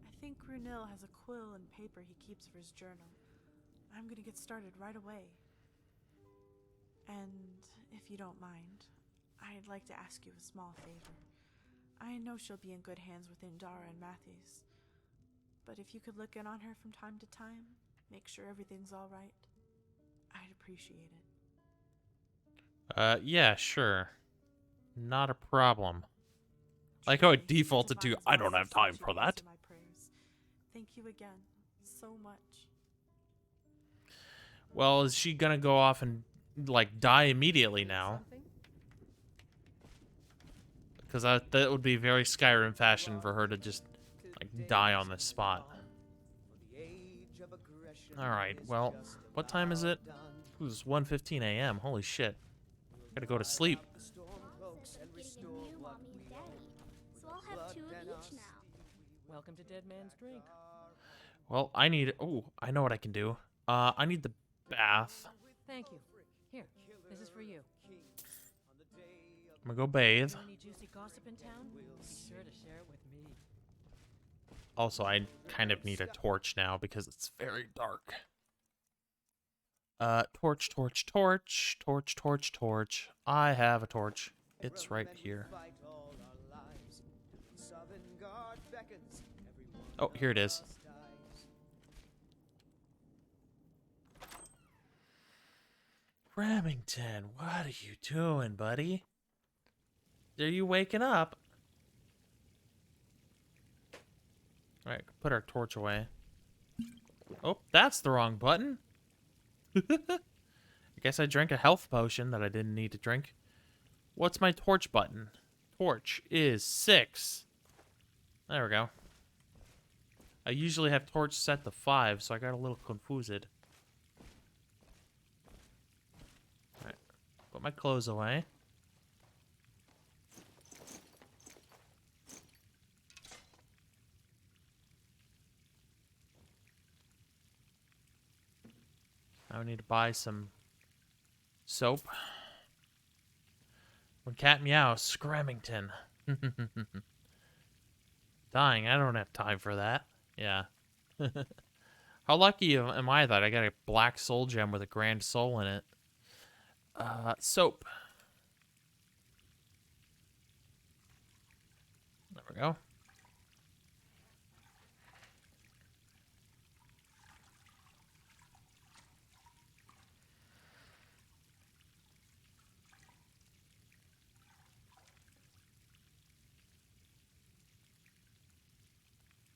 I think Runil has a quill and paper he keeps for his journal. I'm gonna get started right away. And if you don't mind, I'd like to ask you a small favor. I know she'll be in good hands with Indara and Matthews, but if you could look in on her from time to time, make sure everything's all right, I'd appreciate it. Yeah, sure. Not a problem. Like how it defaulted to, I don't have time for that. Thank you again, so much. Well, is she gonna go off and, like, die immediately now? Because that would be very Skyrim fashion for her to just, like, die on this spot. Alright, well, what time is it? Ooh, it's 1:15 a.m. Holy shit. Gotta go to sleep. So I'll have 2 of each now. Welcome to Dead Man's Drink. Well, I need... Oh, I know what I can do. I need the bath. Thank you. Here, this is for you. I'm gonna go bathe. Any juicy gossip in town? Be sure to share it with me. Also, I kind of need a torch now because it's very dark. Torch, torch, torch, torch, torch, torch. I have a torch. It's right here. Oh, here it is. Remington, what are you doing, buddy? Are you waking up? Alright, put our torch away. Oh, that's the wrong button. I guess I drank a health potion that I didn't need to drink. What's my torch button? Torch is 6. There we go. I usually have torch set to 5, so I got a little confused. Alright, put my clothes away. I need to buy some soap. When cat meows, Scramington. Dying, I don't have time for that. Yeah. How lucky am I that I got a black soul gem with a grand soul in it? Soap. There we go.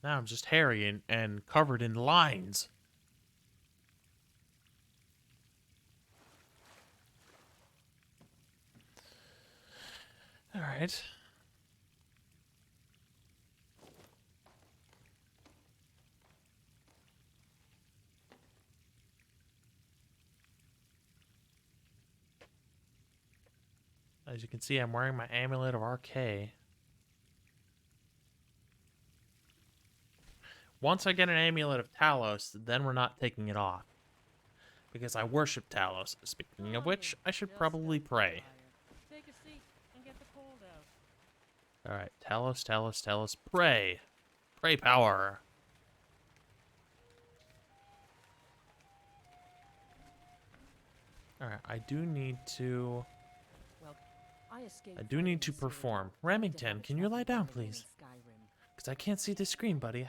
Now I'm just hairy and covered in lines. All right. As you can see, I'm wearing my amulet of RK. Once I get an amulet of Talos, then we're not taking it off. Because I worship Talos. Speaking of which, I should probably pray. Take a seat and get the cold out. Alright, Talos, Talos, Talos, pray! Pray power! Alright, I do need to perform. Remington, can you lie down, please? Because I can't see the screen, buddy.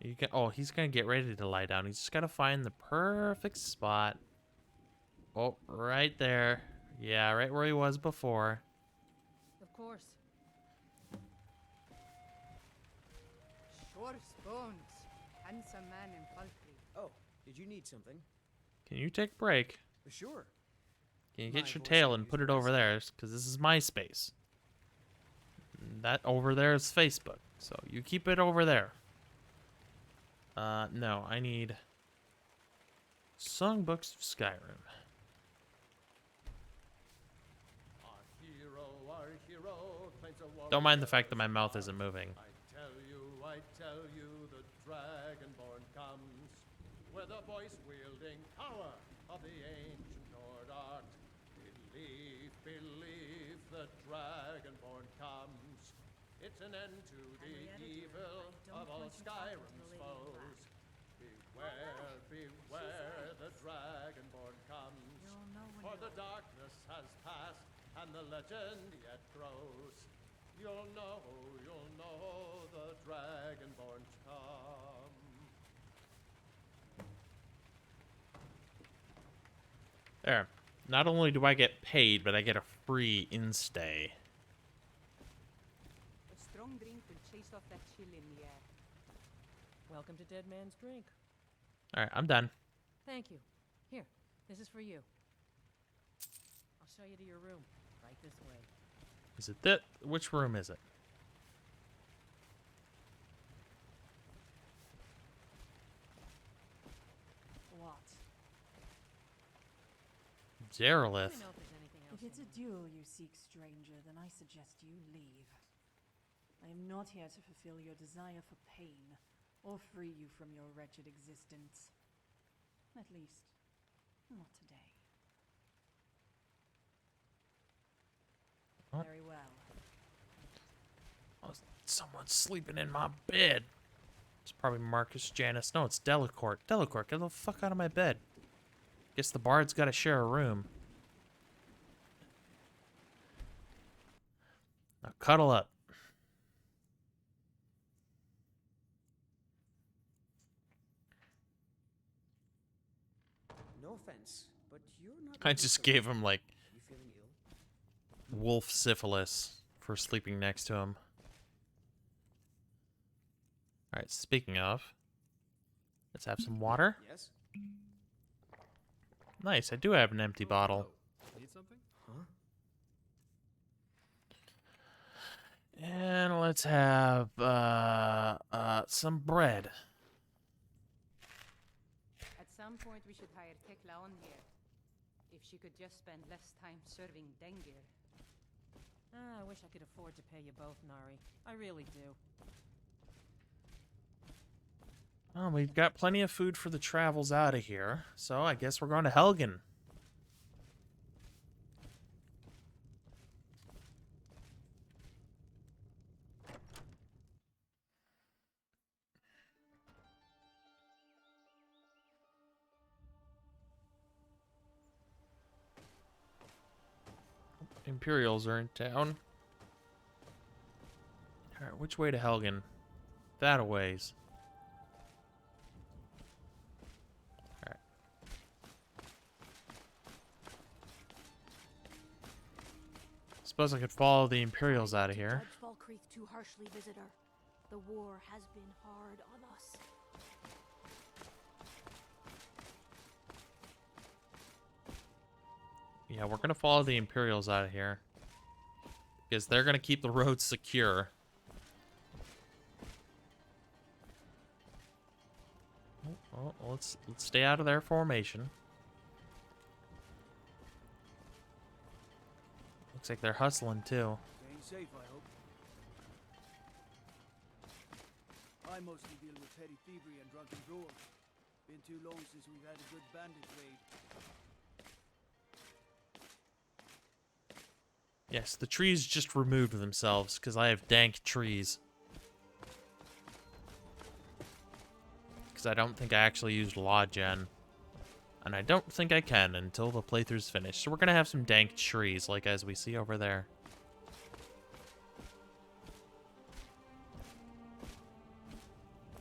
You can, oh, he's gonna get ready to lie down. He's just gotta find the perfect spot. Oh, right there. Yeah, right where he was before. Of course. Short bones. Handsome man and paltry. Oh, did you need something? Can you take a break? Sure. Can you get your tail and put it over there? Because this is my space. That over there is Facebook. So you keep it over there. No, I need Songbooks of Skyrim. Don't mind the fact that my mouth isn't moving. I tell you, the Dragonborn comes with a voice-wielding power of the ancient Nord art. Believe, believe, the Dragonborn comes. It's an end to the evil of all Skyrim's foes. Beware, beware, the Dragonborn comes. For the darkness has passed, and the legend yet grows. You'll know, the Dragonborn come. There. Not only do I get paid, but I get a free in-stay. A strong drink will chase off that chill in the air. Welcome to Dead Man's Drink. Alright, I'm done. Thank you. Here, this is for you. I'll show you to your room. Right this way. Is it that? Which room is it? What? Derelith. If it's a duel you seek, stranger, then I suggest you leave. I am not here to fulfill your desire for pain, or free you from your wretched existence. At least, not today. Oh. Very well. Oh, someone's sleeping in my bed. It's probably Marcus Janus. No, it's Delacourt. Delacourt, get the fuck out of my bed. Guess the bard's gotta share a room. Now cuddle up. No offense, but you're not. I just gave him like You feeling ill? wolf syphilis for sleeping next to him. Alright, speaking of, let's have some water. Yes. Nice, I do have an empty bottle. Need something? Huh? And let's have some bread. At some point, we should hire Tekla on here. If she could just spend less time serving Dengir. I wish I could afford to pay you both, Nari. I really do. Well, we've got plenty of food for the travels out of here, so I guess we're going to Helgen. Imperials are in town. Alright, which way to Helgen? That a ways. Alright. Suppose I could follow the Imperials out of here. Judge Falkreath too harshly, visitor. The war has been hard on us. Yeah, we're gonna follow the Imperials out of here. Because they're gonna keep the roads secure. Oh, let's stay out of their formation. Looks like they're hustling too. Staying safe, I hope. I mostly deal with petty thievery and drunken brawls. Been too long since we've had a good bandit raid. Yes, the trees just removed themselves because I have dank trees. Because I don't think I actually used Law Gen. And I don't think I can until the playthrough's finished. So we're going to have some dank trees, like as we see over there.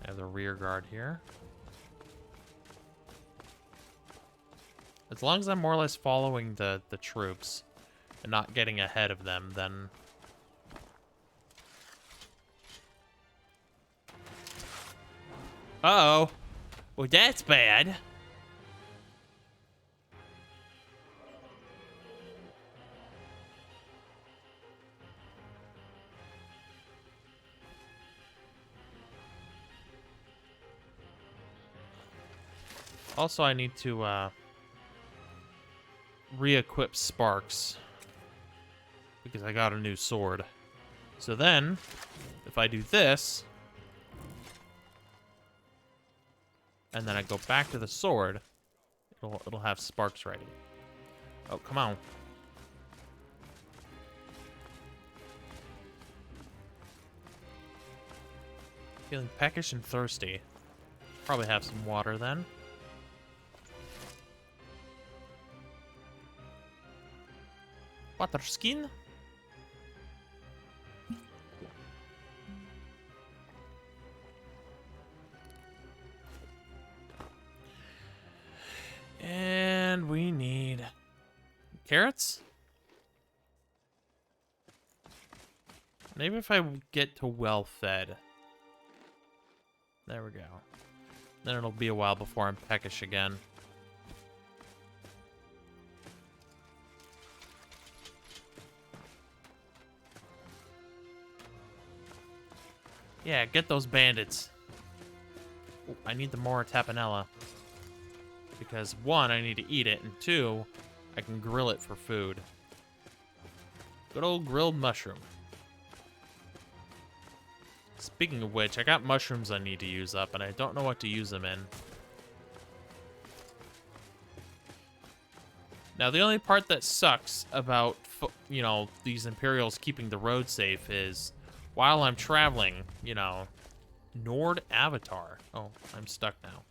I have the rear guard here. As long as I'm more or less following the troops and not getting ahead of them, then... Uh-oh. Well, that's bad. Also, I need to, re-equip Sparks. Because I got a new sword. So then, if I do this... and then I go back to the sword, it'll have Sparks ready. Oh, come on. Feeling peckish and thirsty. Probably have some water then. Water skin? And we need carrots? Maybe if I get to well fed. There we go. Then it'll be a while before I'm peckish again. Yeah, get those bandits. Ooh, I need the more tapanella. Because, one, I need to eat it, and two, I can grill it for food. Good old grilled mushroom. Speaking of which, I got mushrooms I need to use up, and I don't know what to use them in. Now, the only part that sucks about, you know, these Imperials keeping the road safe is, while I'm traveling, you know, Nord Avatar. Oh, I'm stuck now.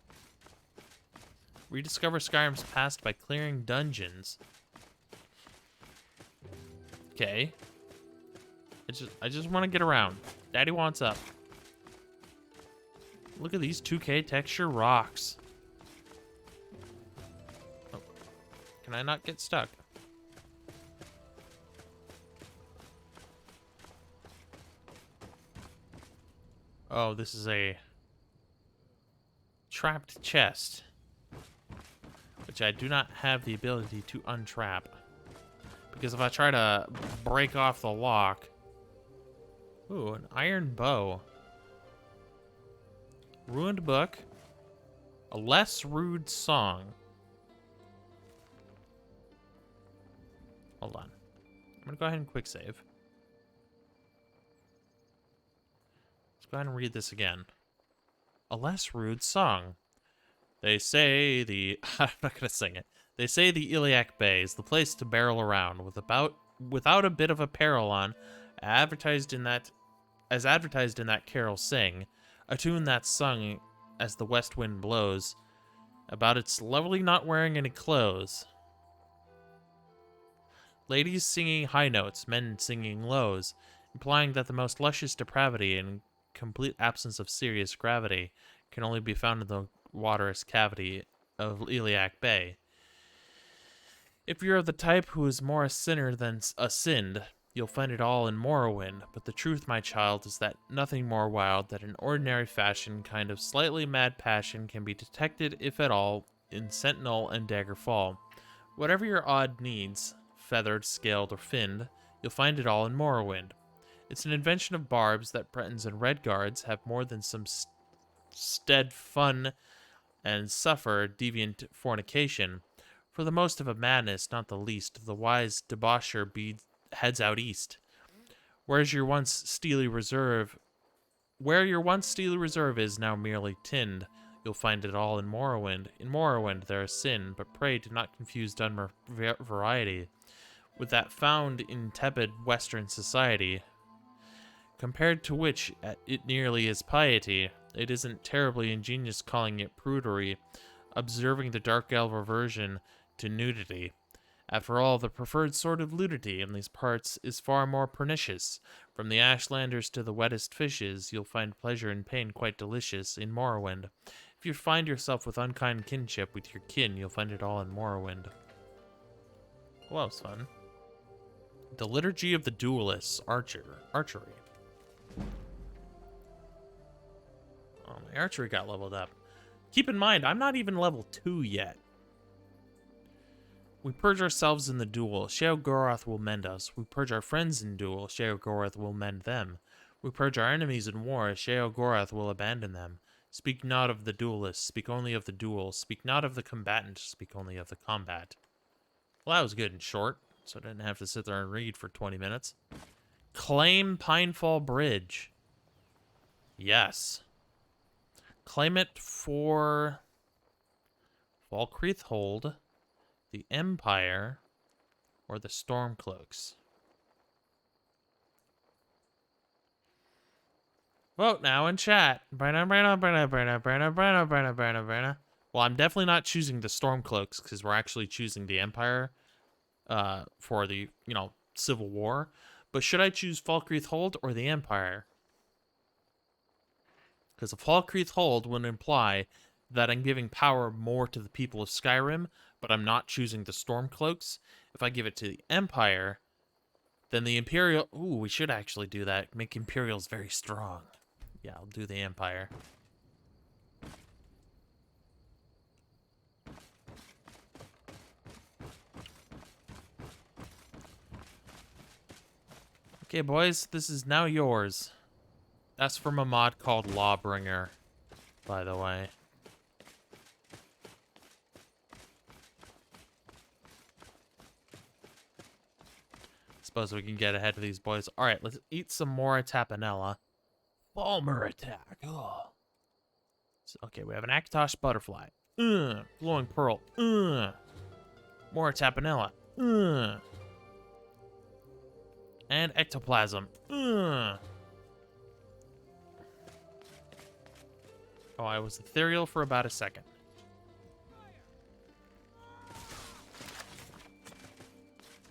Rediscover Skyrim's past by clearing dungeons. Okay. I just want to get around. Daddy wants up. Look at these 2K texture rocks. Oh. Can I not get stuck? Oh, this is a trapped chest, which I do not have the ability to untrap. Because if I try to break off the lock... Ooh, an iron bow. Ruined book. A less rude song. Hold on. I'm gonna go ahead and quick save. Let's go ahead and read this again. A less rude song. They say the... I'm not gonna sing it. They say the Iliac Bay is the place to barrel around without a bit of apparel on, as advertised in that carol sing, a tune that's sung as the west wind blows, about its lovely not wearing any clothes. Ladies singing high notes, men singing lows, implying that the most luscious depravity and complete absence of serious gravity can only be found in the waterous cavity of Iliac Bay. If you're of the type who is more a sinner than a sinned, you'll find it all in Morrowind, but the truth, my child, is that nothing more wild than an ordinary fashion kind of slightly mad passion can be detected, if at all, in Sentinel and Daggerfall. Whatever your odd needs, feathered, scaled, or finned, you'll find it all in Morrowind. It's an invention of Barbs that Bretons and Redguards have more than some stead fun and suffer deviant fornication. For the most of a madness, not the least, the wise debaucher heads out east. Where your once steely reserve is now merely tinned, you'll find it all in Morrowind. In Morrowind there is sin, but pray do not confuse dun variety with that found in tepid Western society, compared to which it nearly is piety. It isn't terribly ingenious calling it prudery, observing the dark elf aversion to nudity. After all, the preferred sort of nudity in these parts is far more pernicious. From the Ashlanders to the wettest fishes, you'll find pleasure and pain quite delicious in Morrowind. If you find yourself with unkind kinship with your kin, you'll find it all in Morrowind. Well, that was fun. The Liturgy of the Duelists, Archery. Oh, my archery got leveled up. Keep in mind, I'm not even level 2 yet. We purge ourselves in the duel, Sheogorath will mend us. We purge our friends in duel, Sheogorath will mend them. We purge our enemies in war, Sheogorath will abandon them. Speak not of the duelist, speak only of the duel. Speak not of the combatant, speak only of the combat. Well, that was good and short, so I didn't have to sit there and read for 20 minutes. Claim Pinefall Bridge. Yes. Claim it for Falkreath Hold, the Empire, or the Stormcloaks. Vote now in chat. Well, I'm definitely not choosing the Stormcloaks because we're actually choosing the Empire for the, Civil War. But should I choose Falkreath Hold or the Empire? Because a Falkreath Hold would imply that I'm giving power more to the people of Skyrim, but I'm not choosing the Stormcloaks. If I give it to the Empire, then the Imperial... Ooh, we should actually do that. Make Imperials very strong. Yeah, I'll do the Empire. Okay, boys, this is now yours. That's from a mod called Lawbringer, by the way. Suppose we can get ahead of these boys. Alright, let's eat some more tapenella. Palmer attack. Oh. So, okay, we have an Akatosh butterfly. Glowing pearl. More tapanella. And ectoplasm. Oh, I was ethereal for about a second.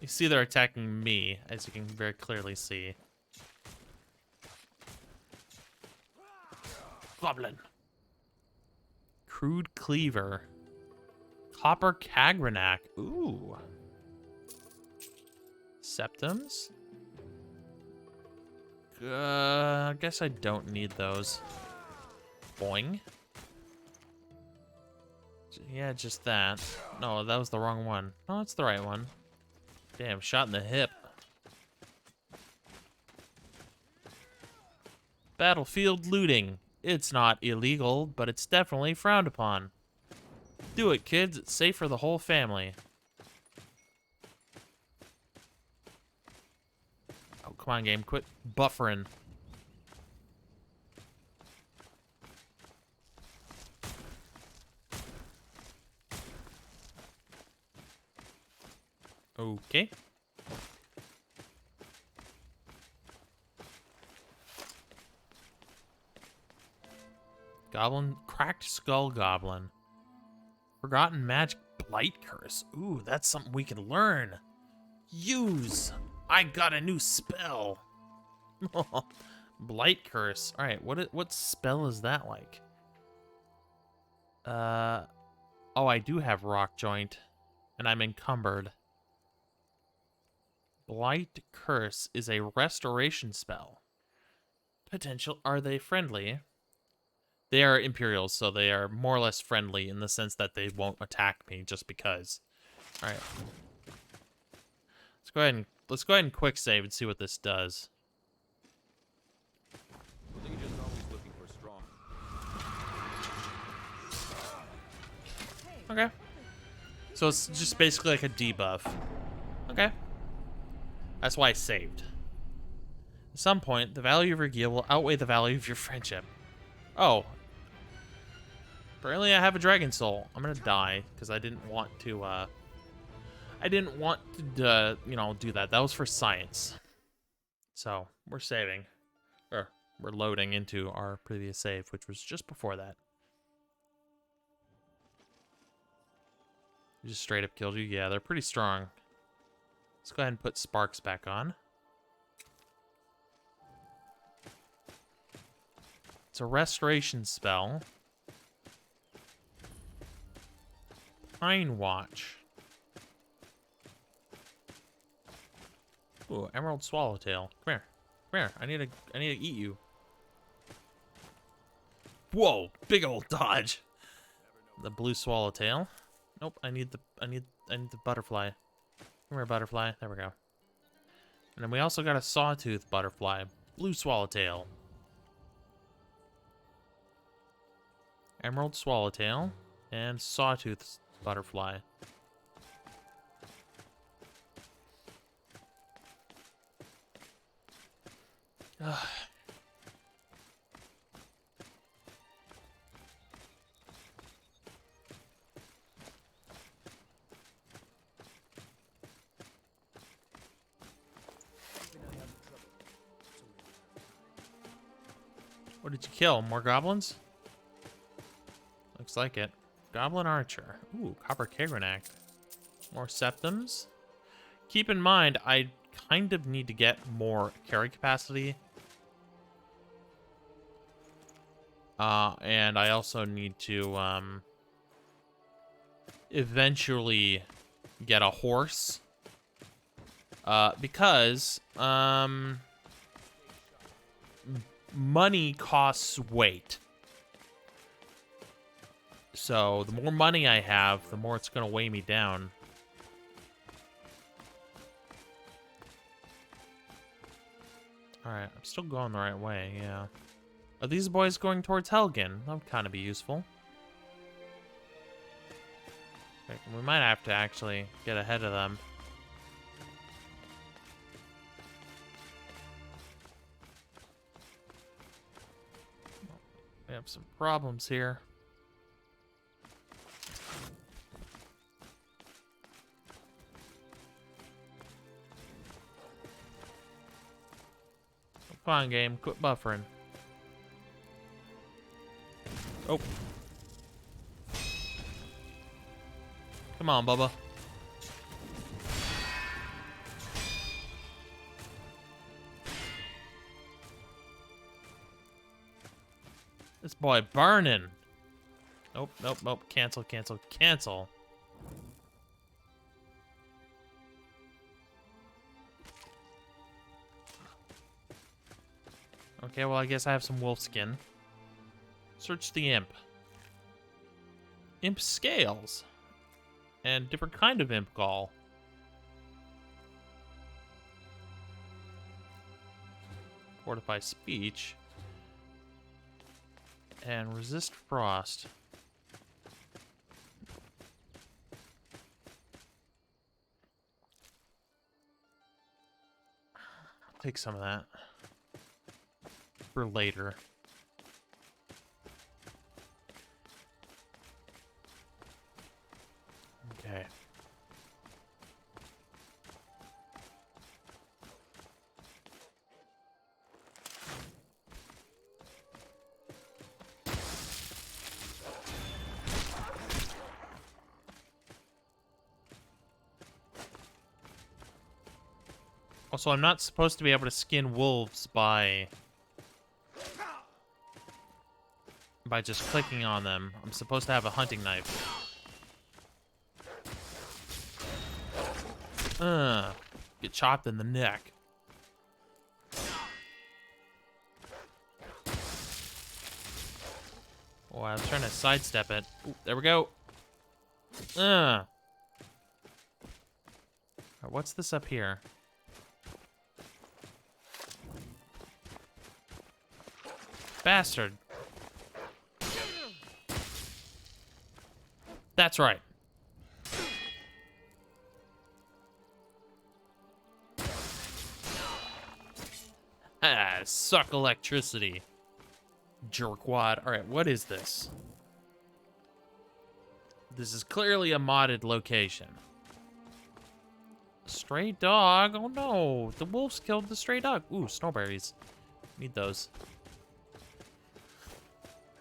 You see they're attacking me, as you can very clearly see. Goblin. Crude cleaver. Copper Kagranak. Ooh. Septums. I guess I don't need those. Boing. Yeah, just that. No, that was the wrong one. No, it's the right one. Damn, shot in the hip. Battlefield looting. It's not illegal, but it's definitely frowned upon. Do it, kids. It's safe for the whole family. Oh, come on, game. Quit buffering. Okay. Goblin, cracked skull goblin. Forgotten magic blight curse. Ooh, that's something we can learn. Use. I got a new spell. Blight curse. All right, what spell is that like? Oh, I do have rock joint, and I'm encumbered. Blight curse is a restoration spell. Potential. Are they friendly? They are Imperials, so they are more or less friendly in the sense that they won't attack me just because. All right. Let's go ahead and quick save and see what this does. Legion's always looking for strong. Okay. So it's just basically like a debuff. Okay. That's why I saved. At some point, the value of your gear will outweigh the value of your friendship. Oh. Apparently I have a dragon soul. I'm gonna die, because I didn't want to, you know, do that. That was for science. So, we're saving. Or, we're loading into our previous save, which was just before that. Just straight up killed you? Yeah, they're pretty strong. Let's go ahead and put sparks back on. It's a restoration spell. Pine Watch. Ooh, Emerald Swallowtail. Come here. Come here. I need to eat you. Whoa, big old dodge. The blue swallowtail. Nope, I need the butterfly. Come here, butterfly. There we go. And then we also got a sawtooth butterfly. Blue swallowtail. Emerald swallowtail. And sawtooth butterfly. Ugh. What did you kill? More goblins? Looks like it. Goblin Archer. Ooh, Copper Kagranak. More septums. Keep in mind, I kind of need to get more carry capacity. And I also need to, eventually get a horse. Because, money costs weight. So, the more money I have, the more it's going to weigh me down. Alright, I'm still going the right way, yeah. Are these boys going towards Helgen? That would kind of be useful. Okay, we might have to actually get ahead of them. We have some problems here. Come on, game. Quit buffering. Oh. Come on, Bubba. This boy burning. Nope, nope, nope. Cancel, cancel, cancel. Okay, well, I guess I have some wolf skin. Search the imp. Imp scales. And different kind of imp gall. Fortify speech. And resist frost. I'll take some of that. For later. Okay. Also, I'm not supposed to be able to skin wolves by just clicking on them. I'm supposed to have a hunting knife. Get chopped in the neck. Oh, I was trying to sidestep it. Ooh, there we go. Alright, what's this up here? Bastard. That's right. Ah, suck electricity. Jerkwad. Alright, what is this? This is clearly a modded location. Stray dog? Oh no, the wolves killed the stray dog. Ooh, snowberries. Need those.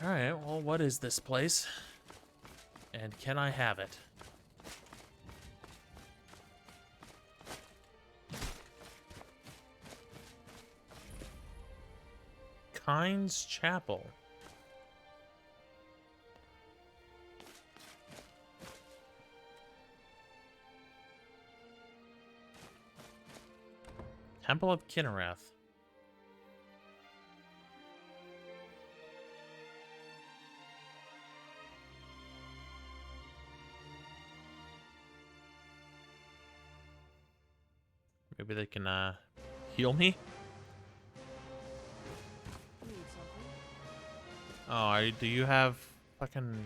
Alright, well, what is this place? And can I have it? Kain's Chapel. Temple of Kinnereth. Maybe they can heal me? Oh, do you have fucking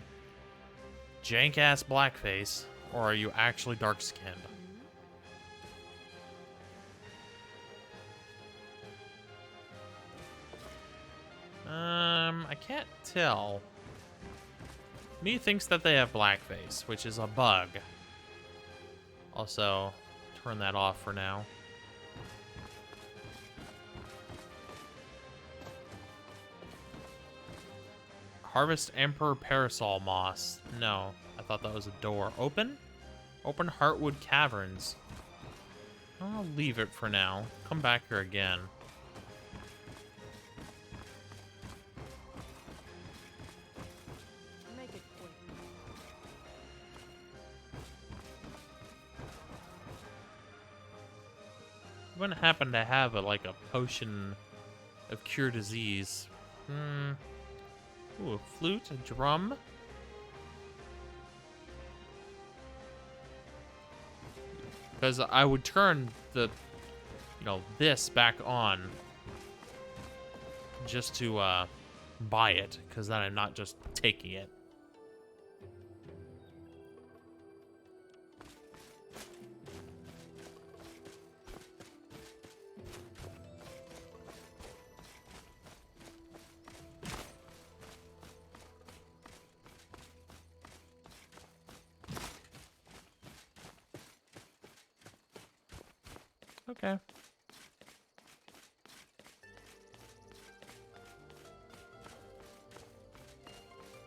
jank-ass blackface? Or are you actually dark-skinned? I can't tell. Me thinks that they have blackface, which is a bug. Also, turn that off for now. Harvest Emperor Parasol Moss. No, I thought that was a door. Open? Open Heartwood Caverns. I'll leave it for now. Come back here again. Make it quick. You wouldn't happen to have like a potion of cure disease. Ooh, a flute, a drum. Because I would turn the, this back on just to buy it, because then I'm not just taking it. Okay.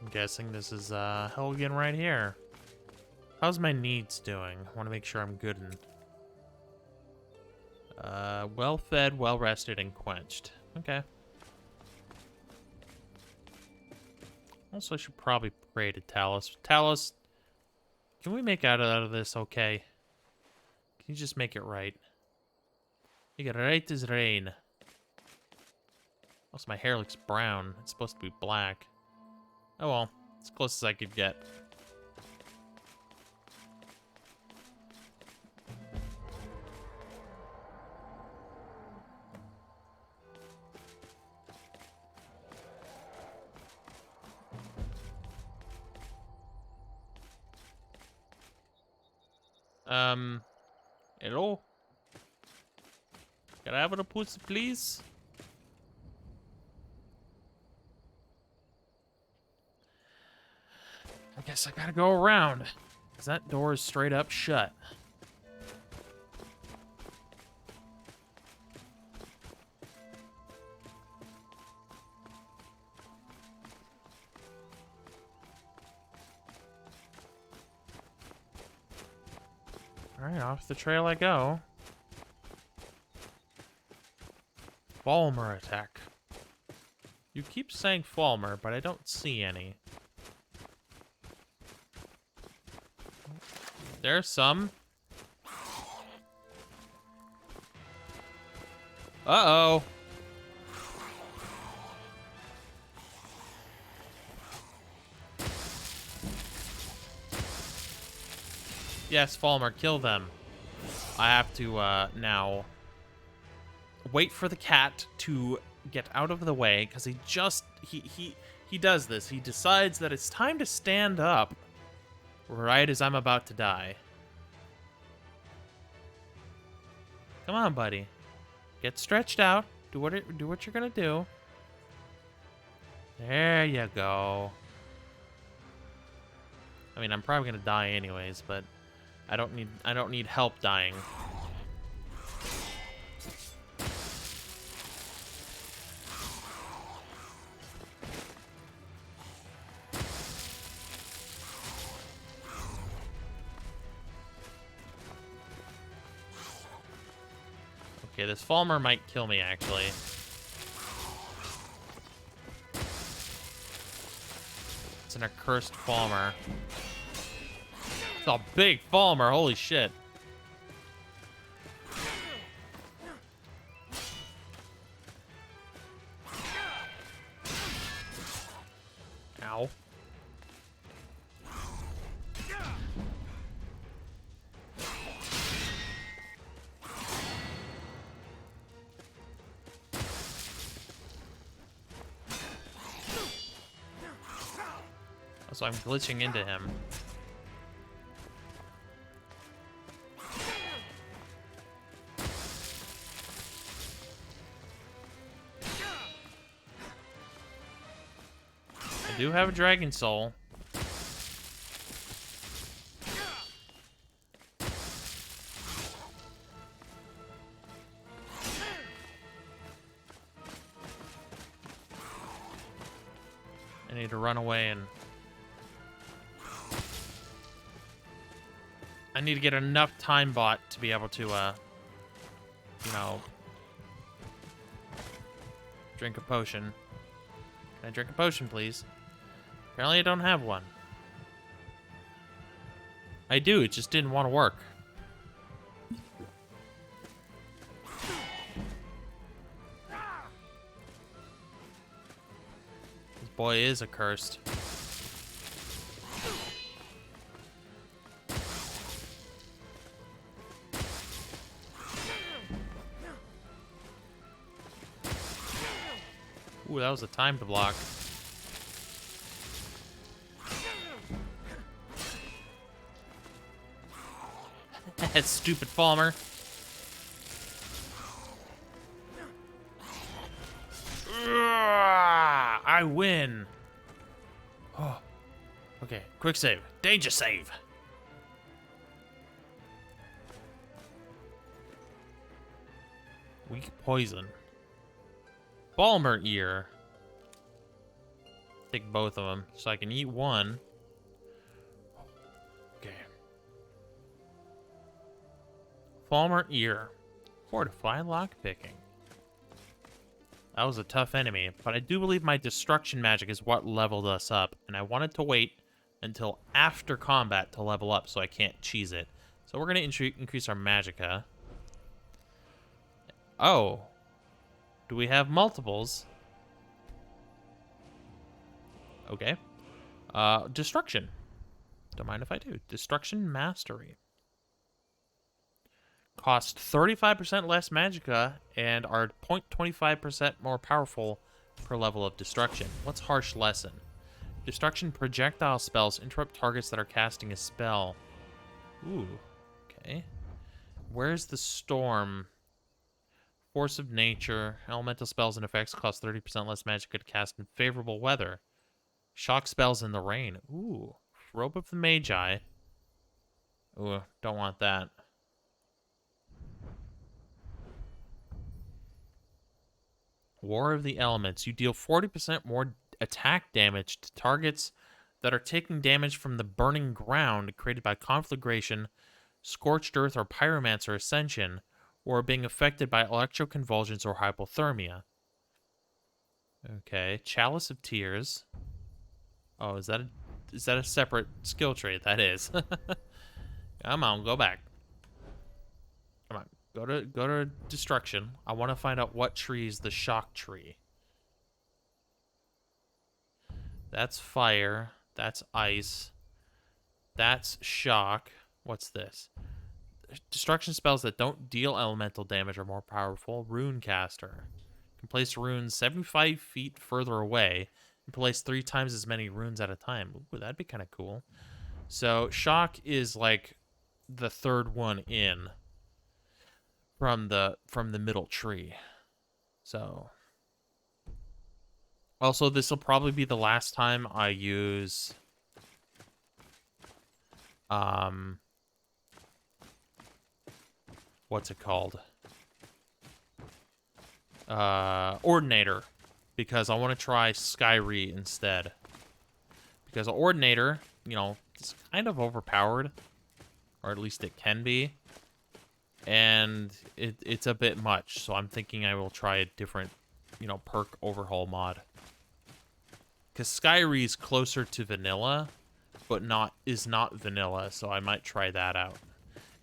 I'm guessing this is Helgen right here. How's my needs doing? I want to make sure I'm good and well fed, well rested, and quenched. Okay. Also, I should probably pray to Talos. Talos, can we make out of this okay? Can you just make it right? You got right as rain. Also, my hair looks brown. It's supposed to be black. Oh well, as close as I could get. Hello? Can I have a pussy, please? I guess I gotta go around, because that door is straight up shut. Alright, off the trail I go. Falmer attack. You keep saying Falmer, but I don't see any. There's some. Uh-oh. Yes, Falmer, kill them. I have to, now wait for the cat to get out of the way, because he does this. He decides that it's time to stand up right as I'm about to die. Come on, buddy. Get stretched out. Do what you're gonna do. There you go. I mean, I'm probably gonna die anyways, but I don't need help dying. Okay, this Falmer might kill me, actually. It's an accursed Falmer. It's a big Falmer, holy shit. Ow. So I'm glitching into him. I do have a dragon soul. I need to run away and I need to get enough time bot to be able to, you know, drink a potion. Can I drink a potion, please? Apparently I don't have one. I do, it just didn't want to work. This boy is accursed. Ooh, that was a time to block. That stupid Falmer. I win. Oh. Okay, quick save. Danger save. Weak poison. Balmer ear. Take both of them so I can eat one. Okay. Balmer ear. Fortify lockpicking. That was a tough enemy, but I do believe my destruction magic is what leveled us up, and I wanted to wait until after combat to level up so I can't cheese it. So we're going to increase our magicka. Oh. Do we have multiples? Okay. Destruction. Don't mind if I do. Destruction Mastery. Cost 35% less magicka and are 0.25% more powerful per level of destruction. What's Harsh Lesson? Destruction projectile spells interrupt targets that are casting a spell. Ooh. Okay. Where's the storm? Force of nature. Elemental spells and effects cost 30% less magicka to cast in favorable weather. Shock spells in the rain. Ooh. Robe of the Magi. Ooh, don't want that. War of the Elements. You deal 40% more attack damage to targets that are taking damage from the burning ground created by conflagration, scorched earth, or pyromancer ascension, or being affected by electroconvulsions or hypothermia. Okay, Chalice of Tears. Oh, is that a separate skill trait? That is. Come on, go back. Come on, go to destruction. I want to find out what tree is the shock tree. That's fire. That's ice. That's shock. What's this? Destruction spells that don't deal elemental damage are more powerful. Runecaster. You can place runes 75 feet further away and place 3 times as many runes at a time. Ooh, that'd be kind of cool. So shock is like the third one in from the middle tree. So also this will probably be the last time I use what's it called? Ordinator, because I want to try Skyrim instead. Because Ordinator, you know, is kind of overpowered, or at least it can be, and it's a bit much. So I'm thinking I will try a different, you know, perk overhaul mod. Because Skyrim is closer to vanilla, but is not vanilla, so I might try that out.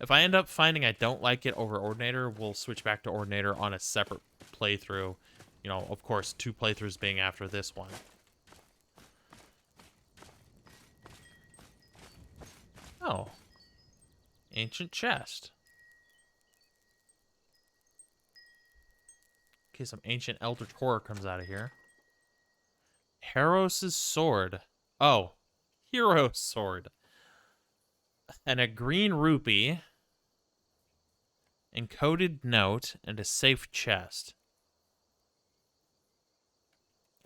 If I end up finding I don't like it over Ordinator, we'll switch back to Ordinator on a separate playthrough. You know, of course, 2 playthroughs being after this one. Oh. Ancient chest. Okay, some ancient Eldritch horror comes out of here. Heros' sword. Oh. Hero's sword. And a green rupee. Encoded note. And a safe chest.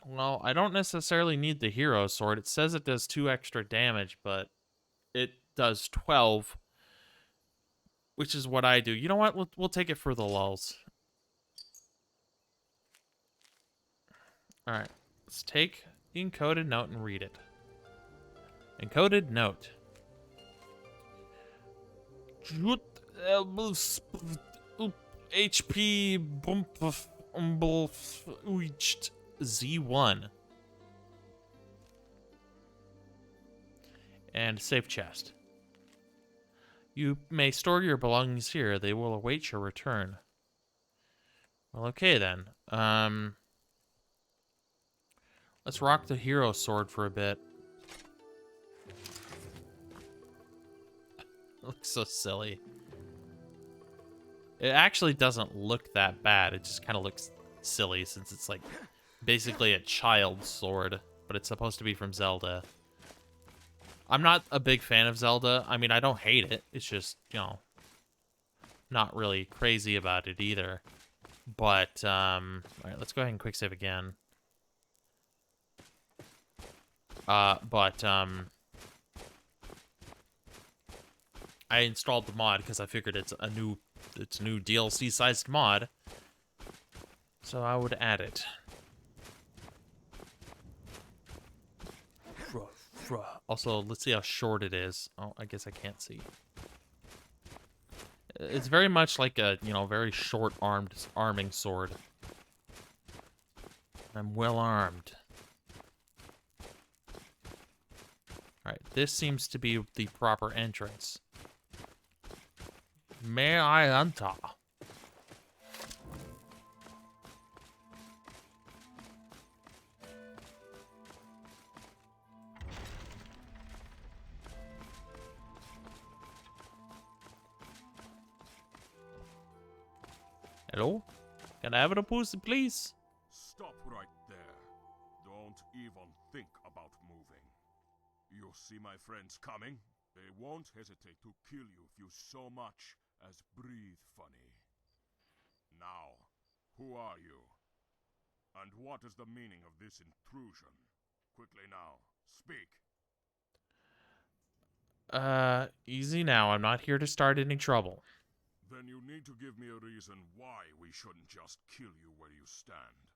Well, I don't necessarily need the hero sword. It says it does 2 extra damage, but it does 12. Which is what I do. You know what? We'll take it for the lulz. Alright. Let's take the encoded note and read it. Encoded note. HP Z1. And safe chest. You may store your belongings here. They will await your return. Well, okay then. Let's rock the hero sword for a bit. Looks so silly. It actually doesn't look that bad. It just kind of looks silly since it's like basically a child's sword, but it's supposed to be from Zelda. I'm not a big fan of Zelda. I mean, I don't hate it. It's just, you know, not really crazy about it either. But, alright, let's go ahead and quick save again. I installed the mod because I figured it's a new DLC-sized mod. So I would add it. Also, let's see how short it is. Oh, I guess I can't see. It's very much like a, you know, very short arming sword. I'm well armed. Alright, this seems to be the proper entrance. May I enter? Hello? Can I have a pussy, please? Stop right there. Don't even think about moving. You see my friends coming? They won't hesitate to kill you if you so much as breathe funny. Now, who are you? And what is the meaning of this intrusion? Quickly now, speak. Easy now. I'm not here to start any trouble. Then you need to give me a reason why we shouldn't just kill you where you stand.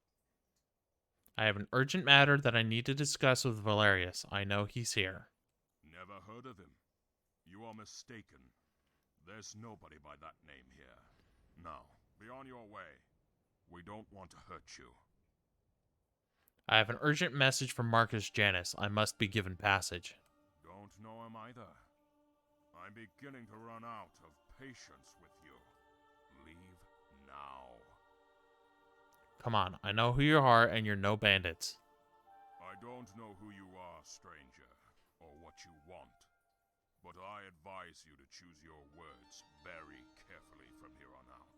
I have an urgent matter that I need to discuss with Valerius. I know he's here. Never heard of him. You are mistaken. There's nobody by that name here. Now, be on your way. We don't want to hurt you. I have an urgent message from Marcus Janus. I must be given passage. Don't know him either. I'm beginning to run out of patience with you. Leave now. Come on, I know who you are, and you're no bandits. I don't know who you are, stranger, or what you want, but I advise you to choose your words very carefully from here on out.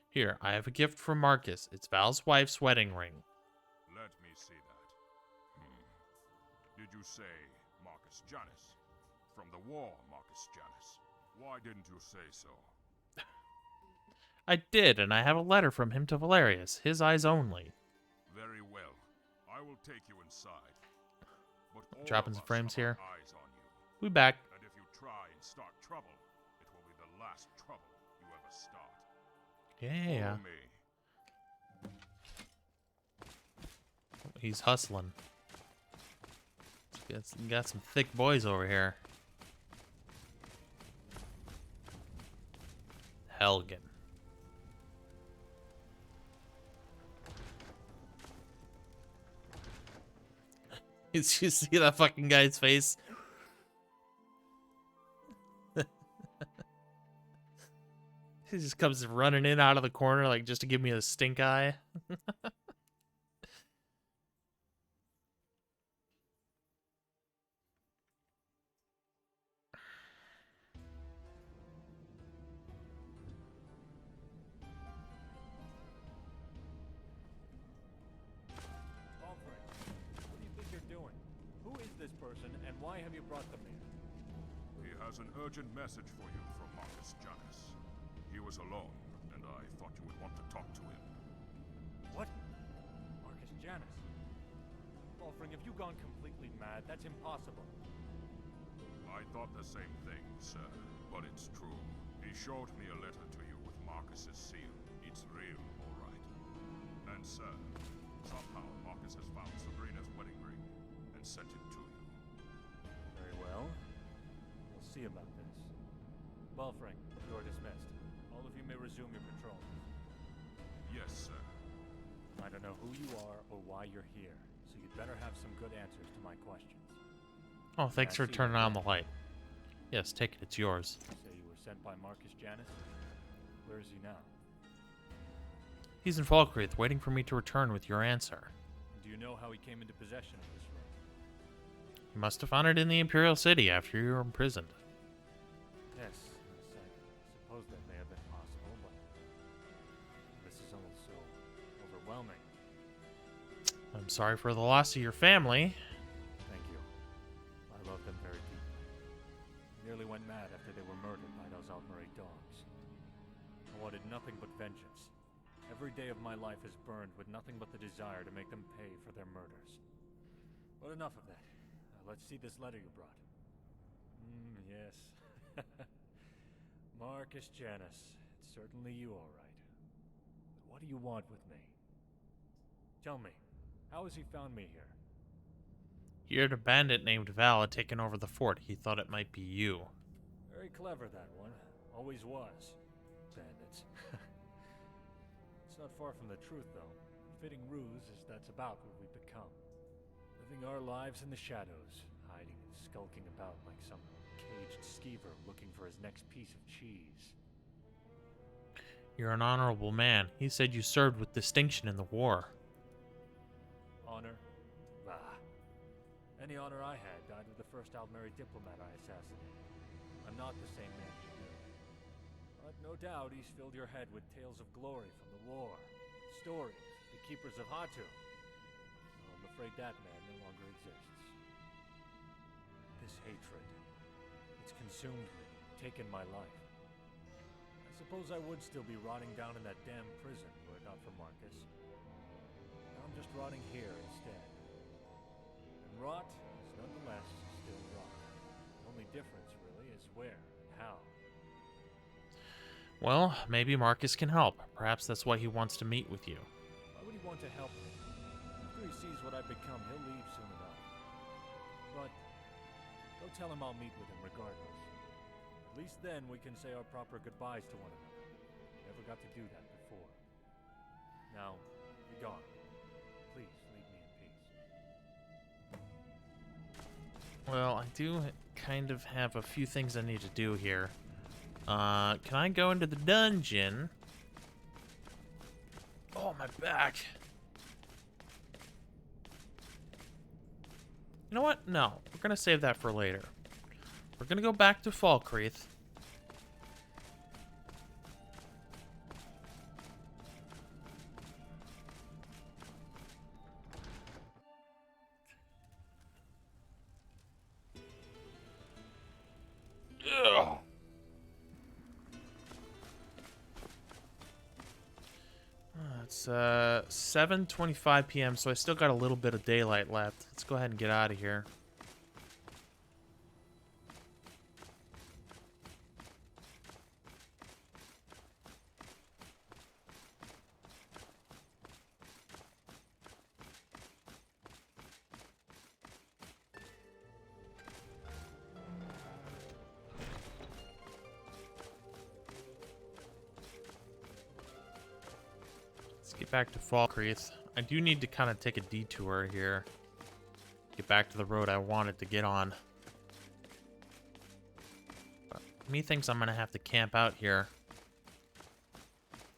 Here, I have a gift from Marcus. It's Val's wife's wedding ring. Let me see that. Did you say Marcus Janus? From the war, Marcus Janus. Why didn't you say so? I did, and I have a letter from him to Valerius. His eyes only. Very well. I will take you inside. But all Dropping of some us frames have our here. eyes on you. We back. And if you try and start trouble, it will be the last trouble you ever start. Yeah. Follow me. He's hustling. Got some thick boys over here. Helgen. Did you see that fucking guy's face? He just comes running in out of the corner like just to give me a stink eye. What do you think you're doing? Who is this person, and why have you brought them here? He has an urgent message for you from Marcus Janus. He was alone, and I thought you would want to talk to him. What? Marcus Janus? Wolfring, have you gone completely mad? That's impossible. I thought the same thing, sir, but it's true. He showed me a letter to you with Marcus's seal. It's real, all right. And sir, somehow Marcus has found Sabrina's wedding ring and sent it to you. Very well. We'll see about this. Wolfring, you're dismissed. All of you may resume your patrol. Yes, sir. I don't know who you are or why you're here, so you'd better have some good answers to my questions. Oh, thanks for turning on the light. Yes, take it. It's yours. You say you were sent by Marcus Janus? Where is he now? He's in Falkreath, waiting for me to return with your answer. Do you know how he came into possession of this ring? You must have found it in the Imperial City after you were imprisoned. Yes, I suppose that may have been possible, but this is all so overwhelming. I'm sorry for the loss of your family. Thank you. I love them very deeply. Nearly went mad after they were murdered by those Altmarine dogs. I wanted nothing but vengeance. Every day of my life is burned with nothing but the desire to make them pay for their murders. But enough of that. Let's see this letter you brought. Yes. Marcus Janus. It's certainly you, all right. But What do you want with me? Tell me, how has he found me here? He heard a bandit named Val had taken over the fort. He thought it might be you. Very clever, that one. Always was. Bandits. It's not far from the truth, though. Fitting ruse is that's about what we've become. Living our lives in the shadows, hiding and skulking about like some caged skeever looking for his next piece of cheese. You're an honorable man. He said you served with distinction in the war. Honor? Bah. Any honor I had died with the first Aldmeri diplomat I assassinated. I'm not the same man you knew. But no doubt he's filled your head with tales of glory from the war. Stories of the keepers of Hatu. Well, I'm afraid that man no longer exists. This hatred, it's consumed me, taken my life. I suppose I would still be rotting down in that damn prison were it not for Marcus. Now I'm just rotting here instead. And rot is nonetheless still rot. The only difference, really, is where and how. Well, maybe Marcus can help. Perhaps that's why he wants to meet with you. Why would he want to help me? After he sees what I've become, he'll leave soon enough. But go tell him I'll meet with him regardless. At least then we can say our proper goodbyes to one another. Never got to do that before. Now, be gone. Please leave me in peace. Well, I do kind of have a few things I need to do here. Can I go into the dungeon? Oh, my back. You know what? No, we're gonna save that for later. We're gonna go back to Falkreath. Ugh. It's 7:25 p.m., so I still got a little bit of daylight left. Let's go ahead and get out of here. Get back to Falkreath. I do need to kind of take a detour here. Get back to the road I wanted to get on. But methinks I'm gonna have to camp out here.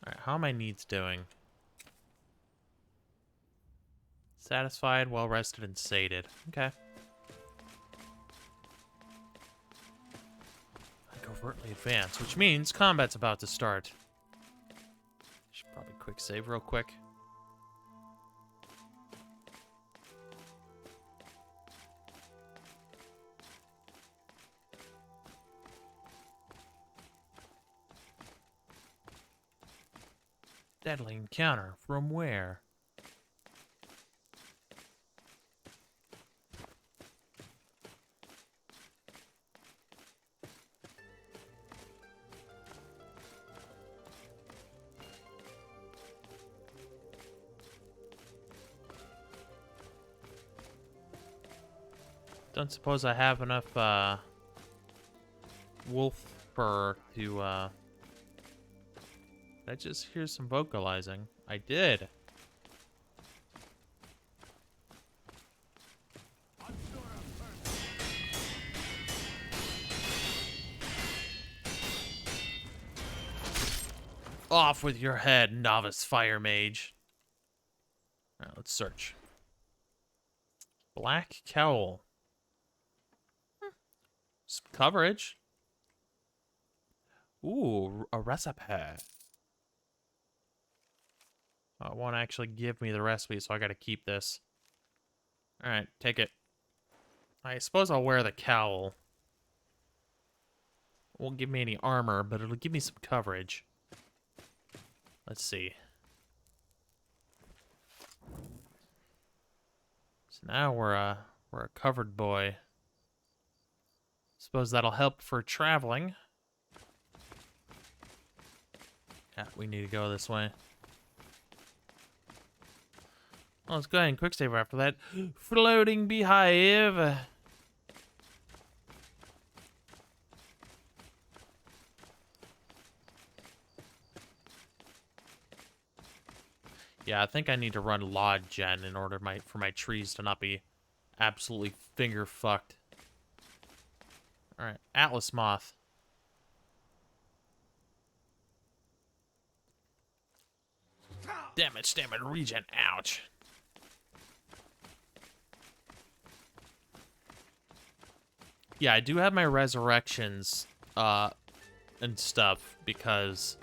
Alright, how are my needs doing? Satisfied, well rested, and sated. Okay. I covertly advance, which means combat's about to start. Should probably quick save real quick. Deadly encounter. From where? Don't suppose I have enough wolf fur to Did I just hear some vocalizing? I did. Off with your head, novice fire mage. Alright, let's search. Black cowl. Some coverage. Ooh, a recipe. Oh, it won't actually give me the recipe, so I gotta keep this. Alright, take it. I suppose I'll wear the cowl. It won't give me any armor, but it'll give me some coverage. Let's see. So now we're a covered boy. Suppose that'll help for traveling. Yeah, we need to go this way. Well, let's go ahead and quick save after that. Floating beehive. Yeah, I think I need to run log gen in order for my trees to not be absolutely finger fucked. All right, Atlas moth. Damage, regen. Ouch. Yeah, I do have my resurrections and stuff because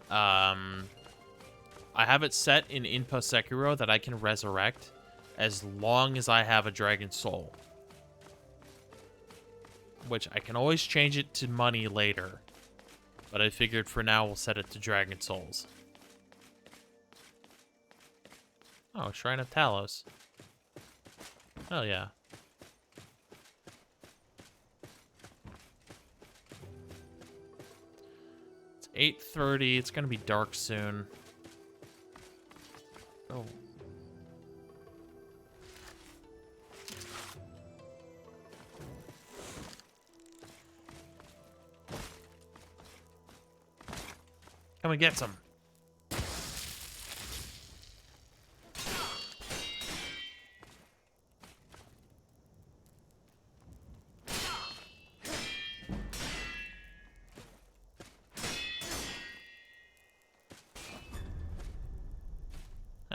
I have it set in Inpo Sekiro that I can resurrect as long as I have a dragon soul. Which I can always change it to money later. But I figured for now we'll set it to dragon souls. Oh, Shrine of Talos. Hell yeah. It's 8:30. It's gonna be dark soon. Oh. Come and get some.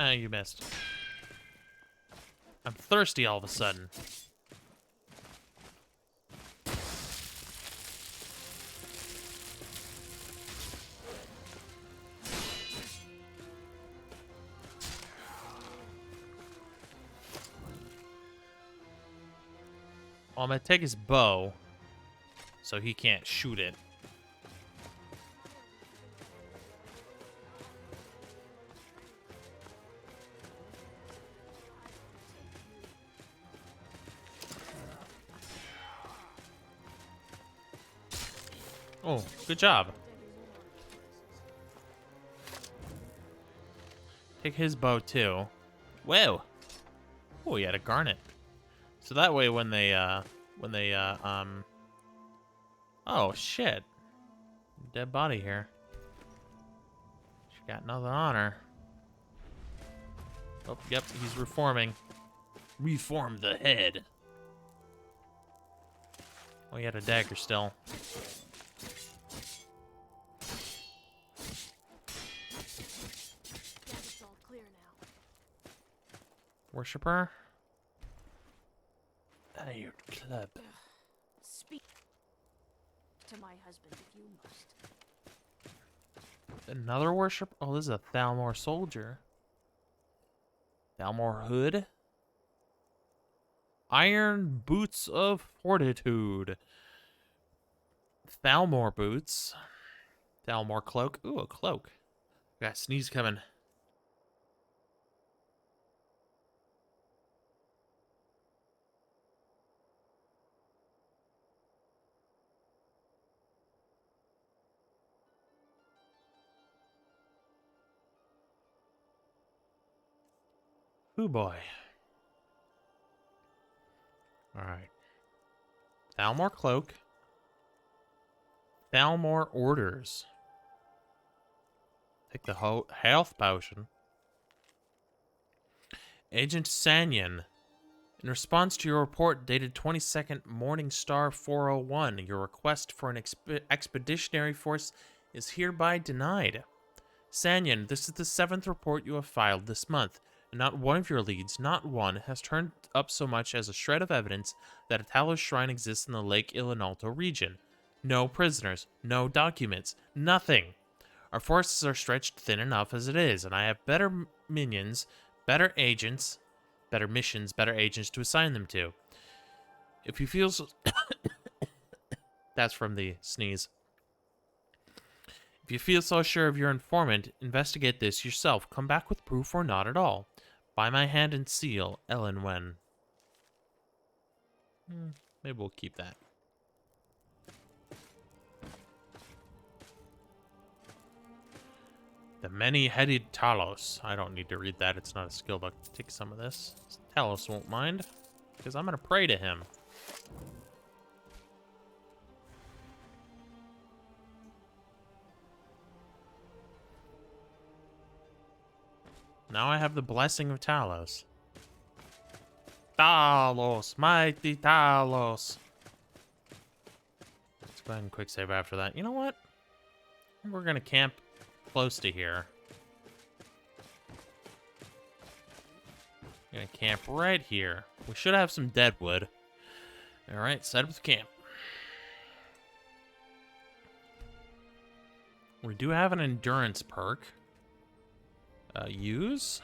Ah, you missed. I'm thirsty all of a sudden. Well, I'm gonna take his bow, so he can't shoot it. Oh, good job. Take his bow too. Whoa. Oh, he had a garnet. So that way when they oh shit. Dead body here. She got nothing on her. Oh, yep, he's reforming. Reform the head. Oh, he had a dagger still. It's all clear now. Worshipper? Iron club. Speak to my husband if you must. Another worship? Oh, this is a Thalmor soldier. Thalmor hood? Iron boots of fortitude. Thalmor boots. Thalmor cloak. Ooh, a cloak. Got a sneeze coming. Ooh boy. Alright. Thalmor cloak. Thalmor orders. Take the health potion. Agent Sanyan. In response to your report dated 22nd Morningstar 401, your request for an expeditionary force is hereby denied. Sanyan, this is the 7th report you have filed this month, and not one of your leads, not one, has turned up so much as a shred of evidence that a Talos shrine exists in the Lake Ilinalto region. No prisoners, no documents, nothing. Our forces are stretched thin enough as it is, and I have better minions, better agents, better missions, better agents to assign them to. If you feel so... That's from the sneeze. If you feel so sure of your informant, investigate this yourself. Come back with proof or not at all. By my hand and seal, Ellen Wen. Maybe we'll keep that. The many-headed Talos. I don't need to read that. It's not a skill book. Take some of this. Talos won't mind, because I'm going to pray to him. Now I have the blessing of Talos. Talos, mighty Talos. Let's go ahead and quick save after that. You know what? We're going to camp close to here. Gonna camp right here. We should have some dead wood. Alright, set up the camp. We do have an endurance perk. Use.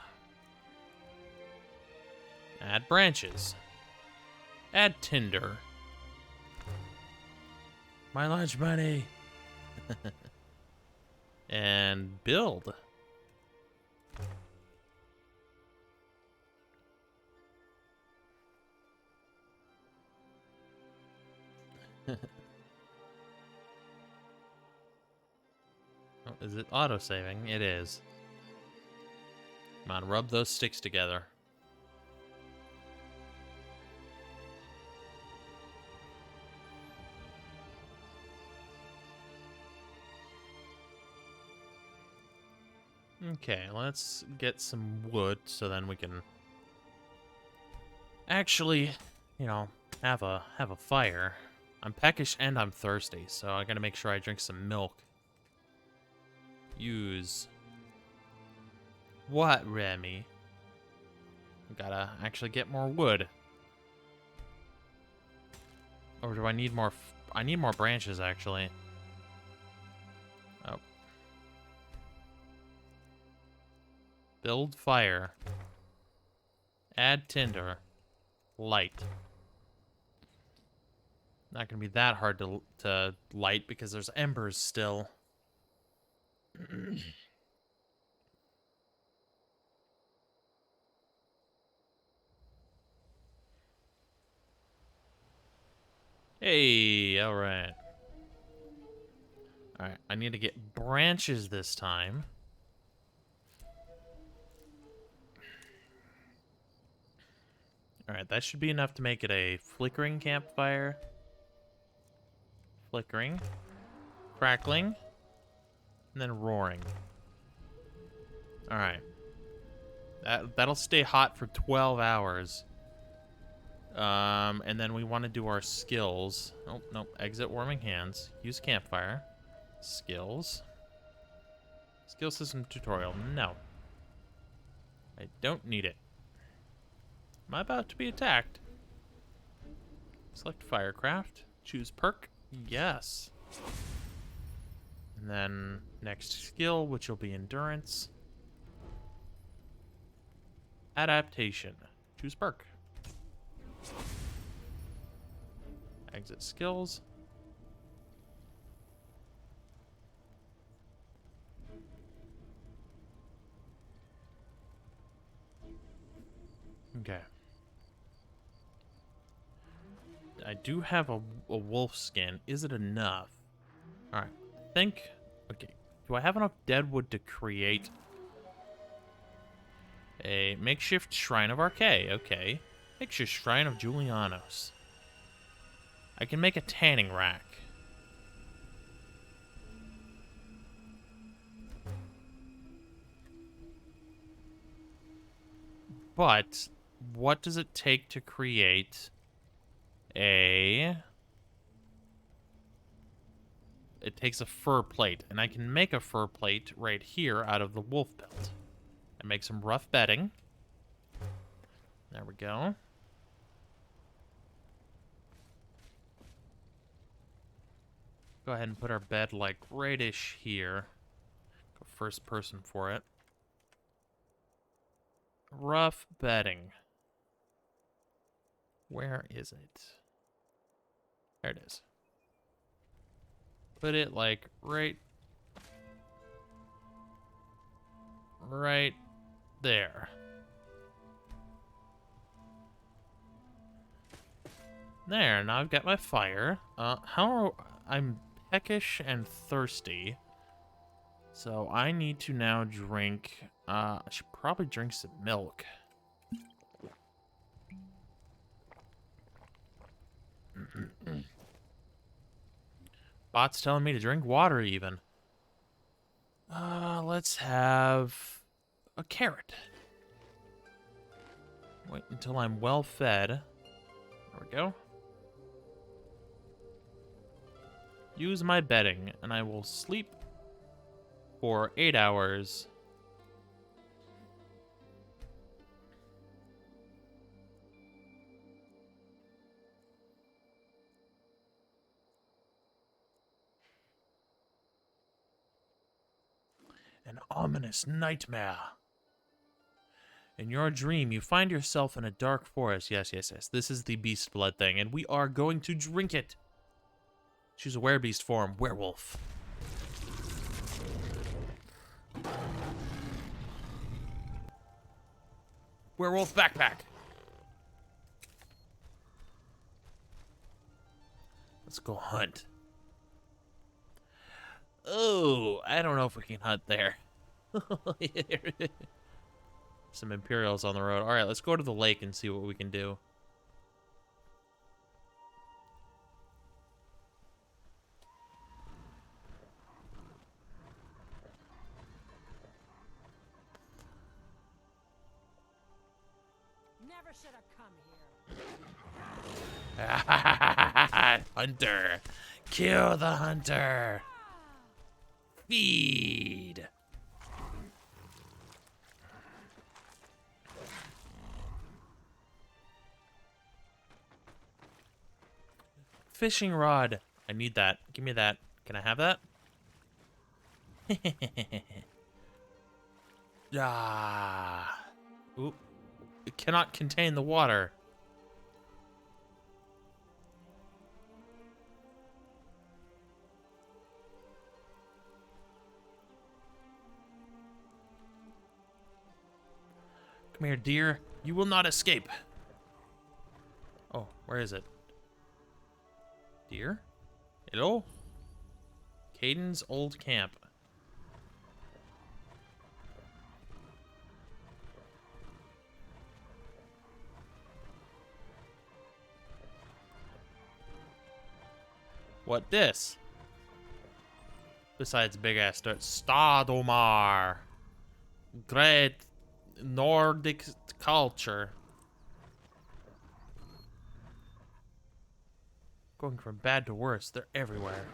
Add branches. Add tinder. My lunch money. And build. Oh, is it auto-saving? It is. Come on, rub those sticks together. Okay, let's get some wood so then we can actually, you know, have a fire. I'm peckish and I'm thirsty, so I gotta make sure I drink some milk. Use. What, Remy? Gotta actually get more wood. Or do I need more? I need more branches, actually. Oh. Build fire. Add tinder. Light. Not gonna be that hard to light because there's embers still. Hey, alright. Alright, I need to get branches this time. Alright, that should be enough to make it a flickering campfire. Flickering. Crackling. And then roaring. Alright. That'll stay hot for 12 hours. And then we want to do our skills. Oh, no. Exit warming hands. Use campfire. Skills. Skill system tutorial. No. I don't need it. Am I about to be attacked? Select firecraft. Choose perk. Yes. And then next skill, which will be endurance. Adaptation. Choose perk. Exit skills. Okay. I do have a wolf skin. Is it enough? Alright. I think... Okay. Do I have enough dead wood to create a makeshift shrine of Arche? Okay. Makeshift shrine of Julianos. I can make a tanning rack. But what does it take to create a... It takes a fur plate, and I can make a fur plate right here out of the wolf pelt. And make some rough bedding. There we go. Go ahead and put our bed like right-ish here. Go first person for it. Rough bedding. Where is it? There it is. Put it like right there. There, now I've got my fire. I'm peckish and thirsty. So I need to now drink, I should probably drink some milk. Bot's telling me to drink water even. Let's have a carrot. Wait until I'm well fed. There we go. Use my bedding, and I will sleep for 8 hours. An ominous nightmare. In your dream, you find yourself in a dark forest. Yes, yes, yes. This is the beast blood thing, and we are going to drink it. Choose a werebeast form. Werewolf. Werewolf backpack. Let's go hunt. Oh, I don't know if we can hunt there. Some Imperials on the road. All right, let's go to the lake and see what we can do. Never should have come here. Hunter. Kill the hunter. Feed. Fishing rod. I need that. Give me that. Can I have that? Ah. Oop. It cannot contain the water. Come here, dear. You will not escape. Oh, where is it? Deer? Hello? Caden's old camp. What this? Besides big ass dirt. Stadomar. Great Nordic culture. Going from bad to worse. They're everywhere.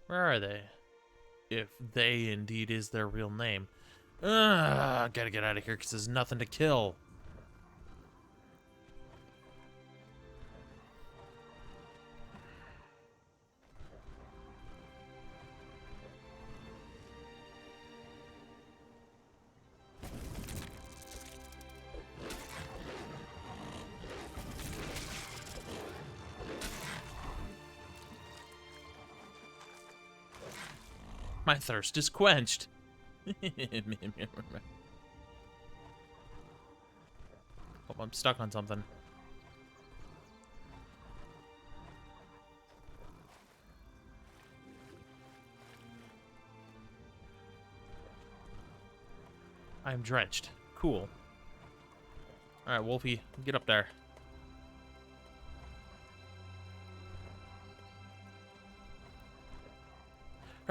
Where are they? If they indeed is their real name. Gotta get out of here because there's nothing to kill. My thirst is quenched. Oh, I'm stuck on something. I'm drenched. Cool. Alright, Wolfie, get up there.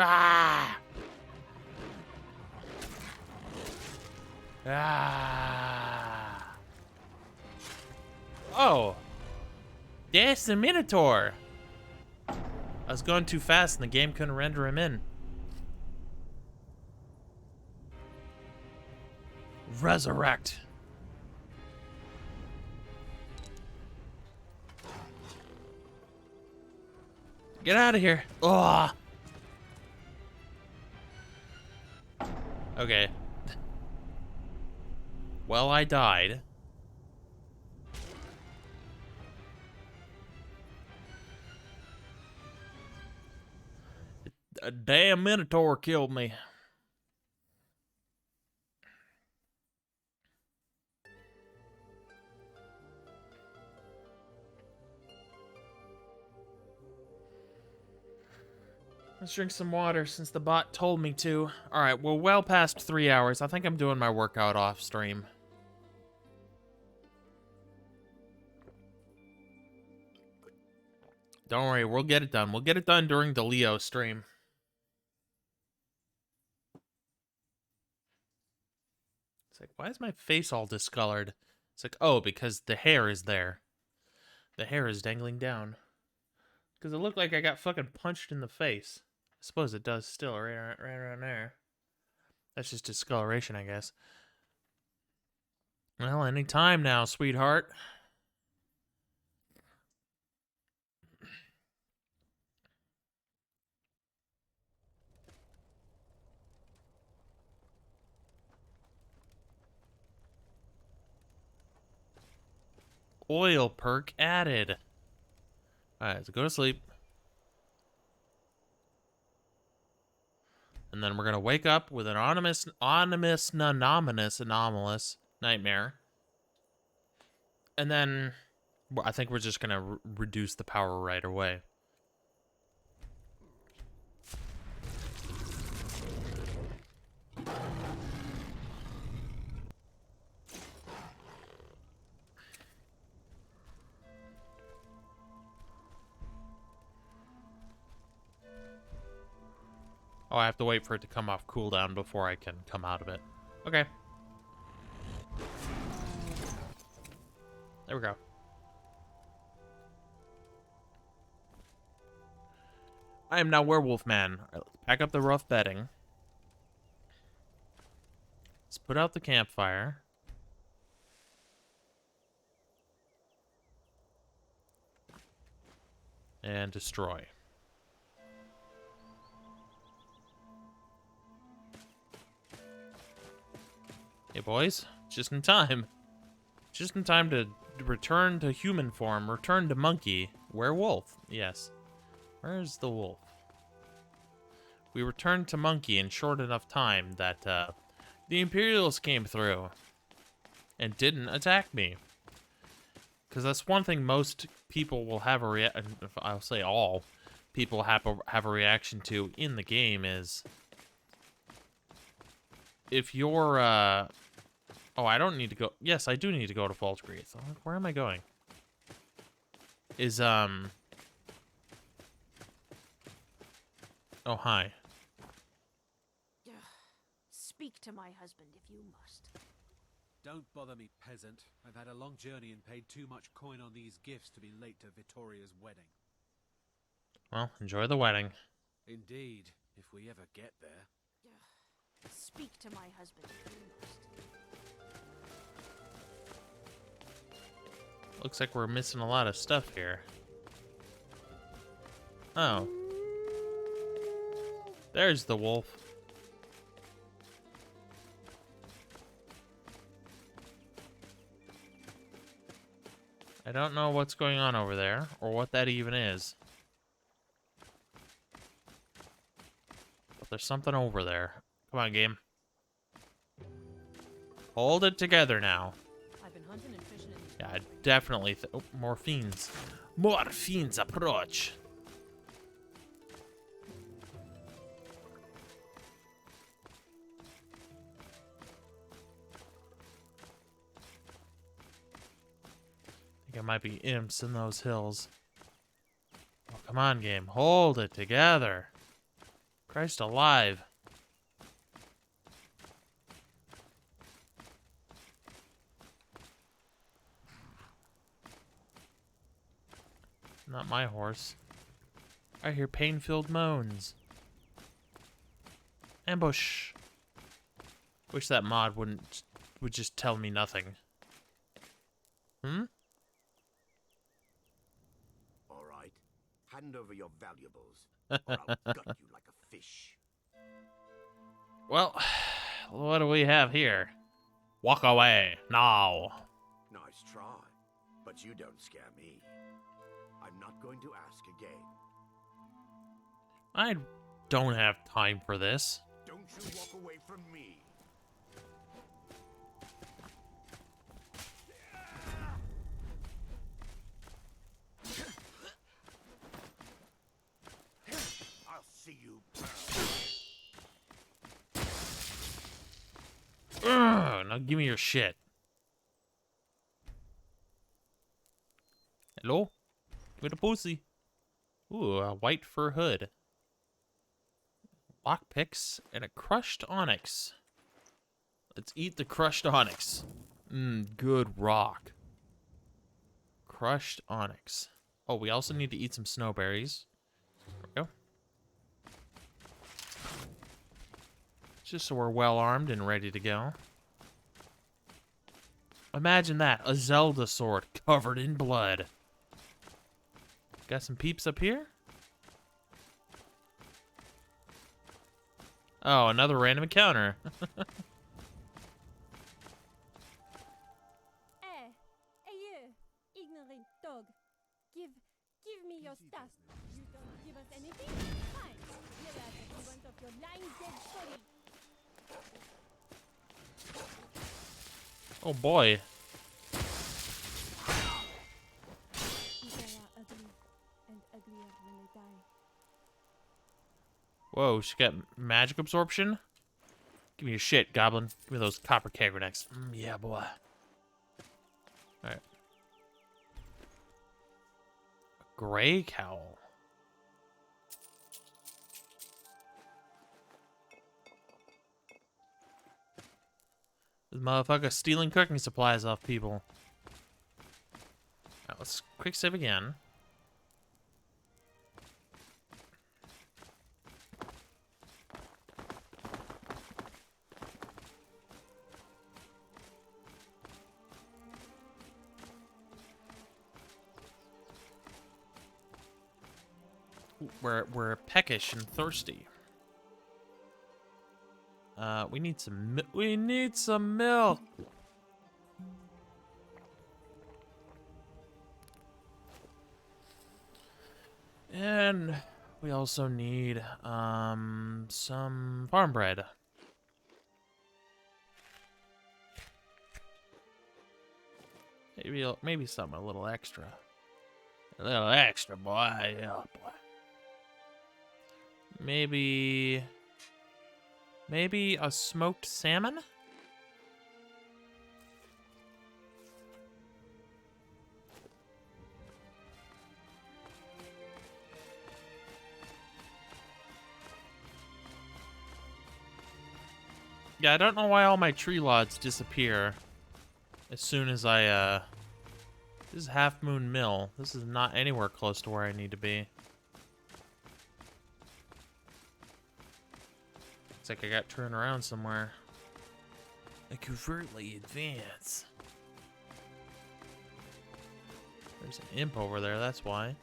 Ah! Ah! Oh! That's the Minotaur! I was going too fast and the game couldn't render him in. Resurrect. Get out of here. Oh! Okay. Well, I died. A damn Minotaur killed me. Let's drink some water since the bot told me to. Alright, we're well past 3 hours. I think I'm doing my workout off stream. Don't worry, we'll get it done. We'll get it done during the Leo stream. It's like, why is my face all discolored? It's like, oh, because the hair is there. The hair is dangling down. Because it looked like I got fucking punched in the face. I suppose it does still, right around there. That's just discoloration, I guess. Well, any time now, sweetheart. Oil perk added. Alright, so go to sleep. And then we're going to wake up with an anomalous nightmare. And then I think we're just going to reduce the power right away. Oh, I have to wait for it to come off cooldown before I can come out of it. Okay. There we go. I am now Werewolf Man. All right, let's pack up the rough bedding. Let's put out the campfire. And destroy. Hey boys, just in time. Just in time to return to human form, return to monkey. Werewolf, yes. Where's the wolf? We returned to monkey in short enough time that the Imperials came through and didn't attack me. Because that's one thing most people will have a I'll say all people have a reaction to in the game is if you're oh, I don't need to go. Yes, I do need to go to Faltgreath. Where am I going? Is oh, hi. Speak to my husband if you must. Don't bother me, peasant. I've had a long journey and paid too much coin on these gifts to be late to Vittoria's wedding. Well, enjoy the wedding. Indeed, if we ever get there. Speak to my husband if you must. Looks like we're missing a lot of stuff here. Oh. There's the wolf. I don't know what's going on over there, or what that even is. But there's something over there. Come on, game. Hold it together now. I've been hunting and fishing in Yeah, I definitely... oh, more fiends. More fiends approach. I think it might be imps in those hills. Oh, come on, game. Hold it together. Christ alive. Not my horse. I hear pain-filled moans. Ambush. Wish that mod would just tell me nothing. Hmm? All right. Hand over your valuables, or I'll gut you like a fish. Well, what do we have here? Walk away, now. Nice try, but you don't scare me. I'm not going to ask again. I don't have time for this. Don't you walk away from me. I'll see you. Now give me your shit. Hello? Give me the pussy. Ooh, a white fur hood. Lockpicks and a crushed onyx. Let's eat the crushed onyx. Good rock. Crushed onyx. Oh, we also need to eat some snowberries. There we go. Just so we're well armed and ready to go. Imagine that, a Zelda sword covered in blood. Got some peeps up here? Oh, another random encounter. Hey you, ignorant dog. Give me your stuff. You don't give us anything? Fine. You'll have the equivalent of your lying dead body. Oh boy. People are ugly, and uglier when they die. Whoa, she got magic absorption? Give me your shit, goblin. Give me those copper cagronecks. Yeah, boy. Alright. Gray cowl. This motherfucker stealing cooking supplies off people. Alright, let's quick save again. We're peckish and thirsty. We need some milk. And we also need some farm bread. Maybe something a little extra. A little extra, boy. Yeah, boy. Maybe a smoked salmon? Yeah, I don't know why all my tree lots disappear as soon as I, This is Half Moon Mill. This is not anywhere close to where I need to be. Looks like I got turned around somewhere. I covertly advance. There's an imp over there, that's why.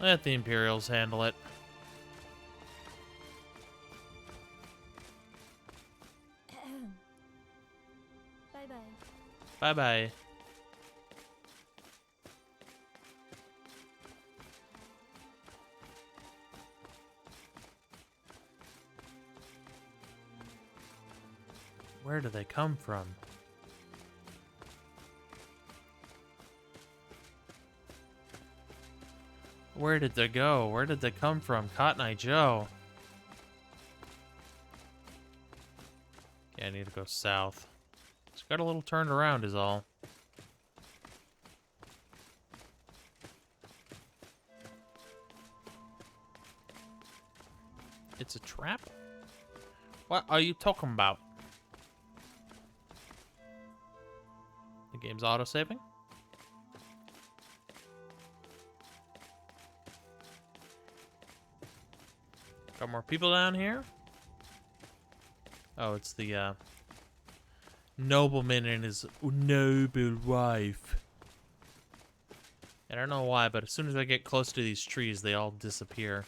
Let the Imperials handle it. Bye-bye. Bye-bye. Where do they come from? Where did they go? Where did they come from? Cotton Eye Joe. Yeah, I need to go south. Just got a little turned around is all. It's a trap? What are you talking about? The game's auto-saving? Got more people down here? Oh, it's the, nobleman and his noble wife. I don't know why, but as soon as I get close to these trees, they all disappear.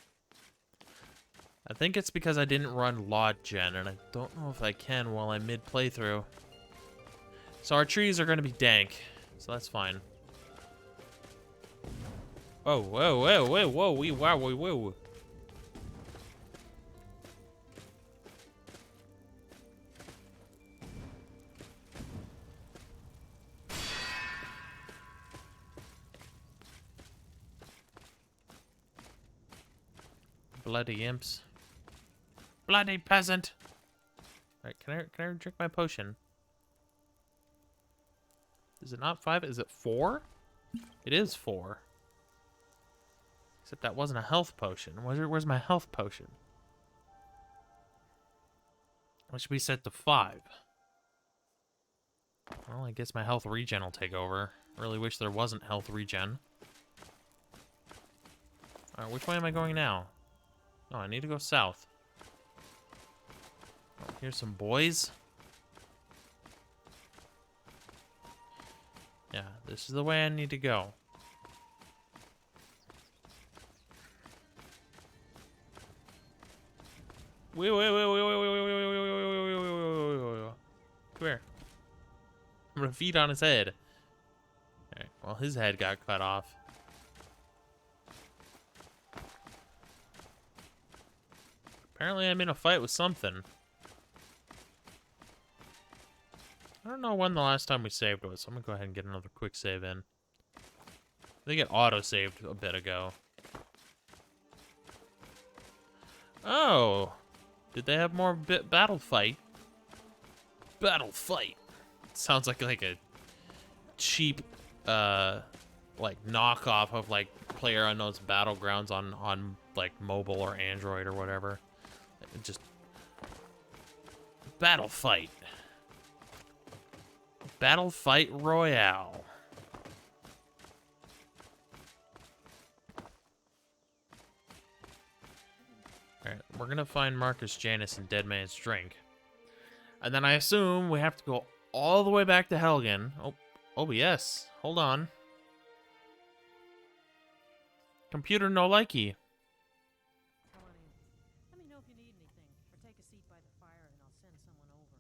I think it's because I didn't run Lot Gen, and I don't know if I can while I'm mid-playthrough. So our trees are going to be dank, so that's fine. Whoa, whoa, whoa, whoa, whoa, wee, wow, whoa, whoa. Bloody imps. Bloody peasant. Alright, can I drink my potion? Is it not 5? Is it 4? It is 4. Except that wasn't a health potion. Where's my health potion? What should be set to 5? Well, I guess my health regen will take over. Really wish there wasn't health regen. Alright, which way am I going now? Oh, I need to go south. Oh, here's some boys. Yeah, this is the way I need to go. Wait. Come here. I'm gonna feed on his head. Alright, well, his head got cut off. Apparently I'm in a fight with something. I don't know when the last time we saved was, so I'm gonna go ahead and get another quick save in. I think it auto-saved a bit ago. Oh! Did they have more battle fight? Battle fight! Sounds like a cheap, like, knockoff of, like, PlayerUnknown's Battlegrounds on, like, mobile or Android or whatever. Just... Battle fight. Battle Fight Royale. Alright, we're gonna find Marcus Janus and Dead Man's Drink. And then I assume we have to go all the way back to Helgen. Oh yes. Hold on. Computer no likey. Let me know if you need anything, or take a seat by the fire and I'll send someone over.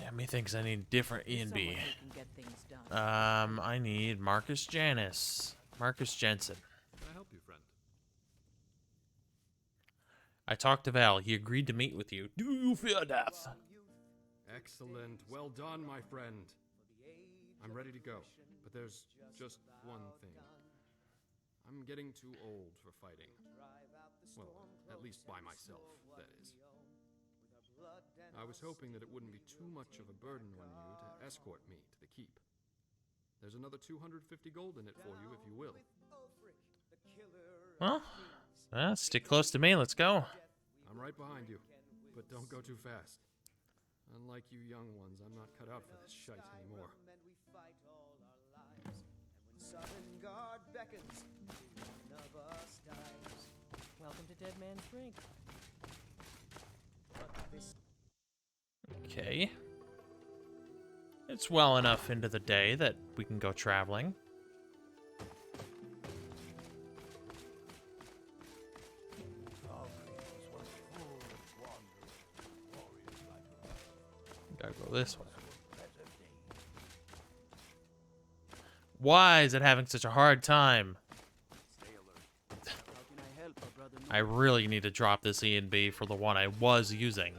Yeah, methinks I need different E&B. I need Marcus Janus. Marcus Jensen. Can I help you, friend? I talked to Val. He agreed to meet with you. Do you fear death? Excellent. Well done, my friend. I'm ready to go, but there's just one thing. I'm getting too old for fighting. Well, at least by myself, that is. I was hoping that it wouldn't be too much of a burden on you to escort me to the keep. There's another 250 gold in it for you, if you will. Well, stick close to me. Let's go. I'm right behind you, but don't go too fast. Unlike you young ones, I'm not cut out for this shite anymore. Welcome to Dead Man's Drink. Okay. It's well enough into the day that we can go traveling. Gotta go this way. Why is it having such a hard time? I really need to drop this E&B for the one I was using.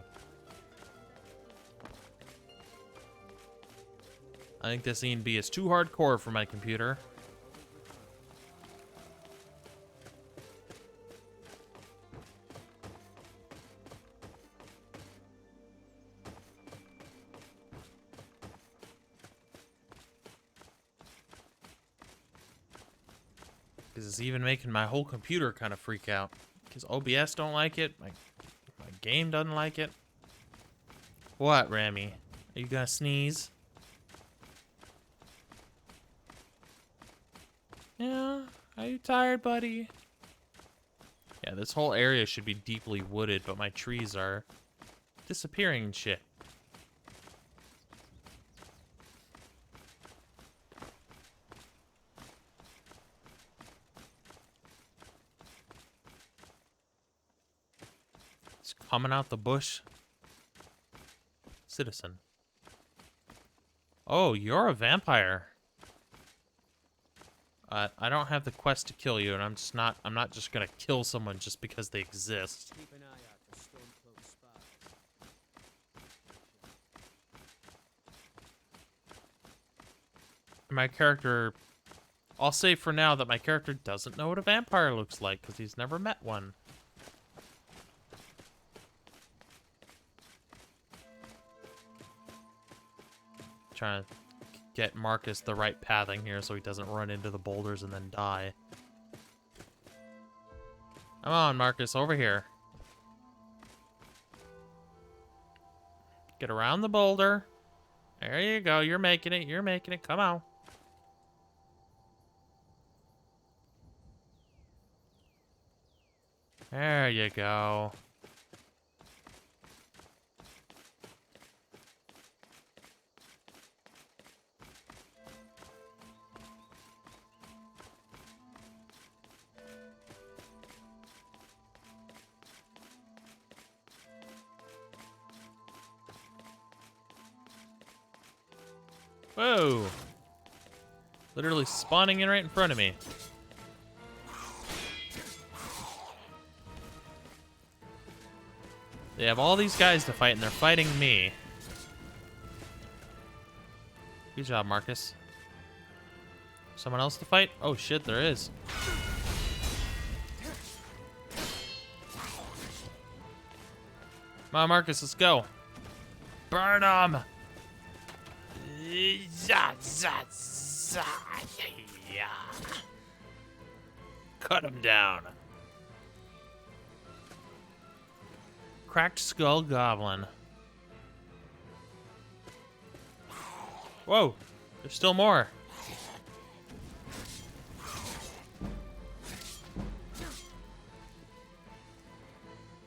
I think this E&B is too hardcore for my computer. Because it's even making my whole computer kind of freak out. Because OBS don't like it. My game doesn't like it. What, Rami? Are you gonna sneeze? Yeah? Are you tired, buddy? Yeah, this whole area should be deeply wooded, but my trees are disappearing and shit. It's coming out the bush. Citizen. Oh, you're a vampire. I don't have the quest to kill you, and I'm not just gonna kill someone just because they exist. Keep an eye out for stormcloak spies. My character I'll say for now that my character doesn't know what a vampire looks like because he's never met one. Trying to get Marcus the right pathing here so he doesn't run into the boulders and then die. Come on, Marcus, over here. Get around the boulder. There you go. You're making it. You're making it. Come on. There you go. Whoa! Literally spawning in right in front of me. They have all these guys to fight, and they're fighting me. Good job, Marcus. Someone else to fight? Oh shit, there is. Come on, Marcus, let's go. Burn him! Cut him down. Cracked Skull Goblin. Whoa, there's still more.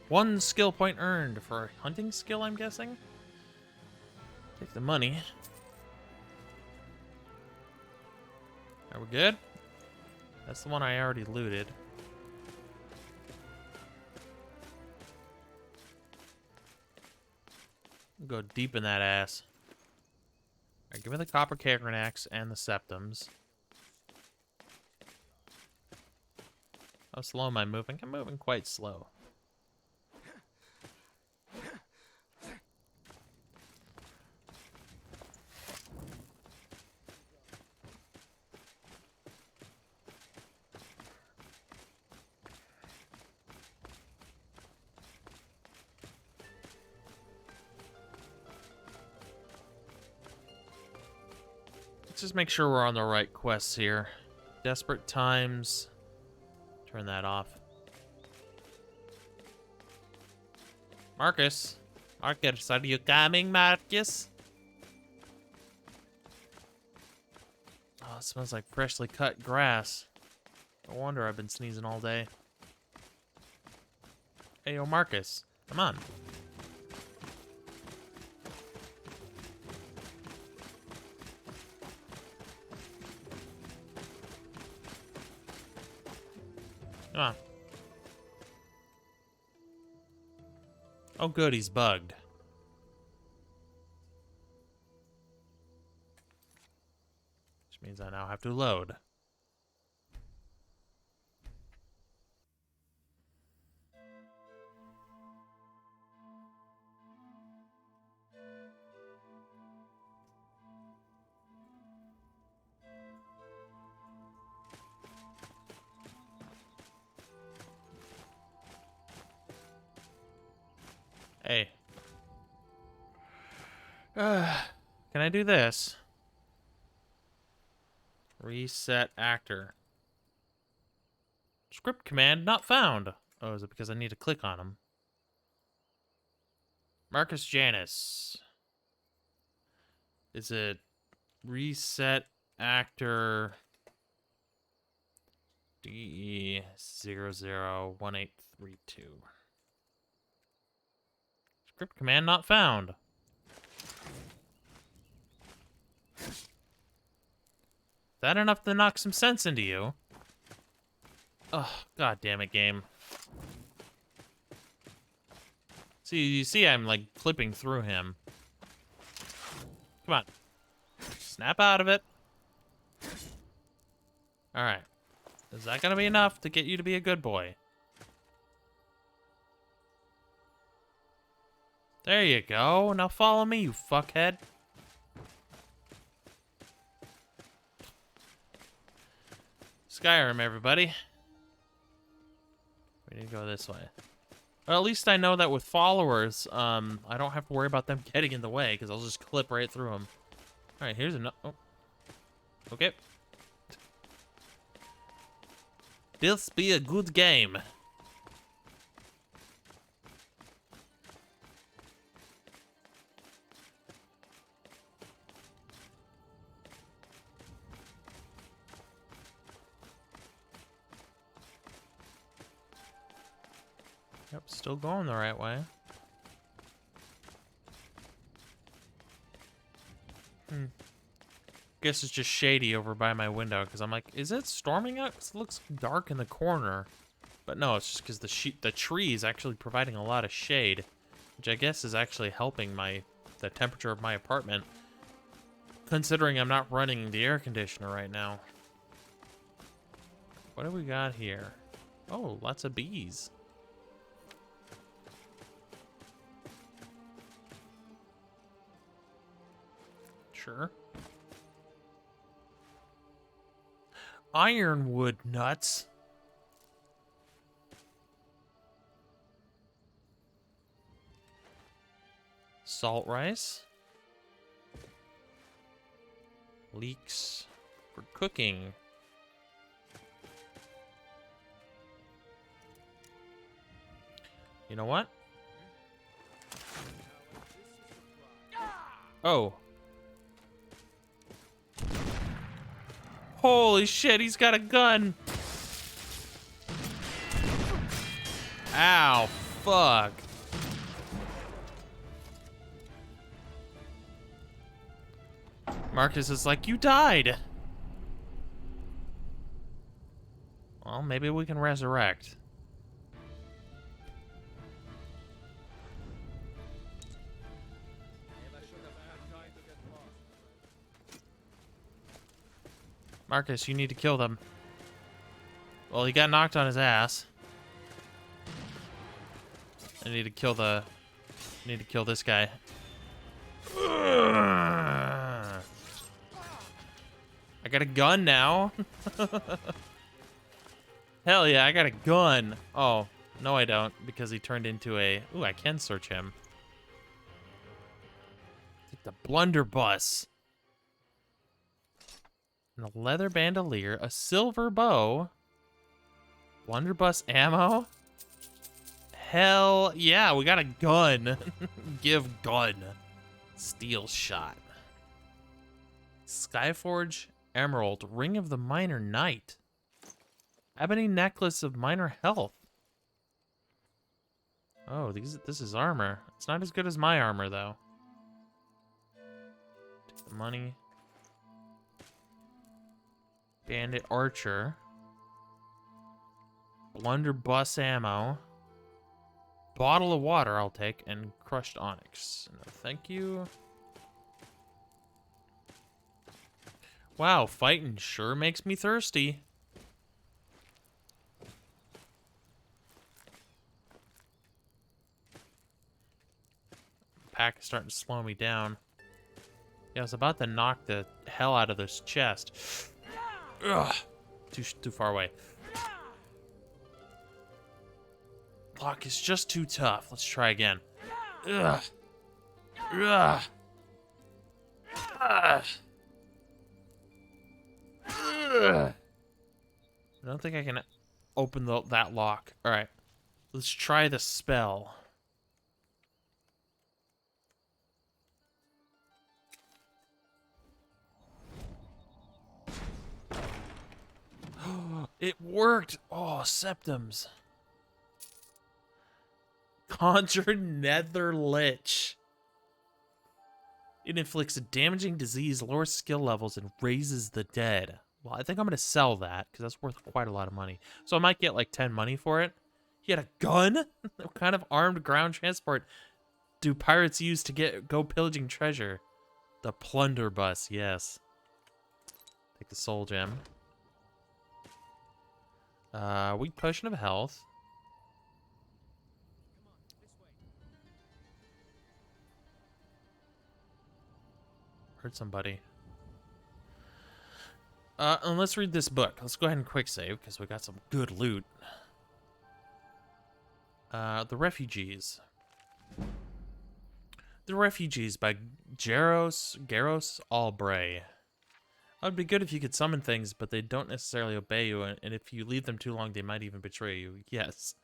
One skill point earned for hunting skill, I'm guessing. Take the money. Are we good? That's the one I already looted. Go deep in that ass. Alright, give me the copper Cavern Axe and the septums. How slow am I moving? I'm moving quite slow. Let's just make sure we're on the right quests here. Desperate Times. Turn that off. Marcus. Marcus, are you coming, Marcus? Oh, it smells like freshly cut grass. No wonder I've been sneezing all day. Hey, yo, Marcus. Come on. Come on. Oh, good, he's bugged. Which means I now have to load. Hey. Can I do this? Reset actor. Script command not found. Oh, is it because I need to click on him? Marcus Janus. Is it reset actor DE001832? Script command not found. Is that enough to knock some sense into you? Oh, god damn it, game. See, you see I'm, like, flipping through him. Come on. Snap out of it. Alright. Is that gonna be enough to get you to be a good boy? There you go. Now follow me, you fuckhead. Skyrim, everybody. We need to go this way. Well, at least I know that with followers, I don't have to worry about them getting in the way, because I'll just clip right through them. Alright, here's another... Oh. Okay. This be a good game. Yep, still going the right way. Guess it's just shady over by my window because I'm like, is it storming out? 'Cause it looks dark in the corner. But no, it's just because the tree is actually providing a lot of shade, which I guess is actually helping the temperature of my apartment, considering I'm not running the air conditioner right now. What do we got here? Oh, lots of bees. Sure. Ironwood nuts. Salt rice. Leeks for cooking. You know what? Oh. Holy shit, he's got a gun. Ow, fuck. Marcus is like, you died. Well, maybe we can resurrect. Marcus, you need to kill them. Well, he got knocked on his ass. I need to kill this guy. I got a gun now. Hell yeah, I got a gun. Oh, no I don't, because he turned into a... Ooh, I can search him. Take the blunderbuss. And a leather bandolier, a silver bow, blunderbuss ammo. Hell yeah, we got a gun. Give gun. Steel shot. Skyforge emerald, ring of the minor knight. Ebony necklace of minor health. Oh, this is armor. It's not as good as my armor though. Take the money. Bandit archer. Blunderbuss ammo. Bottle of water I'll take, and crushed onyx. No, thank you. Wow, fighting sure makes me thirsty. Pack is starting to slow me down. Yeah, I was about to knock the hell out of this chest. Ugh, too far away. Lock is just too tough. Let's try again. Ugh. Ugh. Ugh. Ugh. I don't think I can open that lock. All right, let's try the spell. It worked. Oh, septums. Conjured Nether Lich. It inflicts a damaging disease, lowers skill levels, and raises the dead. Well, I think I'm going to sell that, because that's worth quite a lot of money. So I might get like 10 money for it. He had a gun? What kind of armed ground transport do pirates use to go pillaging treasure? The plunderbuss, yes. Take the soul gem. Weak potion of health. Hurt somebody. And let's read this book. Let's go ahead and quick save, because we got some good loot. The Refugees. The Refugees by Garros Albray. It would be good if you could summon things, but they don't necessarily obey you, and if you leave them too long, they might even betray you. Yes.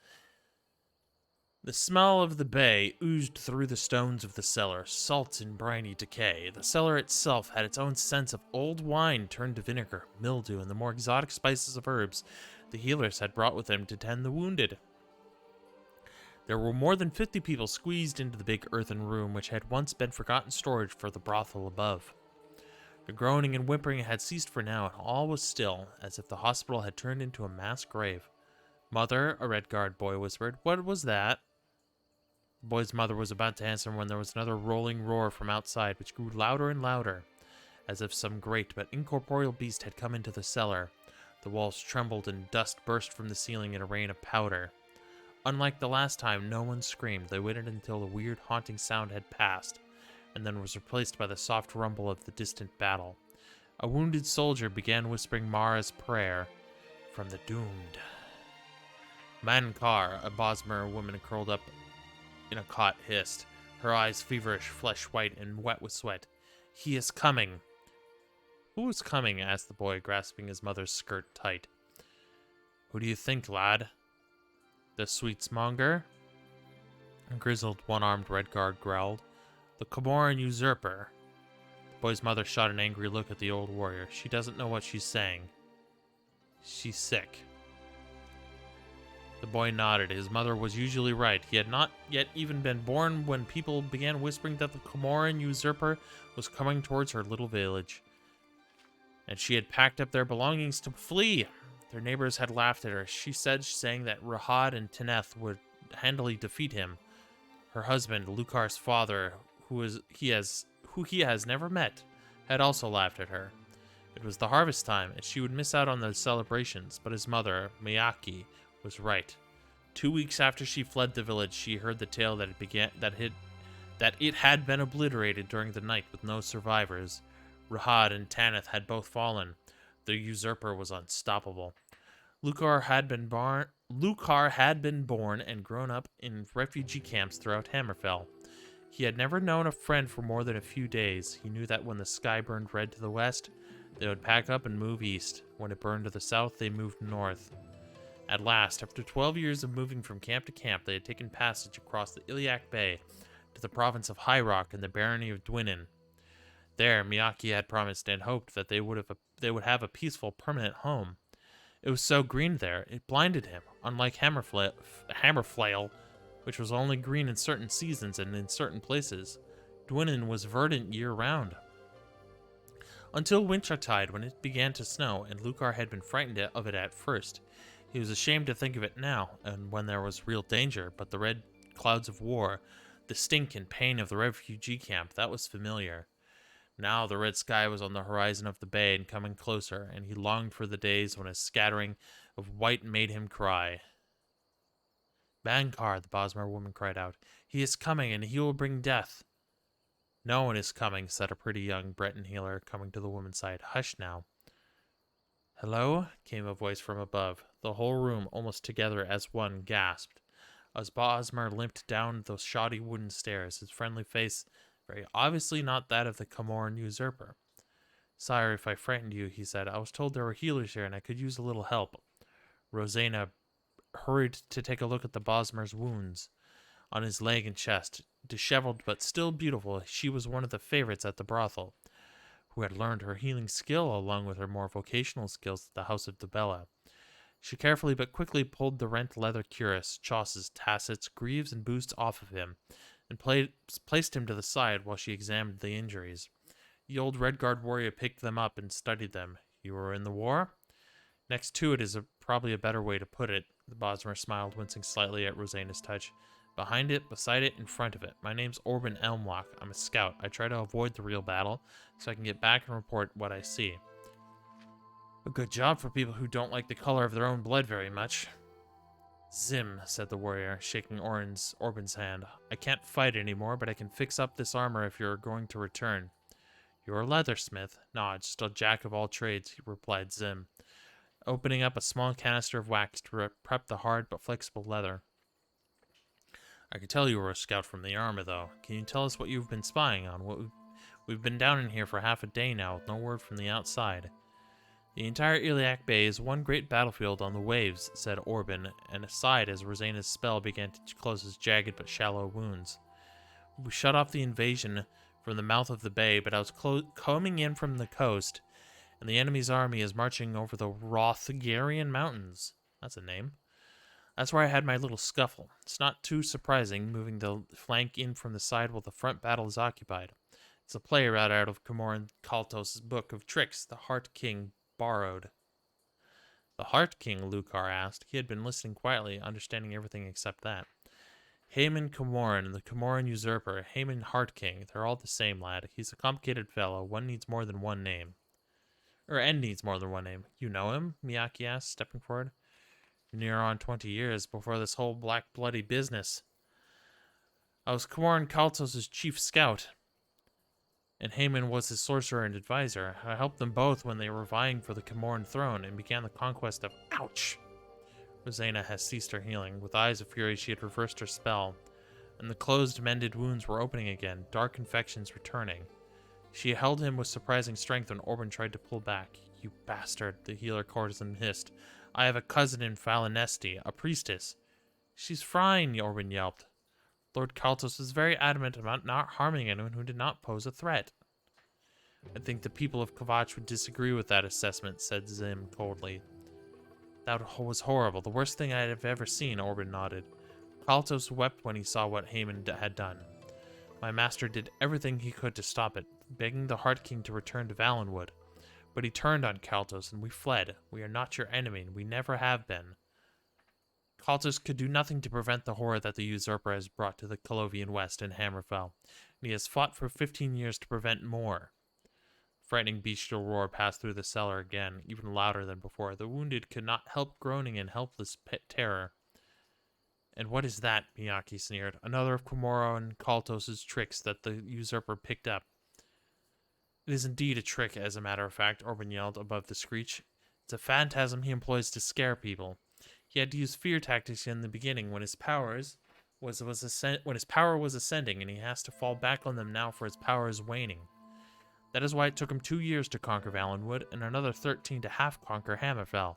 The smell of the bay oozed through the stones of the cellar, salt and briny decay. The cellar itself had its own sense of old wine turned to vinegar, mildew, and the more exotic spices of herbs the healers had brought with them to tend the wounded. There were more than 50 people squeezed into the big earthen room, which had once been forgotten storage for the brothel above. The groaning and whimpering had ceased for now, and all was still, as if the hospital had turned into a mass grave. "Mother," a Red Guard boy whispered. "What was that?" The boy's mother was about to answer when there was another rolling roar from outside, which grew louder and louder, as if some great but incorporeal beast had come into the cellar. The walls trembled and dust burst from the ceiling in a rain of powder. Unlike the last time, no one screamed. They waited until the weird, haunting sound had passed, and then was replaced by the soft rumble of the distant battle. A wounded soldier began whispering Mara's prayer from the doomed. Mankar, a Bosmer woman curled up in a cot, hissed, her eyes feverish, flesh white, and wet with sweat. "He is coming." "Who is coming?" asked the boy, grasping his mother's skirt tight. "Who do you think, lad?" "The sweetsmonger?" A grizzled, one-armed Red Guard growled. "The Comoran usurper." The boy's mother shot an angry look at the old warrior. "She doesn't know what she's saying. She's sick." The boy nodded. His mother was usually right. He had not yet even been born when people began whispering that the Comoran usurper was coming towards her little village, and she had packed up their belongings to flee. Their neighbors had laughed at her. She said, saying that Rahad and Teneth would handily defeat him. Her husband, Lukar's father, who he has never met, had also laughed at her. It was the harvest time, and she would miss out on the celebrations, but his mother, Miyaki, was right. 2 weeks after she fled the village, she heard the tale that it had been obliterated during the night with no survivors. Rahad and Tanith had both fallen. The usurper was unstoppable. Lukar had been born and grown up in refugee camps throughout Hammerfell. He had never known a friend for more than a few days. He knew that when the sky burned red to the west, they would pack up and move east. When it burned to the south, they moved north. At last, after 12 years of moving from camp to camp, they had taken passage across the Iliac Bay to the province of High Rock and the barony of Dwinin. There, Miyaki had promised and hoped that they would have a peaceful, permanent home. It was so green there, it blinded him, unlike Hammerflail, which was only green in certain seasons and in certain places. Dwinin was verdant year-round. Until wintertide, when it began to snow, and Lukar had been frightened of it at first. He was ashamed to think of it now, and when there was real danger, but the red clouds of war, the stink and pain of the refugee camp, that was familiar. Now the red sky was on the horizon of the bay and coming closer, and he longed for the days when a scattering of white made him cry. "Mankar," the Bosmer woman cried out. "He is coming, and he will bring death." "No one is coming," said a pretty young Breton healer, coming to the woman's side. "Hush now." "Hello?" came a voice from above. The whole room, almost together as one, gasped. As Bosmer limped down the shoddy wooden stairs, his friendly face very obviously not that of the Comoran usurper. "Sire, if I frightened you," he said, "I was told there were healers here and I could use a little help." Rosena hurried to take a look at the Bosmer's wounds on his leg and chest. Disheveled but still beautiful, she was one of the favorites at the brothel, who had learned her healing skill along with her more vocational skills at the House of Dubella. She carefully but quickly pulled the rent leather cuirass, chausses, tassets, greaves, and boots off of him, and placed him to the side while she examined the injuries. The old Red Guard warrior picked them up and studied them. "You were in the war?" "Next to it is probably a better way to put it." The Bosmer smiled, wincing slightly at Rosena's touch. "Behind it, beside it, in front of it. My name's Orban Elmlock. I'm a scout. I try to avoid the real battle, so I can get back and report what I see." "A good job for people who don't like the color of their own blood very much." "Zim," said the warrior, shaking Orban's hand. "I can't fight anymore, but I can fix up this armor if you're going to return. You're a leathersmith. No, just a jack of all trades, replied Zim, opening up a small canister of wax to prep the hard but flexible leather. I could tell you were a scout from the army, though. Can you tell us what you've been spying on? We've been down in here for half a day now with no word from the outside. The entire Iliac Bay is one great battlefield on the waves, said Orban, and sighed as Rosena's spell began to close his jagged but shallow wounds. We shut off the invasion from the mouth of the bay, but I was coming in from the coast, and the enemy's army is marching over the Rothgarian Mountains. That's a name. That's where I had my little scuffle. It's not too surprising, moving the flank in from the side while the front battle is occupied. It's a play right out of Camoran Kaltos' book of tricks the Heart King borrowed. The Heart King, Lucar asked. He had been listening quietly, understanding everything except that. Haman Camoran, the Camoran usurper, Haman Heart King, they're all the same, lad. He's a complicated fellow. One needs more than one name. N needs more than one name. You know him? Miyaki asked, stepping forward. Near on 20 years before this whole black bloody business. I was Camoran Kaltos' chief scout, and Haman was his sorcerer and advisor. I helped them both when they were vying for the Camoran throne and began the conquest of... Ouch! Rosena has ceased her healing. With eyes of fury, she had reversed her spell, and the closed, mended wounds were opening again, dark infections returning. She held him with surprising strength when Orban tried to pull back. You bastard, the healer courtesan hissed. I have a cousin in Falinesti, a priestess. She's fine, Orban yelped. Lord Kaltos was very adamant about not harming anyone who did not pose a threat. I think the people of Kvatch would disagree with that assessment, said Zim coldly. That was horrible, the worst thing I have ever seen, Orban nodded. Kaltos wept when he saw what Haman had done. My master did everything he could to stop it, begging the Heart King to return to Valenwood. But he turned on Kaltos, and we fled. We are not your enemy, and we never have been. Kaltos could do nothing to prevent the horror that the usurper has brought to the Colovian West and Hammerfell, and he has fought for 15 years to prevent more. Frightening bestial roar passed through the cellar again, even louder than before. The wounded could not help groaning in helpless terror. And what is that? Miyaki sneered. Another of Camoran Kaltos' tricks that the usurper picked up. It is indeed a trick, as a matter of fact, Orban yelled above the screech. It's a phantasm he employs to scare people. He had to use fear tactics in the beginning when his power was ascending, and he has to fall back on them now for his power is waning. That is why it took him 2 years to conquer Valenwood, and another 13 to half-conquer Hammerfell.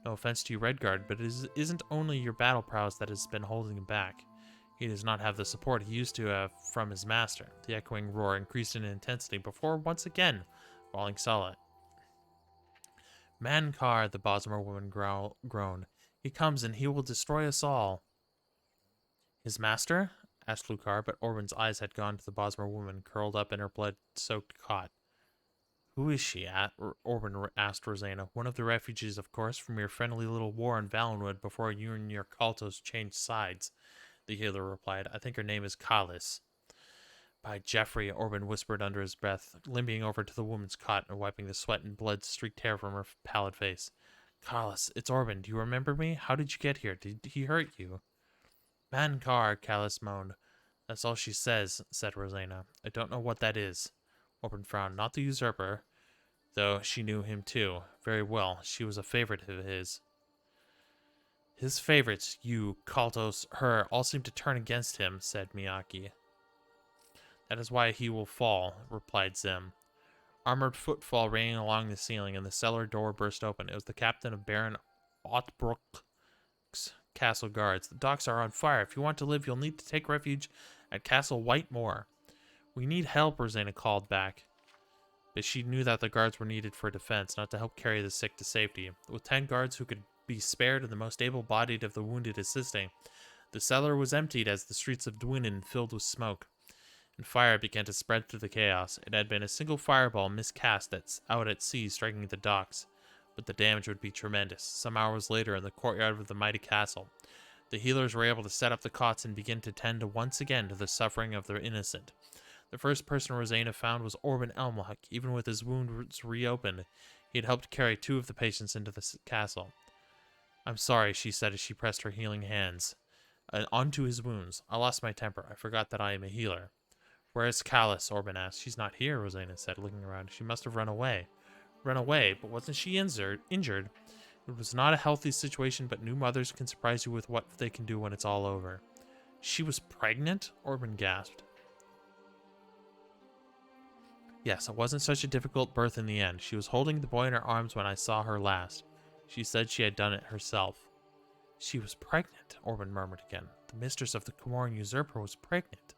No offense to you, Redguard, but it isn't only your battle prowess that has been holding him back. He does not have the support he used to have from his master. The echoing roar increased in intensity before once again falling solid. Mankar, the Bosmer woman groaned. He comes and he will destroy us all. His master? Asked Lucar, but Orban's eyes had gone to the Bosmer woman curled up in her blood-soaked cot. Who is she? Orban asked Rosena. One of the refugees, of course, from your friendly little war in Valenwood before you and your Kaltos changed sides. The healer replied. I think her name is Kalis. By Geoffrey, Orban whispered under his breath, limping over to the woman's cot and wiping the sweat and blood-streaked hair from her pallid face. Kalis, it's Orban. Do you remember me? How did you get here? Did he hurt you? Mankar, Kalis moaned. That's all she says, said Rosena. I don't know what that is. Orban frowned. Not the usurper, though she knew him too. Very well. She was a favorite of his. His favorites, you, Kaltos, her, all seem to turn against him, said Miyaki. That is why he will fall, replied Zim. Armored footfall rang along the ceiling, and the cellar door burst open. It was the captain of Baron Otbrook's castle guards. The docks are on fire. If you want to live, you'll need to take refuge at Castle Whitemoor. We need help, Rosena called back. But she knew that the guards were needed for defense, not to help carry the sick to safety. With 10 guards who could be spared and the most able-bodied of the wounded assisting, the cellar was emptied as the streets of Dwinnen filled with smoke, and fire began to spread through the chaos. It had been a single fireball miscast out at sea, striking the docks, but the damage would be tremendous. Some hours later, in the courtyard of the mighty castle, the healers were able to set up the cots and begin to tend once again to the suffering of the innocent. The first person Rosena found was Orban Elmlock. Even with his wounds reopened, he had helped carry 2 of the patients into the castle. I'm sorry, she said as she pressed her healing hands onto his wounds. I lost my temper. I forgot that I am a healer. Where's Callus? Orban asked. She's not here, Rosena said, looking around. She must have run away. Run away? But wasn't she injured? It was not a healthy situation, but new mothers can surprise you with what they can do when it's all over. She was pregnant? Orban gasped. Yes, it wasn't such a difficult birth in the end. She was holding the boy in her arms when I saw her last. She said she had done it herself. She was pregnant, Orban murmured again. The mistress of the Comoran usurper was pregnant.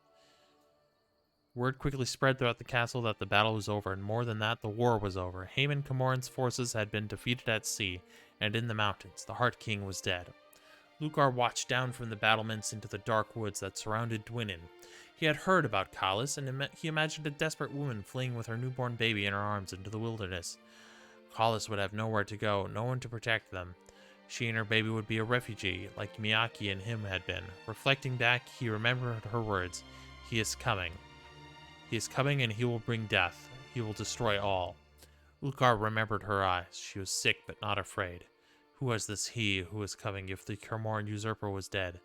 Word quickly spread throughout the castle that the battle was over, and more than that, the war was over. Haman Comoran's forces had been defeated at sea, and in the mountains, the Heart King was dead. Lucar watched down from the battlements into the dark woods that surrounded Dwinin. He had heard about Callus, and he imagined a desperate woman fleeing with her newborn baby in her arms into the wilderness. Callus would have nowhere to go, no one to protect them. She and her baby would be a refugee, like Miyaki and him had been. Reflecting back, he remembered her words. He is coming. He is coming, and he will bring death. He will destroy all. Lucar remembered her eyes. She was sick, but not afraid. Who was this he who was coming if the Comoran usurper was dead?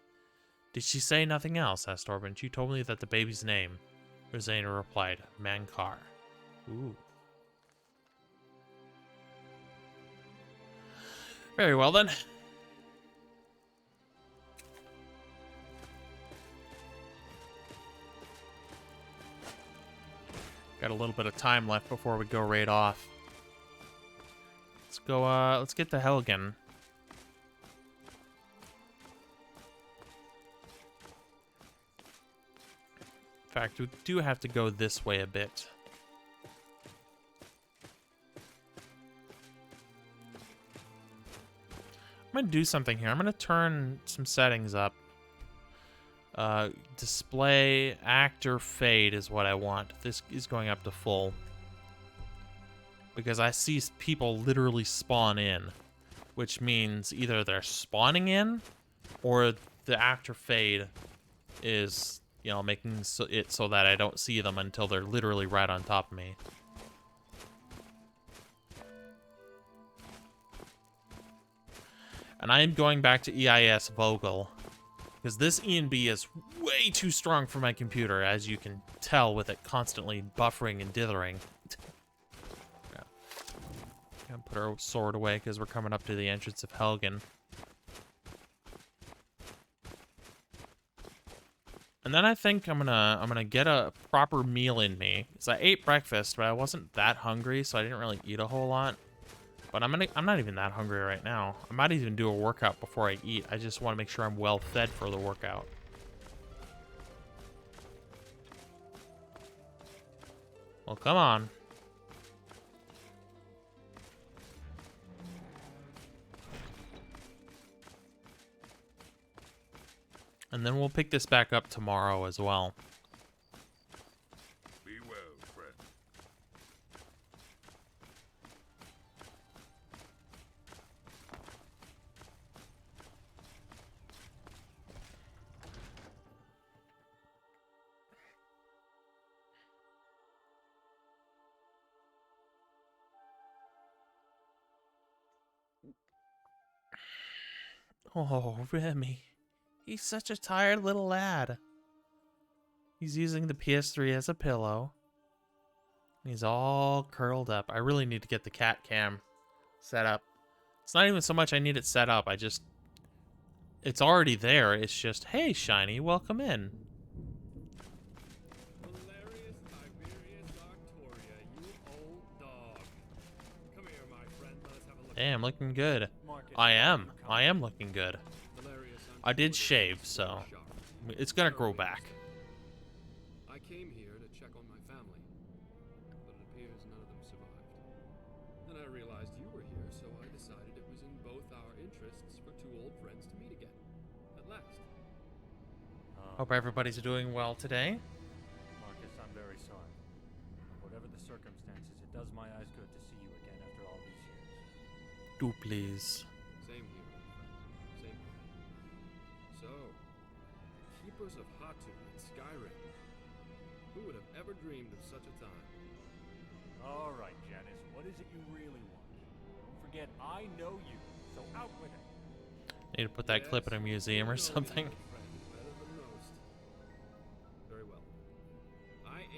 Did she say nothing else? Asked Orban. She told me that the baby's name. Rosena replied, Mankar. Ooh. Very well, then. Got a little bit of time left before we go raid off. Let's go, let's get to Helgen. In fact, we do have to go this way a bit. I'm gonna do something here. I'm gonna turn some settings up. Display actor fade is what I want. This is going up to full. Because I see people literally spawn in. Which means either they're spawning in, or the actor fade is, you know, making it so that I don't see them until they're literally right on top of me. And I am going back to EIS Vogel. Because this E&B is way too strong for my computer, as you can tell with it constantly buffering and dithering. Yeah. Gonna put our sword away because we're coming up to the entrance of Helgen. And then I think I'm gonna get a proper meal in me. Because I ate breakfast, but I wasn't that hungry, so I didn't really eat a whole lot. But I'm not even that hungry right now. I might even do a workout before I eat. I just want to make sure I'm well fed for the workout. Well, come on. And then we'll pick this back up tomorrow as well. Be well, friend. Oh, Remy. He's such a tired little lad. He's using the PS3 as a pillow. He's all curled up. I really need to get the cat cam set up. It's not even so much I need it set up. It's already there. It's just, hey, Shiny, welcome in. Damn, looking good. I am looking good. I did shave, so it's gonna grow back. I came here to check on my family, but it appears none of them survived. Then I realized you were here, so I decided it was in both our interests for two old friends to meet again. At last. Hope everybody's doing well today. Marcus, I'm very sorry. Whatever the circumstances, it does my eyes good to see you again after all these years. Do please. Same here, my friend. Same here. So, Keepers of Hatu in Skyrim. Who would have ever dreamed of such a time? All right, Janice, what is it you really want? Don't forget, I know you, so out with it. Need to put that clip in a museum or something. Better than most. Very well. I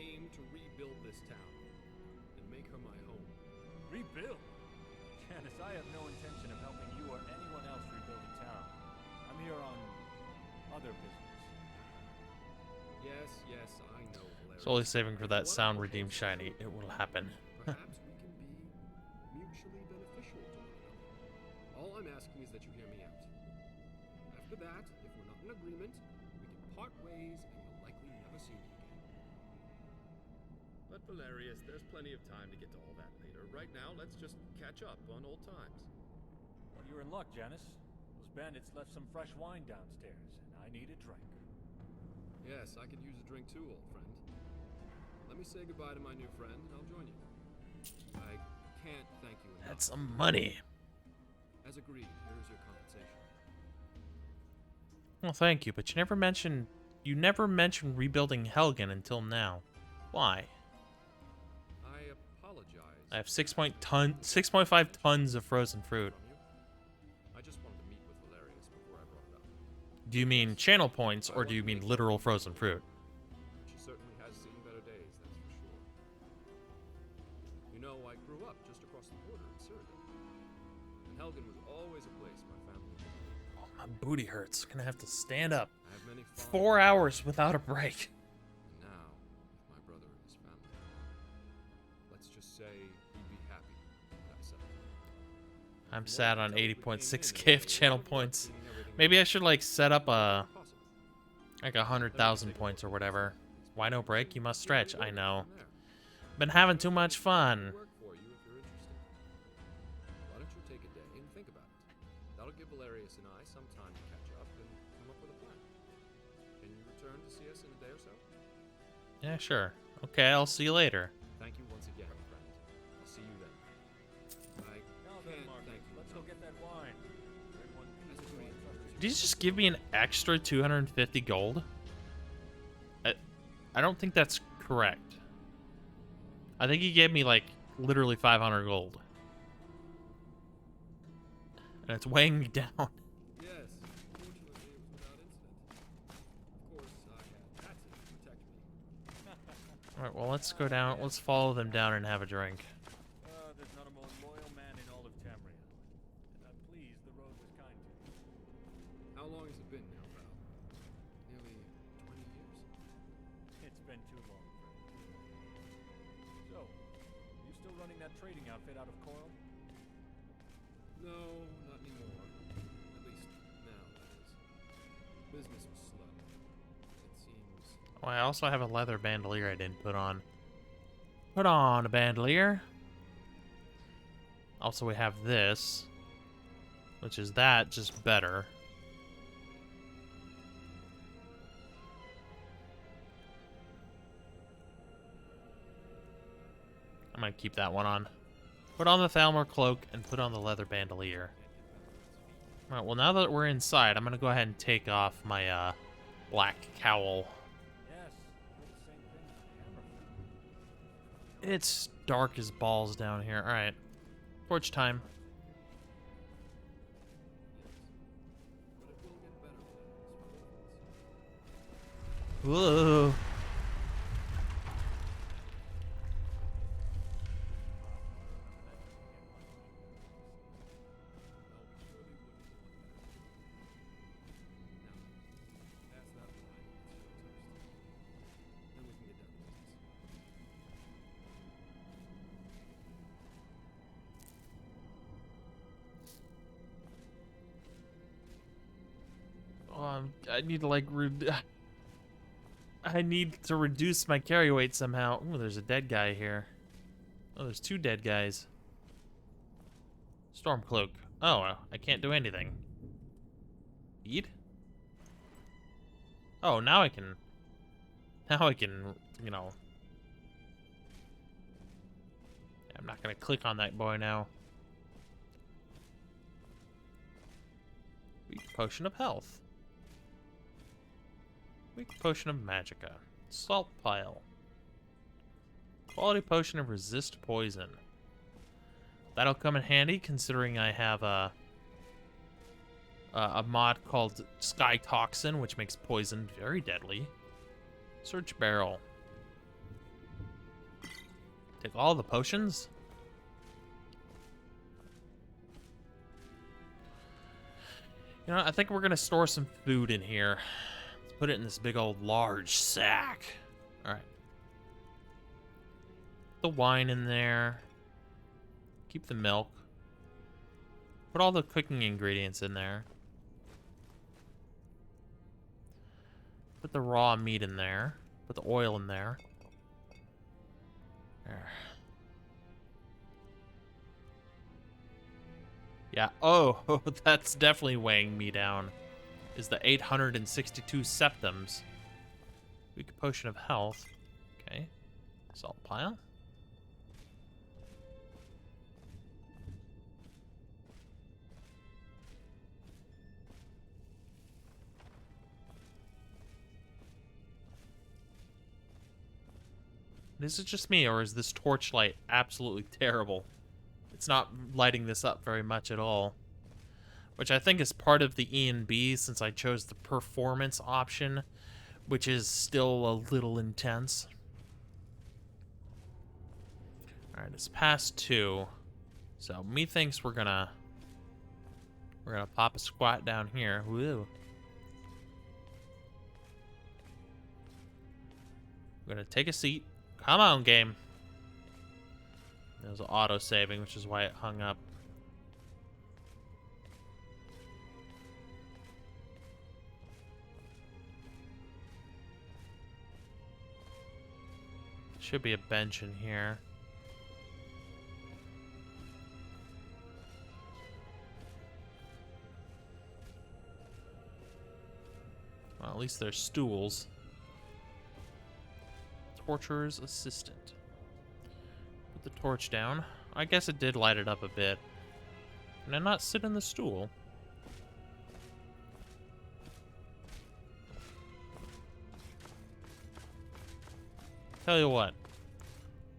yes, I know, Valerius. Solely saving for that What sound I redeem propose shiny. It will happen. Perhaps we can be mutually beneficial to one another. All I'm asking is that you hear me out. After that, if we're not in agreement, we can part ways and we'll likely never see me again. But Valerius, there's plenty of time to get to all that later. Right now, let's just catch up on old times. Well, you're in luck, Janice. Those bandits left some fresh wine downstairs, and I need a drink. Yes, I could use a drink too, old friend. Let me say goodbye to my new friend, and I'll join you. I can't thank you enough. That's some money. As agreed, here is your compensation. Well, thank you, but you never mentioned rebuilding Helgen until now. Why? I apologize. I have 6.5 tons of frozen fruit. I just wanted to meet with Valerius before I brought it up. Do you mean channel points, or do you mean literal frozen fruit? She certainly has seen better days, that's for sure. You know, I grew up just across the border in Cyrodiil. And Helgen was always a place my family visited. Oh, my booty hurts. Gonna have to stand up. I have many 4 hours without a break. And now, with my brother and his family gone, let's just say he'd be happy that I settled. I'm sad on 80.6k of channel points. Maybe I should like set up a like 100,000 points or whatever. Why no break? You must stretch. I know. Been having too much fun. Work for you if you're interested. Why don't you take a day and think about it? That'll give Valerius and I some time to catch up and come up with a plan. Can you return to see us in a day or so? Yeah, sure. Okay, I'll see you later. Thank you once again, friend. I'll see you then. I can't thank you. Let's go get that wine. Did you just give me an extra 250 gold? I don't think that's correct. I think he gave me like literally 500 gold. And it's weighing me down. Yes, fortunately it was without incident. Of course, I had Patsy to protect me. Alright, well, let's go down. Let's follow them down and have a drink. There's not a more loyal man in all of Tamriel. And I'm pleased the road was kind to you. How long has it been now, pal? Nearly 20 years? It's been too long, friend. So, you still running that trading outfit out of Coil? No, not anymore. At least now, that is. Business was slow. It seems... Oh, I also have a leather bandolier I didn't put on. Put on a bandolier. Also, we have this, which is that, just better. I might keep that one on. Put on the Thalmor cloak and put on the leather bandolier. Alright, well, now that we're inside, I'm gonna go ahead and take off my black cowl. It's dark as balls down here. Alright. Torch time. Whoa. I need to like I need to reduce my carry weight somehow. Ooh, there's a dead guy here. Oh, there's two dead guys. Stormcloak. Oh, I can't do anything. Eat? Oh, now I can, you know. I'm not gonna click on that boy now. Weak potion of health. Weak potion of magicka. Salt pile. Quality potion of resist poison. That'll come in handy considering I have a mod called Sky Toxin, which makes poison very deadly. Search barrel. Take all the potions. You know, I think we're gonna store some food in here. Let's Put it in this big old large sack. All right. The wine in there. Keep the milk. Put all the cooking ingredients in there. Put the raw meat in there. Put the oil in there. There. Yeah. Oh, that's definitely weighing me down. Is the 862 septums. Weak potion of health. Okay. Salt pile. Is it just me, or is this torchlight absolutely terrible? It's not lighting this up very much at all. Which I think is part of the E and B, since I chose the performance option, which is still a little intense. Alright, it's past 2. So, methinks we're gonna pop a squat down here. Woo. We're gonna take a seat. Come on, game. It was auto-saving, which is why it hung up. Should be a bench in here. Well, at least there's stools. Torturer's assistant. Put the torch down. I guess it did light it up a bit. Can I not sit in the stool? Tell you what.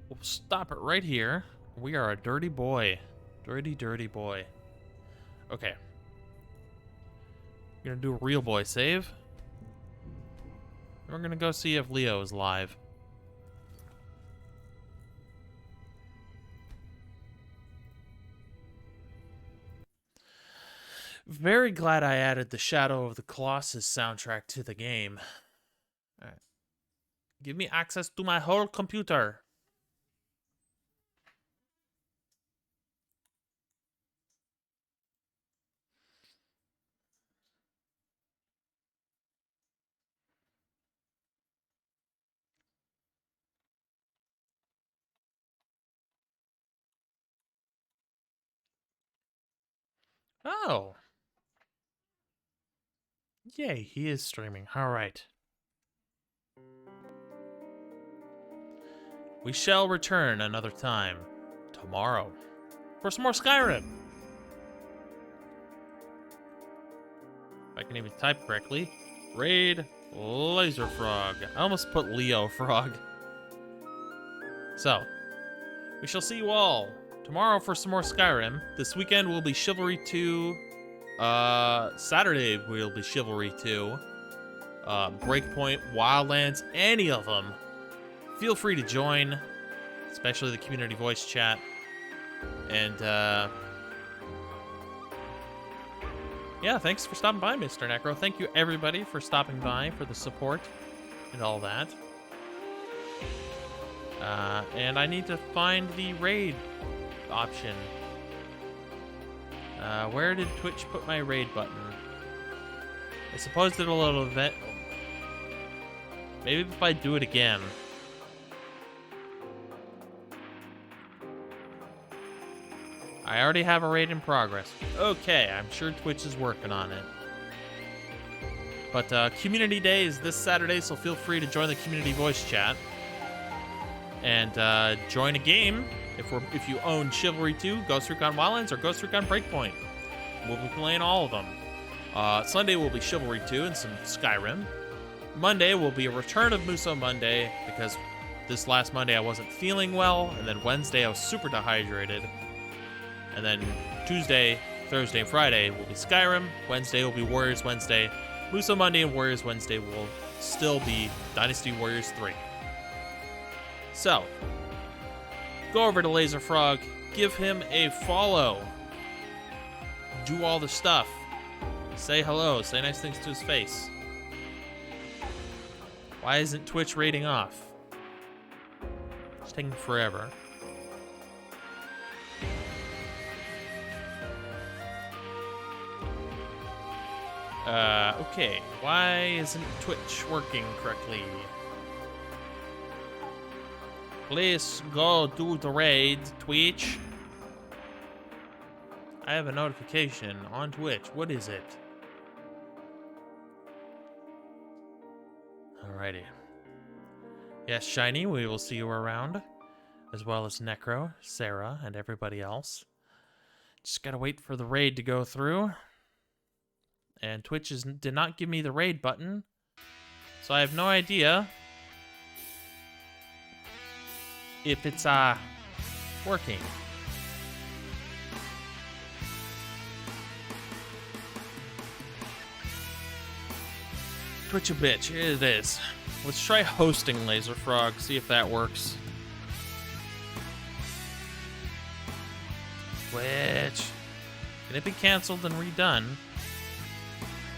We'll stop it right here. We are a dirty boy. Dirty, dirty boy. Okay. We're gonna do a real boy save. We're gonna go see if Leo is live. Very glad I added the Shadow of the Colossus soundtrack to the game. Alright. Give me access to my whole computer. Oh. Yay, he is streaming. Alright. We shall return another time. Tomorrow. For some more Skyrim. If I can even type correctly. Raid Laser Frog. I almost put Leo Frog. So. We shall see you all tomorrow for some more Skyrim. This weekend will be Chivalry 2. Saturday will be Chivalry 2. Breakpoint, Wildlands, any of them. Feel free to join, especially the community voice chat. And, yeah, thanks for stopping by, Mr. Necro. Thank you, everybody, for stopping by, for the support and all that. And I need to find the raid option. Where did Twitch put my raid button? I suppose it'll event. Maybe if I do it again. I already have a raid in progress. Okay, I'm sure Twitch is working on it. But Community Day is this Saturday, so feel free to join the community voice chat. And join a game if you own Chivalry 2, Ghost Recon Wildlands, or Ghost Recon Breakpoint. We'll be playing all of them. Sunday will be Chivalry 2 and some Skyrim. Monday will be a return of Muso Monday, because this last Monday I wasn't feeling well, and then Wednesday I was super dehydrated. And then Tuesday, Thursday, and Friday will be Skyrim. Wednesday will be Warriors Wednesday. Muso Monday and Warriors Wednesday will still be Dynasty Warriors 3. So, go over to Laser Frog, give him a follow, do all the stuff, say hello, say nice things to his face. Why isn't Twitch rating off? It's taking forever. Okay. Why isn't Twitch working correctly? Please go do the raid, Twitch. I have a notification on Twitch. What is it? Alrighty. Yes, Shiny, we will see you around. As well as Necro, Sarah, and everybody else. Just gotta wait for the raid to go through. And Twitch did not give me the raid button. So I have no idea if it's working. Twitch a bitch, it is. Let's try hosting Laser Frog, see if that works. Twitch. Can it be canceled and redone?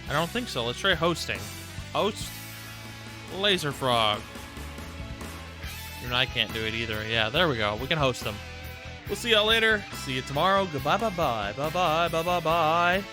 I don't think so. Let's try hosting. Host Laser Frog. Even I can't do it either. Yeah, there we go. We can host them. We'll see y'all later. See you tomorrow. Goodbye, bye-bye. Bye-bye, bye-bye, bye.